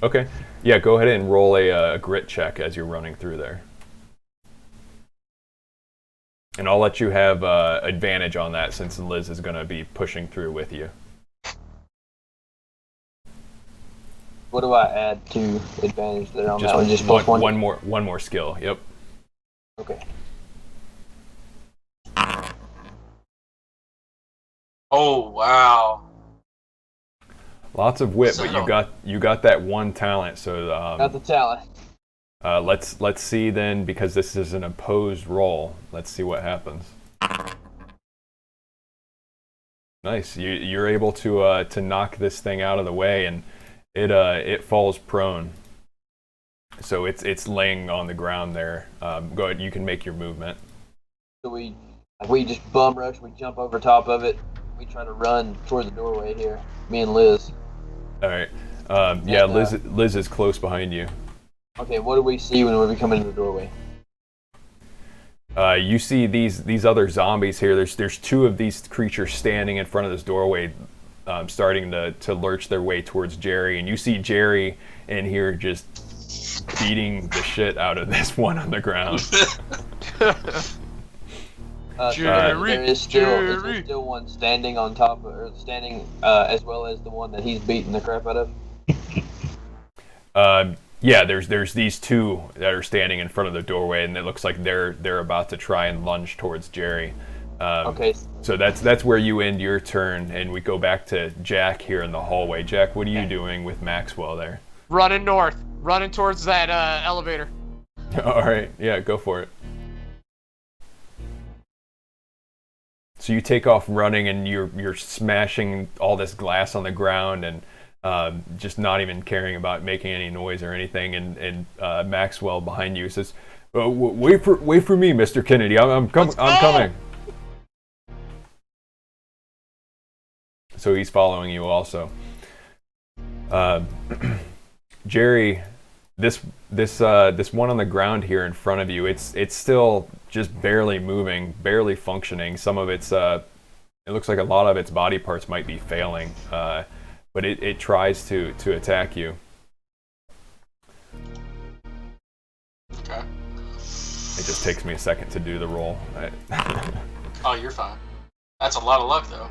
Speaker 1: Okay. Yeah, go ahead and roll a grit check as you're running through there. And I'll let you have advantage on that since Liz is going to be pushing through with you.
Speaker 4: What do I add to advantage there on that one? Just plus one?
Speaker 1: One more skill, yep.
Speaker 4: Okay.
Speaker 3: Oh wow.
Speaker 1: Lots of wit, but you got that one talent. So
Speaker 4: Got the talent.
Speaker 1: let's see then, because this is an opposed roll. Let's see what happens. Nice. You're able to knock this thing out of the way, and it falls prone. So it's laying on the ground there. Go ahead. You can make your movement.
Speaker 4: So we just bum rush. We jump over top of it. We try to run toward the doorway here. Me and Liz.
Speaker 1: All right. Yeah, Liz is close behind you.
Speaker 4: Okay, what do we see when we come into the doorway?
Speaker 1: You see these other zombies here. There's 2 of these creatures standing in front of this doorway, starting to lurch their way towards Jerry, and you see Jerry in here just beating the shit out of this one on the ground.
Speaker 4: There is still one standing on top of, or standing as well as the one that he's beating the crap out of.
Speaker 1: Yeah, there's these 2 that are standing in front of the doorway, and it looks like they're about to try and lunge towards Jerry.
Speaker 4: Okay.
Speaker 1: So that's where you end your turn, and we go back to Jack here in the hallway. Jack, what are you doing with Maxwell there?
Speaker 2: Running north. Running towards that elevator.
Speaker 1: All right, yeah, go for it. So you take off running, and you're smashing all this glass on the ground, and just not even caring about making any noise or anything. And Maxwell behind you says, "Wait for me, Mr. Kennedy. I'm coming." So he's following you also. Jerry, this one on the ground here in front of you, it's still just barely moving, barely functioning. Some of its it looks like a lot of its body parts might be failing, but it tries to attack you.
Speaker 3: Okay.
Speaker 1: It just takes me a second to do the roll.
Speaker 3: Oh, you're fine. That's a lot of luck, though.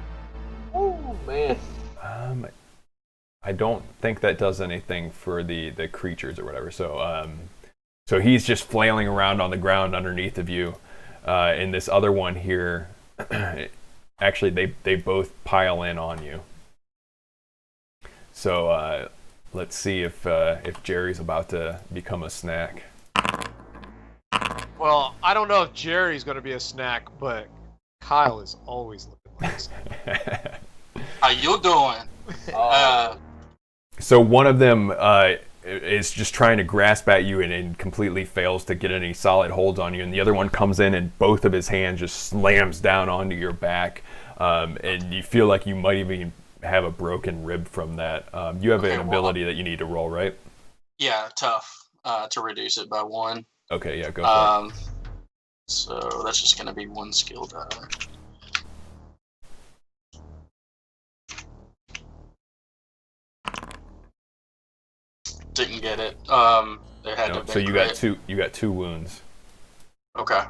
Speaker 4: Oh man.
Speaker 1: I don't think that does anything for the creatures or whatever. So he's just flailing around on the ground underneath of you. And this other one here, actually they both pile in on you. So let's see if Jerry's about to become a snack.
Speaker 2: Well, I don't know if Jerry's going to be a snack, but Kyle is always looking like a snack.
Speaker 3: How you doing?
Speaker 1: So one of them is just trying to grasp at you and completely fails to get any solid holds on you, and the other one comes in and both of his hands just slams down onto your back, and you feel like you might even have a broken rib from that. You have an ability that you need to roll, right?
Speaker 3: Yeah, tough to reduce it by 1.
Speaker 1: Okay, yeah, go for it.
Speaker 3: So that's just going to be 1 skill die. Didn't get it. It had to be
Speaker 1: so you got two. You got 2 wounds.
Speaker 3: Okay.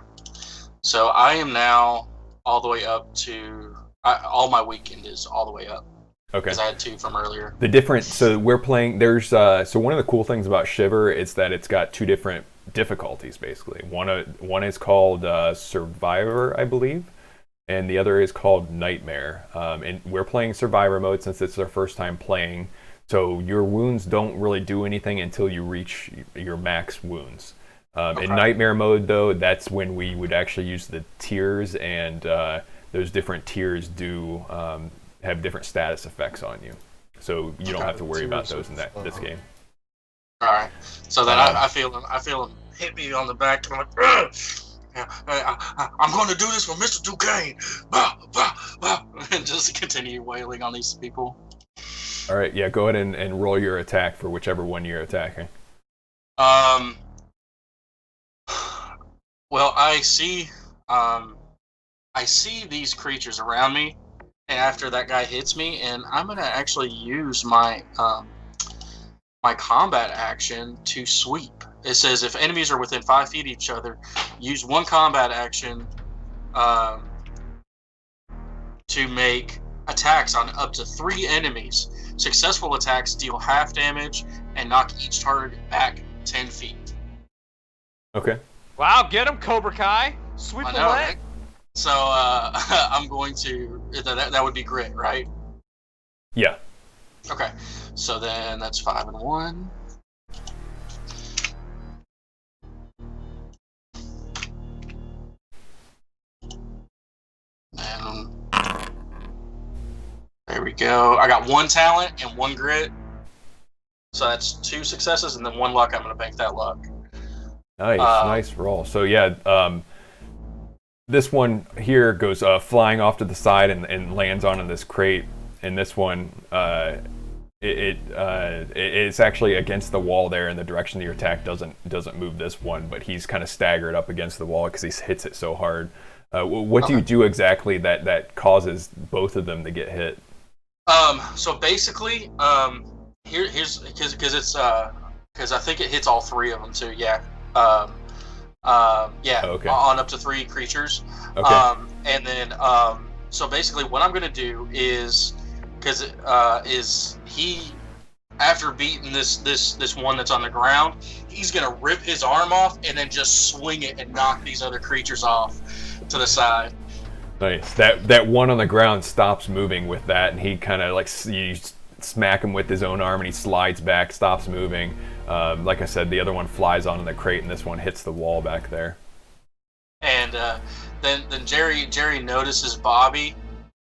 Speaker 3: So I am now all the way up to. All my weekend is all the way up.
Speaker 1: Okay.
Speaker 3: Because I had 2 from earlier.
Speaker 1: The difference. So we're playing. There's. So one of the cool things about Shiver is that it's got 2 different difficulties. Basically, one is called Survivor, I believe, and the other is called Nightmare. And we're playing Survivor mode since it's our first time playing. So your wounds don't really do anything until you reach your max wounds. In Nightmare mode, though, that's when we would actually use the tiers, and those different tiers do have different status effects on you. So you don't have to worry about those in this game.
Speaker 3: All right. So then I feel him hit me on the back. I'm like, I'm going to do this for Mr. Duquesne. Bah, bah, bah. And just continue wailing on these people.
Speaker 1: All right, yeah, go ahead and roll your attack for whichever one you're attacking.
Speaker 3: Well, I see these creatures around me, and after that guy hits me, and I'm gonna actually use my my combat action to sweep. It says if enemies are within 5 feet of each other, use 1 combat action to make attacks on up to 3 enemies. Successful attacks deal half damage and knock each target back 10 feet.
Speaker 1: Okay.
Speaker 2: Wow, get him, Cobra Kai. Sweep the leg.
Speaker 3: Right? So I'm going to... That would be grit, right?
Speaker 1: Yeah.
Speaker 3: Okay. So then that's 5 and 1. And there we go. I got 1 talent and 1 grit. So that's 2 successes and then 1 luck. I'm going to bank that luck.
Speaker 1: Nice, nice roll. So yeah, this one here goes flying off to the side and lands on in this crate. And this one, it's actually against the wall there in the direction of your attack. Doesn't move this one, but he's kind of staggered up against the wall because he hits it so hard. What do you do exactly that causes both of them to get hit?
Speaker 3: So basically, here's because it's because I think it hits all 3 of them too. Yeah. Yeah.
Speaker 1: Oh, okay.
Speaker 3: On up to 3 creatures.
Speaker 1: Okay.
Speaker 3: And then so basically, what I'm gonna do is is he after beating this one that's on the ground, he's gonna rip his arm off and then just swing it and knock these other creatures off to the side.
Speaker 1: Nice. That one on the ground stops moving with that, and he kind of like you smack him with his own arm, and he slides back, stops moving. Like I said, the other one flies onto the crate, and this one hits the wall back there.
Speaker 3: And then Jerry notices Bobby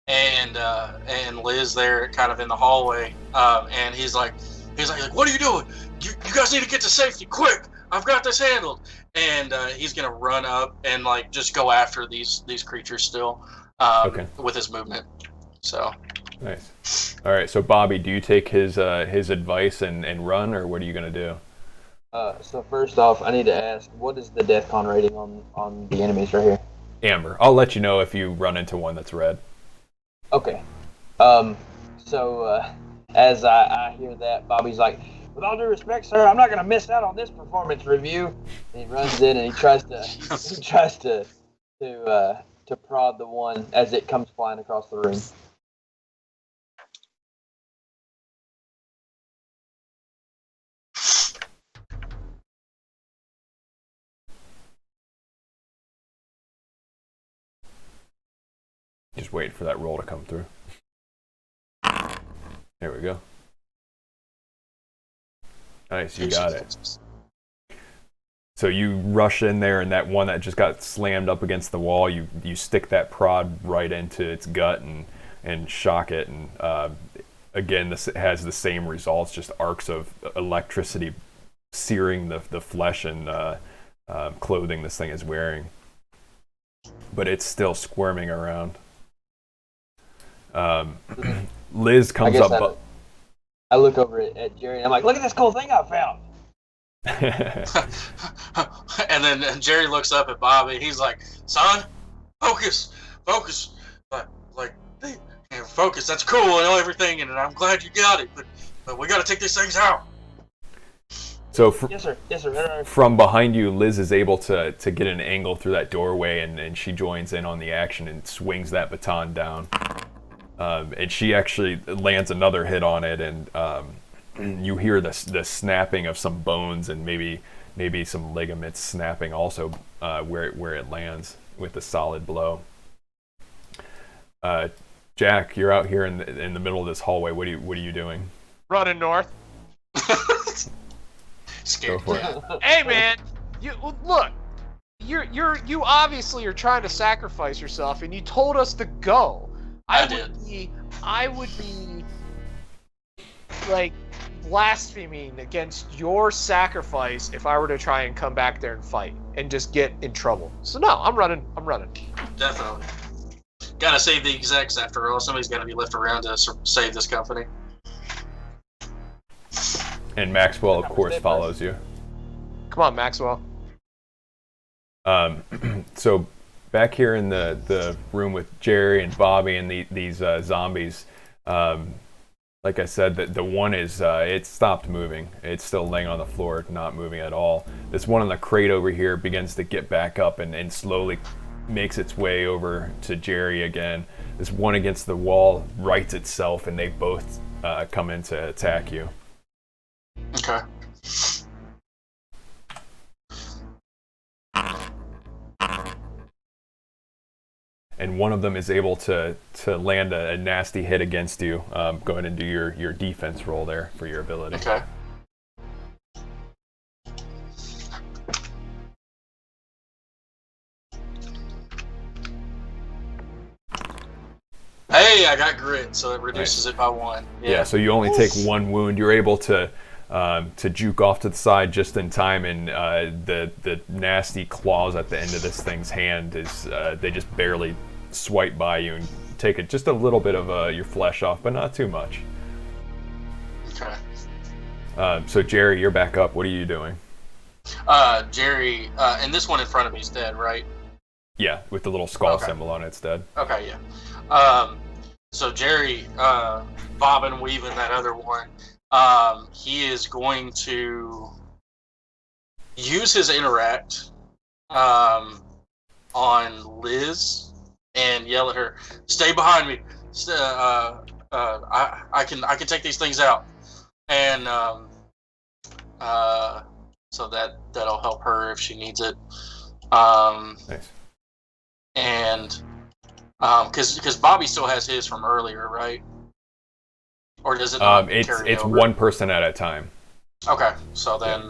Speaker 3: and Liz there, kind of in the hallway, and he's like, what are you doing? You guys need to get to safety, quick! I've got this handled. And he's gonna run up and like just go after these creatures still, with his movement. So
Speaker 1: nice. All right, so Bobby, do you take his advice and run, or what are you gonna do?
Speaker 4: So first off, I need to ask, what is the death con rating on the enemies right here?
Speaker 1: Amber. I'll let you know if you run into one that's red.
Speaker 4: Okay. So as I hear that, Bobby's like, with all due respect, sir, I'm not gonna miss out on this performance review. And he runs in and he tries to prod the one as it comes flying across the room.
Speaker 1: Just wait for that roll to come through. There we go. Nice, you got it. So you rush in there, and that one that just got slammed up against the wall, you stick that prod right into its gut and shock it. And again, this has the same results, just arcs of electricity searing the flesh and clothing this thing is wearing. But it's still squirming around. Liz comes up.
Speaker 4: I look over at Jerry and I'm like, look at this cool thing I found.
Speaker 3: And then Jerry looks up at Bobby. He's like, son, focus. Like, focus. That's cool and everything, and I'm glad you got it. But we got to take these things out.
Speaker 1: So
Speaker 4: yes, sir.
Speaker 1: From behind you, Liz is able to get an angle through that doorway, and she joins in on the action and swings that baton down. And she actually lands another hit on it, and you hear the snapping of some bones and maybe some ligaments snapping also where it lands with a solid blow. Jack, you're out here in the middle of this hallway. What are you doing?
Speaker 2: Running north.
Speaker 3: Scared.
Speaker 1: Go for it.
Speaker 2: Hey man, look. You obviously are trying to sacrifice yourself, and you told us to go. I would be like blaspheming against your sacrifice if I were to try and come back there and fight and just get in trouble. So no, I'm running.
Speaker 3: Definitely. Gotta save the execs after all. Somebody's gotta be left around to save this company.
Speaker 1: And Maxwell, of course, follows you.
Speaker 2: Come on, Maxwell.
Speaker 1: So back here in the room with Jerry and Bobby and these zombies, like I said, the one is it stopped moving. It's still laying on the floor, not moving at all. This one on the crate over here begins to get back up and slowly makes its way over to Jerry again. This one against the wall rights itself, and they both come in to attack you.
Speaker 3: Okay.
Speaker 1: And one of them is able to land a nasty hit against you. Go ahead and do your defense roll there for your ability.
Speaker 3: Okay. Hey, I got grit, so it reduces it by 1.
Speaker 1: Yeah, so you only take 1 wound. You're able to juke off to the side just in time, and the nasty claws at the end of this thing's hand they just barely swipe by you and take just a little bit of your flesh off, but not too much.
Speaker 3: Okay.
Speaker 1: So Jerry, you're back up. What are you doing?
Speaker 3: Jerry, and this one in front of me is dead, right?
Speaker 1: Yeah, with the little skull symbol on it, it's dead.
Speaker 3: Okay, yeah. So Jerry, bobbing and weaving that other one, he is going to use his interact on Liz and yell at her, "Stay behind me! I can take these things out," and so that'll help her if she needs it.
Speaker 1: Nice.
Speaker 3: And because Bobby still has his from earlier, right? Or does it not carry
Speaker 1: it's
Speaker 3: over?
Speaker 1: one person at a time.
Speaker 3: Okay, so then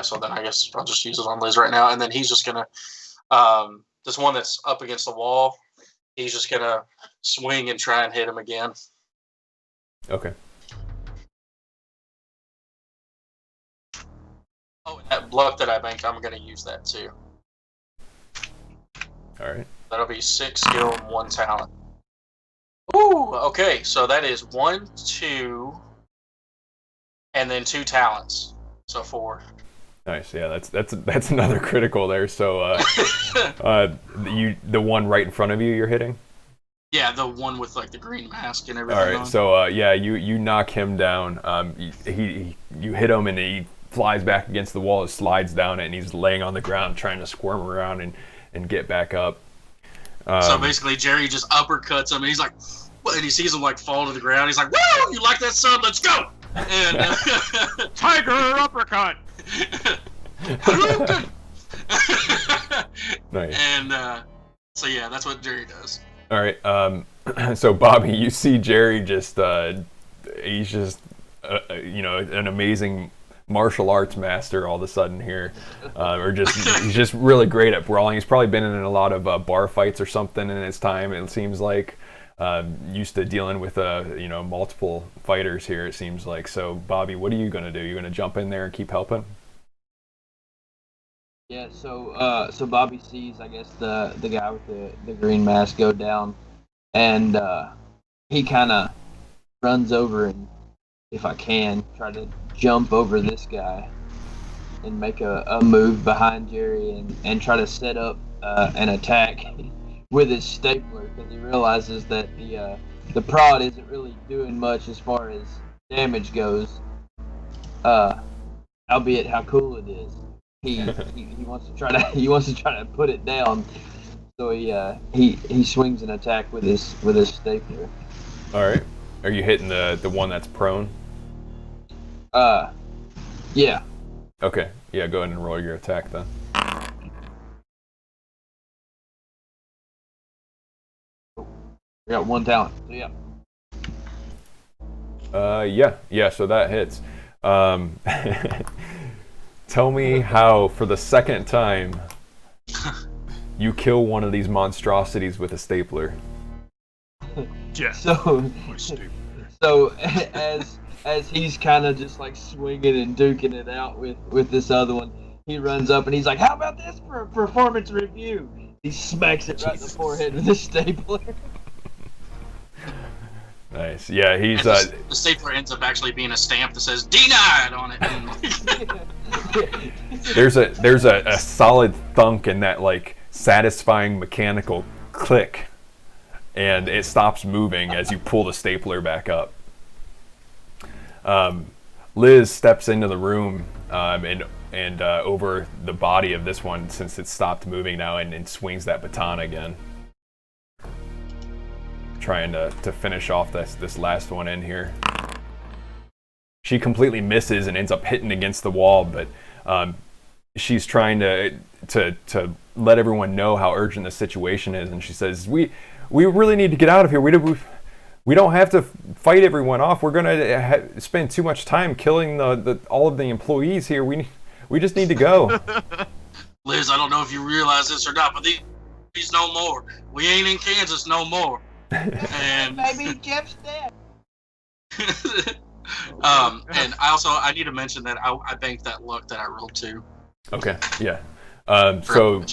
Speaker 3: so then I guess I'll just use it on Liz right now, and then he's just gonna this one that's up against the wall, he's just gonna swing and try and hit him again.
Speaker 1: Okay.
Speaker 3: Oh, and that bluff that I banked, I'm gonna use that too.
Speaker 1: All right.
Speaker 3: That'll be 6 skill and 1 talent. Ooh, okay, so that is 1, 2, and then 2 talents, so 4.
Speaker 1: Nice. Yeah, that's another critical there. So, the one right in front of you, you're hitting.
Speaker 3: Yeah, the one with like the green mask and everything.
Speaker 1: All right.
Speaker 3: on.
Speaker 1: So, you knock him down. You hit him, and he flies back against the wall. It slides down it, and he's laying on the ground trying to squirm around and get back up.
Speaker 3: So basically, Jerry just uppercuts him, and he's like, and he sees him like fall to the ground. He's like, "Woo! You like that, son? Let's go!" And
Speaker 2: Tiger uppercut.
Speaker 1: Nice.
Speaker 3: And so yeah, that's what Jerry does.
Speaker 1: All right. So Bobby, you see Jerry just he's just an amazing martial arts master all of a sudden here, or just he's just really great at brawling. He's probably been in a lot of bar fights or something in his time. It seems like used to dealing with multiple fighters here. It seems like. So Bobby, what are you gonna do? You gonna jump in there and keep helping?
Speaker 4: Yeah, so Bobby sees, I guess, the guy with the green mask go down, and he kind of runs over and, if I can, try to jump over this guy and make a move behind Jerry and try to set up an attack with his stapler, because he realizes that the prod isn't really doing much as far as damage goes, albeit how cool it is. He wants to try to put it down, so he swings an attack with his stapler.
Speaker 1: All right. Are you hitting the one that's prone?
Speaker 4: Yeah.
Speaker 1: Okay. Yeah. Go ahead and roll your attack then.
Speaker 4: We got one talent. So yeah.
Speaker 1: Yeah. So that hits. Tell me how, for the second time, you kill one of these monstrosities with a stapler.
Speaker 2: Yeah.
Speaker 4: So as he's kind of just like swinging and duking it out with this other one, he runs up and he's like, "How about this for a performance review?" He smacks it right in the forehead with a stapler.
Speaker 1: Nice. Yeah, he's
Speaker 3: the stapler ends up actually being a stamp that says "denied" on it.
Speaker 1: there's a solid thunk in that, like, satisfying mechanical click, and it stops moving as you pull the stapler back up. Liz steps into the room and over the body of this one, since it stopped moving now, and swings that baton again, trying to finish off this last one in here. She completely misses and ends up hitting against the wall, but she's trying to let everyone know how urgent the situation is, and she says, "We really need to get out of here. We don't have to fight everyone off. We're gonna spend too much time killing all of the employees here. We just need to go."
Speaker 3: Liz, I don't know if you realize this or not, but these no more. We ain't in Kansas no more. And
Speaker 4: Maybe Jeff's dead.
Speaker 3: and I need to mention that I banked that luck that I rolled too.
Speaker 1: Okay, yeah. So,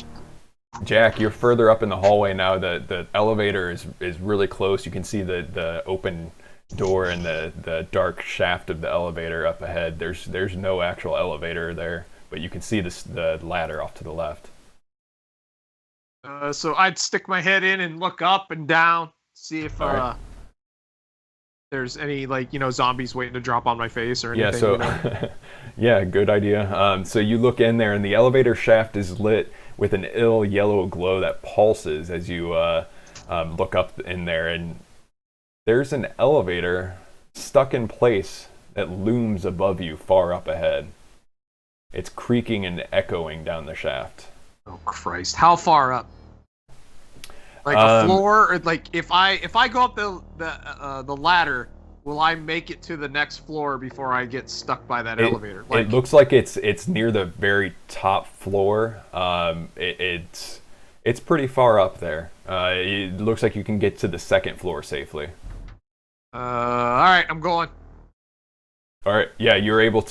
Speaker 1: Jack, you're further up in the hallway now. The elevator is really close. You can see the open door and the dark shaft of the elevator up ahead. There's no actual elevator there, but you can see the ladder off to the left.
Speaker 2: So I'd stick my head in and look up and down, see if
Speaker 1: right.
Speaker 2: There's any, like, zombies waiting to drop on my face or anything.
Speaker 1: Yeah, so yeah, good idea. So you look in there, and the elevator shaft is lit with an ill yellow glow that pulses as you look up in there, and there's an elevator stuck in place that looms above you far up ahead. It's creaking and echoing down the shaft.
Speaker 2: Oh Christ! How far up? Like a floor, or like if I go up the ladder, will I make it to the next floor before I get stuck by that elevator? Like,
Speaker 1: it looks like it's near the very top floor. It's pretty far up there. It looks like you can get to the second floor safely.
Speaker 2: All right, I'm going.
Speaker 1: All right, yeah, you're able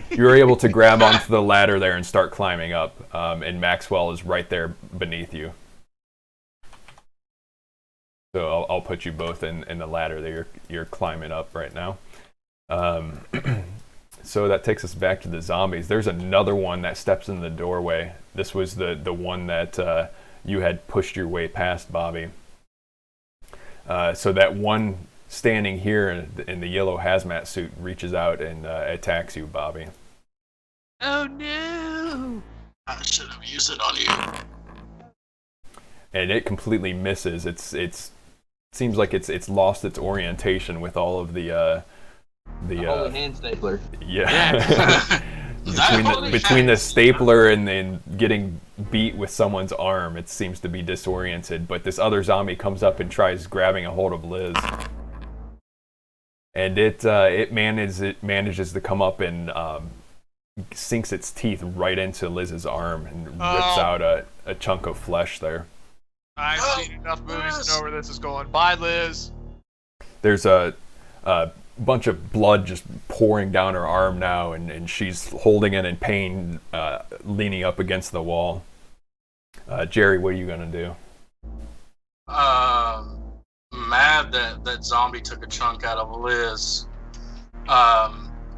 Speaker 1: you're able to grab onto the ladder there and start climbing up. And Maxwell is right there beneath you. So I'll put you both in the ladder that you're climbing up right now. So that takes us back to the zombies. There's another one that steps in the doorway. This was the one that you had pushed your way past, Bobby. So that one standing here in the yellow hazmat suit reaches out and attacks you, Bobby.
Speaker 2: Oh no!
Speaker 3: I should have used it on you.
Speaker 1: And it completely misses. It seems like it's lost its orientation with all of the
Speaker 4: holy hand stapler.
Speaker 1: Yeah. Between the stapler and then getting beat with someone's arm, it seems to be disoriented. But this other zombie comes up and tries grabbing a hold of Liz, and it manages to come up and sinks its teeth right into Liz's arm and rips out a chunk of flesh there.
Speaker 5: I've seen enough movies to know where this is going. Bye, Liz.
Speaker 1: There's a bunch of blood just pouring down her arm now, and she's holding it in pain, leaning up against the wall. Jerry, what are you gonna do?
Speaker 3: Mad that zombie took a chunk out of Liz.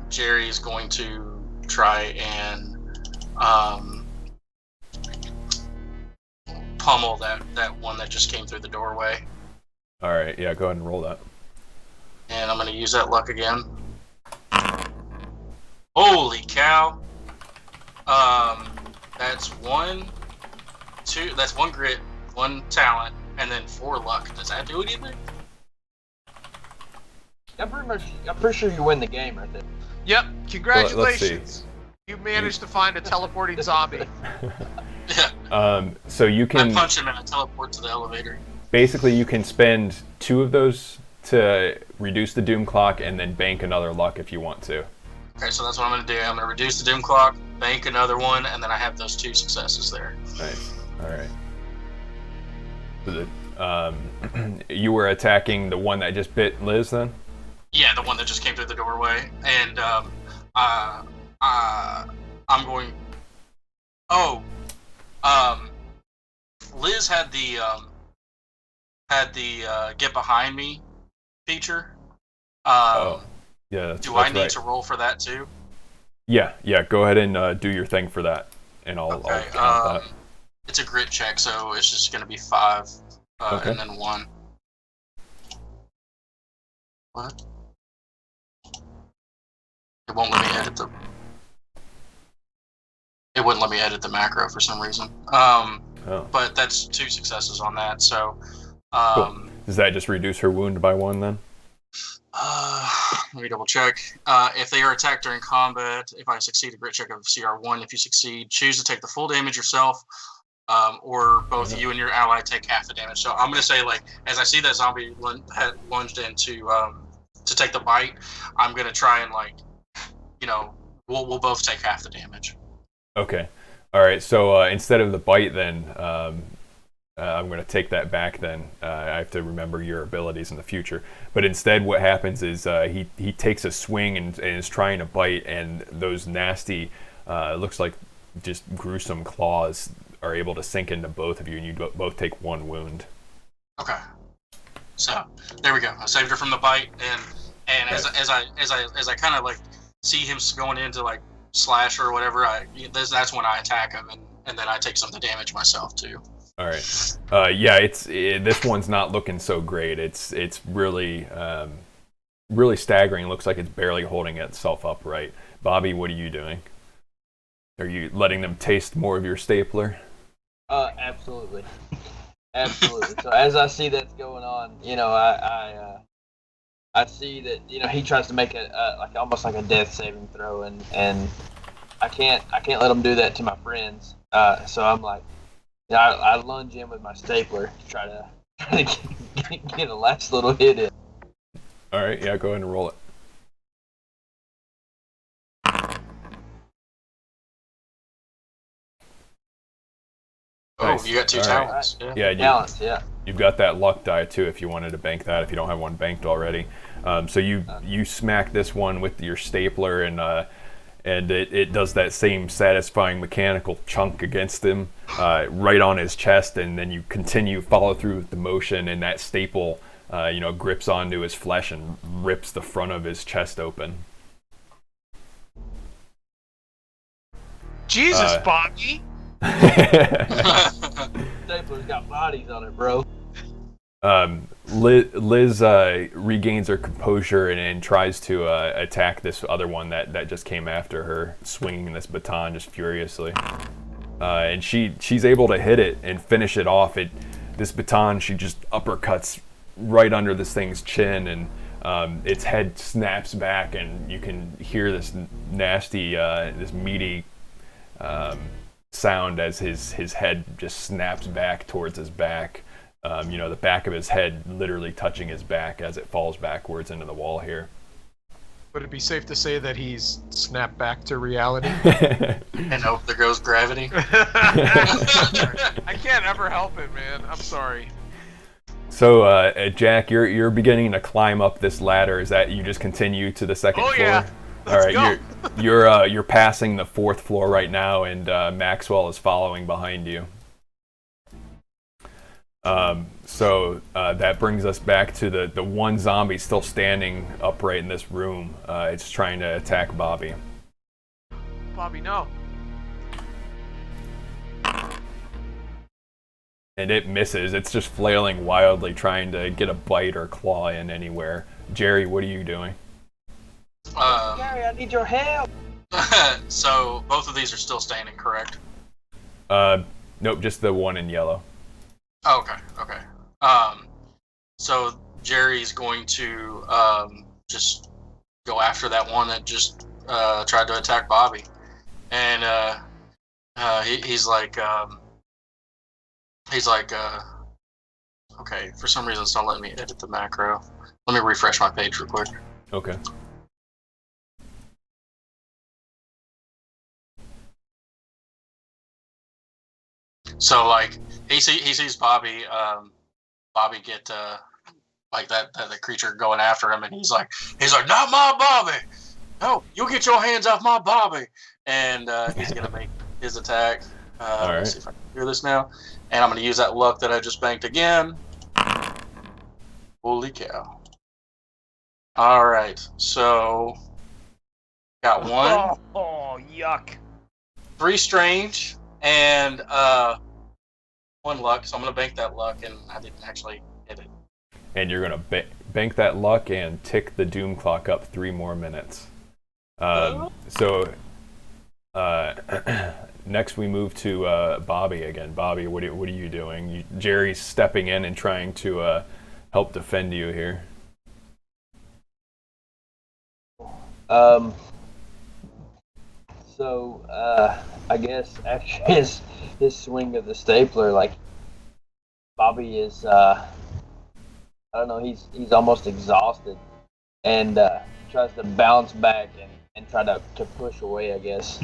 Speaker 3: Jerry is going to try and pummel that one that just came through the doorway.
Speaker 1: All right, yeah, go ahead and roll that.
Speaker 3: And I'm going to use that luck again. Holy cow. That's that's 1 grit, 1 talent, and then 4 luck. Does that do anything?
Speaker 4: I'm pretty sure you win the game right there.
Speaker 5: Yep, congratulations.
Speaker 1: Let's see.
Speaker 5: You managed to find a teleporting zombie.
Speaker 3: Yeah.
Speaker 1: So you can
Speaker 3: I punch him and I teleport to the elevator.
Speaker 1: basically you can spend 2 of those to reduce the doom clock and then bank another luck if you want to.
Speaker 3: Okay, so that's what I'm going to do. I'm going to reduce the doom clock, bank another one, and then I have those 2 successes there.
Speaker 1: Nice. All right. So you were attacking the one that just bit Liz then?
Speaker 3: Yeah, the one that just came through the doorway, and I'm going. Liz had the get behind me feature.
Speaker 1: Yeah.
Speaker 3: Do I need to roll for that too?
Speaker 1: Yeah. Go ahead and do your thing for that, and I'll count that.
Speaker 3: It's a grit check, so it's just going to be 5,
Speaker 1: Okay.
Speaker 3: and then 1. What? It won't let me edit the. It wouldn't let me edit the macro for some reason. But that's 2 successes on that. So.
Speaker 1: Cool. Does that just reduce her wound by 1 then?
Speaker 3: Let me double check. If they are attacked during combat, if I succeed a grit check of CR1, if you succeed, choose to take the full damage yourself, or both you and your ally take half the damage. So I'm going to say, like, as I see that zombie had lunged in to take the bite, I'm going to try and, like, we'll both take half the damage.
Speaker 1: Okay. All right. So instead of the bite, then I'm going to take that back. Then I have to remember your abilities in the future. But instead, what happens is he takes a swing and is trying to bite, and those nasty, looks like just gruesome claws are able to sink into both of you, and you both take 1 wound.
Speaker 3: Okay. So there we go. I saved her from the bite, and as I kind of like see him going into like slash or whatever, that's when I attack him, and then I take some of the damage myself too.
Speaker 1: All right. Yeah, this one's not looking so great. It's really really staggering. It looks like it's barely holding itself upright. Bobby, what are you doing? Are you letting them taste more of your stapler?
Speaker 4: Absolutely. Absolutely. So as I see that's going on, I see that he tries to make almost like a death saving throw, and I can't let him do that to my friends. So I'm like, I lunge in with my stapler to try to get a last little hit in.
Speaker 1: All right, yeah, go ahead and roll it.
Speaker 3: Oh,
Speaker 1: Nice.
Speaker 3: you got 2
Speaker 1: All
Speaker 3: talents.
Speaker 1: right.
Speaker 3: Yeah.
Speaker 1: Yeah,
Speaker 4: Yeah.
Speaker 1: you've got that luck die too if you wanted to bank that, if you don't have one banked already. So you smack this one with your stapler, and it does that same satisfying mechanical chunk against him, right on his chest, and then you follow through with the motion, and that staple grips onto his flesh and rips the front of his chest open.
Speaker 5: Jesus, Bobby!
Speaker 4: Stapler's got bodies on it, bro.
Speaker 1: Liz regains her composure and tries to attack this other one that just came after her, swinging this baton just furiously. And she's able to hit it and finish it off. This baton, she just uppercuts right under this thing's chin, and its head snaps back, and you can hear this nasty, this meaty sound as his head just snaps back towards his back. The back of his head literally touching his back as it falls backwards into the wall here.
Speaker 5: Would it be safe to say that he's snapped back to reality?
Speaker 3: And hope there goes gravity.
Speaker 5: I can't ever help it, man. I'm sorry.
Speaker 1: So, Jack, you're beginning to climb up this ladder. Is that you just continue to the second floor?
Speaker 5: Yeah.
Speaker 1: All right, you're passing the 4th floor right now, and Maxwell is following behind you. So that brings us back to the one zombie still standing upright in this room. It's trying to attack Bobby.
Speaker 5: Bobby, no.
Speaker 1: And it misses. It's just flailing wildly, trying to get a bite or claw in anywhere. Jerry, what are you doing?
Speaker 4: Gary, I need your help.
Speaker 3: So both of these are still standing, correct?
Speaker 1: Nope, just the one in yellow.
Speaker 3: Oh, okay. So Jerry's going to just go after that one that just tried to attack Bobby, and he's like, okay. For some reason, it's not letting me edit the macro. Let me refresh my page real quick.
Speaker 1: Okay.
Speaker 3: So like he sees Bobby get like that the creature going after him, and he's like not my Bobby, no, you get your hands off my Bobby, and he's gonna make his attack.
Speaker 1: All right.
Speaker 3: Let's see if I can hear this now, and I'm gonna use that luck that I just banked again. Holy cow! All right, so got one.
Speaker 2: Oh, yuck.
Speaker 3: 3 strange and 1 luck, so I'm gonna bank that luck, and I didn't actually hit it.
Speaker 1: And you're gonna bank that luck and tick the doom clock up 3 more minutes. Next we move to Bobby again. Bobby, what are you doing? Jerry's stepping in and trying to help defend you here.
Speaker 4: I guess after his swing of the stapler, like Bobby is, I don't know, he's almost exhausted, and tries to bounce back and try to push away, I guess.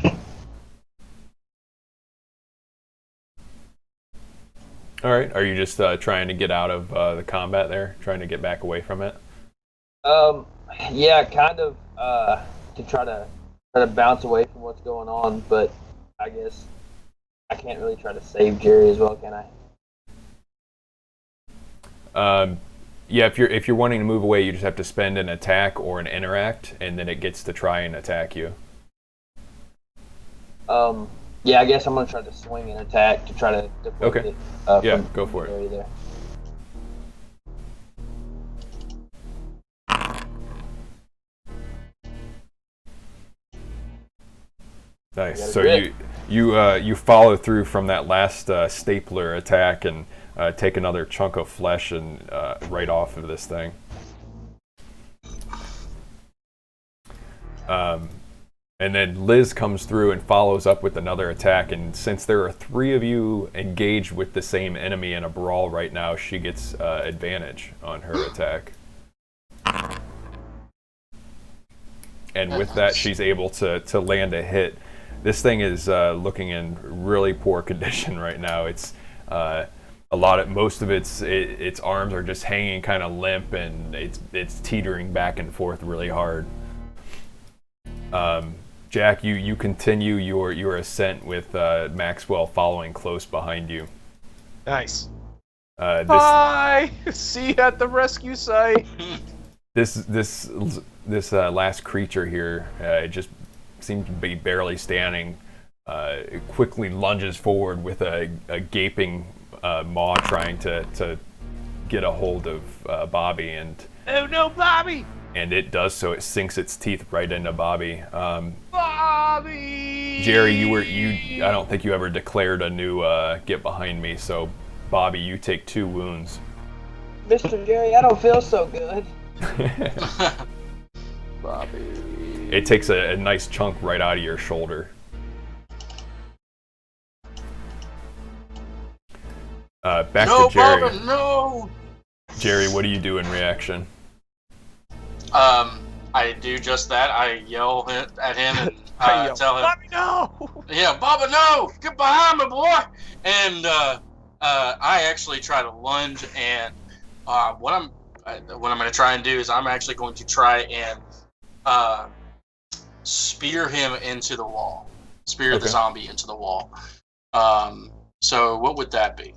Speaker 1: All right. Are you just trying to get out of the combat there, trying to get back away from it?
Speaker 4: Yeah, kind of to try to bounce away from what's going on, but I guess I can't really try to save Jerry as well, can I?
Speaker 1: Yeah, if you're wanting to move away, you just have to spend an attack or an interact, and then it gets to try and attack you.
Speaker 4: Yeah, I guess I'm gonna try to swing and attack to try to deflect
Speaker 1: Okay.
Speaker 4: it.
Speaker 1: Yeah,
Speaker 4: from
Speaker 1: go for it.
Speaker 4: Jerry there.
Speaker 1: Nice. So you follow through from that last stapler attack and take another chunk of flesh and right off of this thing. And then Liz comes through and follows up with another attack. And since there are 3 of you engaged with the same enemy in a brawl right now, she gets advantage on her attack. And with that, she's able to land a hit. This thing is looking in really poor condition right now. It's most of its arms are just hanging kind of limp, and it's teetering back and forth really hard. Jack, you continue your ascent with Maxwell following close behind you.
Speaker 2: Nice. Hi! See you at the rescue site.
Speaker 1: This last creature here just seems to be barely standing. It quickly lunges forward with a gaping maw, trying to get a hold of Bobby, and
Speaker 2: Oh no, Bobby!
Speaker 1: And it does so. It sinks its teeth right into Bobby.
Speaker 2: Bobby!
Speaker 1: Jerry, I don't think you ever declared a new get behind me. So, Bobby, you take 2 wounds.
Speaker 4: Mr. Jerry, I don't feel so good.
Speaker 2: Bobby.
Speaker 1: It takes a nice chunk right out of your shoulder. Back
Speaker 3: No,
Speaker 1: to Jerry.
Speaker 3: Bobby, no!
Speaker 1: Jerry, what do you do in reaction?
Speaker 3: I do just that. I yell at him and
Speaker 2: I yell,
Speaker 3: tell him,
Speaker 2: Bobby, no!
Speaker 3: "Yeah, Baba, no! Get behind me, boy!" And I actually try to lunge, and what I'm going to try and do is I'm actually going to try and spear him into the wall, spear the zombie into the wall. So what would that be?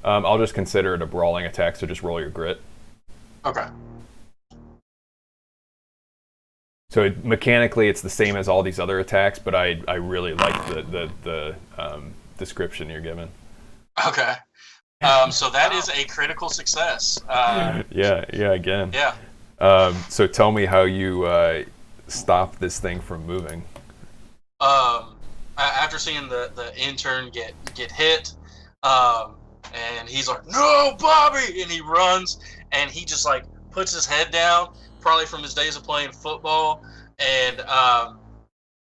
Speaker 1: I'll just consider it a brawling attack, so just roll your grit.
Speaker 3: Okay.
Speaker 1: So mechanically, it's the same as all these other attacks, but I really like the description you're given.
Speaker 3: Okay. So that is a critical success.
Speaker 1: Yeah, again.
Speaker 3: Yeah.
Speaker 1: So tell me how you stop this thing from moving.
Speaker 3: After seeing the intern get hit, and he's like, "No, Bobby!" and he runs, and he just like puts his head down, probably from his days of playing football, and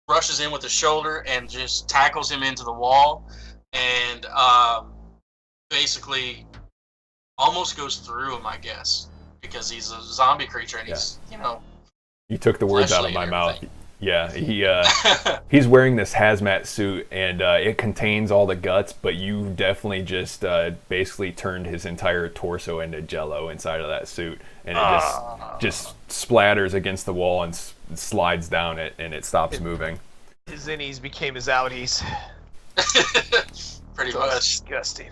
Speaker 3: rushes in with his shoulder and just tackles him into the wall, and basically almost goes through him, I guess, because he's a zombie creature and he's,
Speaker 1: You took the words out of my mouth. Yeah, he's wearing this hazmat suit, and it contains all the guts, but you definitely just basically turned his entire torso into jello inside of that suit, and it just splatters against the wall and slides down it, and it stops moving.
Speaker 2: His innies became his outies.
Speaker 3: Pretty much.
Speaker 2: Disgusting.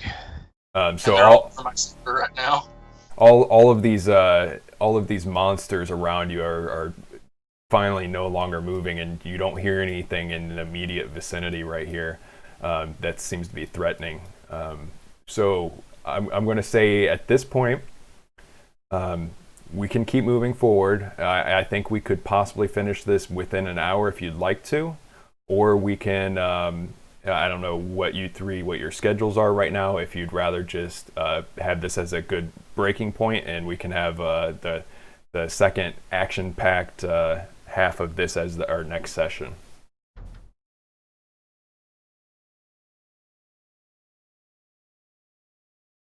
Speaker 1: So
Speaker 3: all for my sister right now.
Speaker 1: all of these monsters around you are finally no longer moving, and you don't hear anything in the immediate vicinity right here that seems to be threatening. So I'm going to say at this point we can keep moving forward. I think we could possibly finish this within an hour if you'd like to, or we can I don't know what your schedules are right now, if you'd rather just have this as a good breaking point, and we can have the second action-packed half of this as our next session.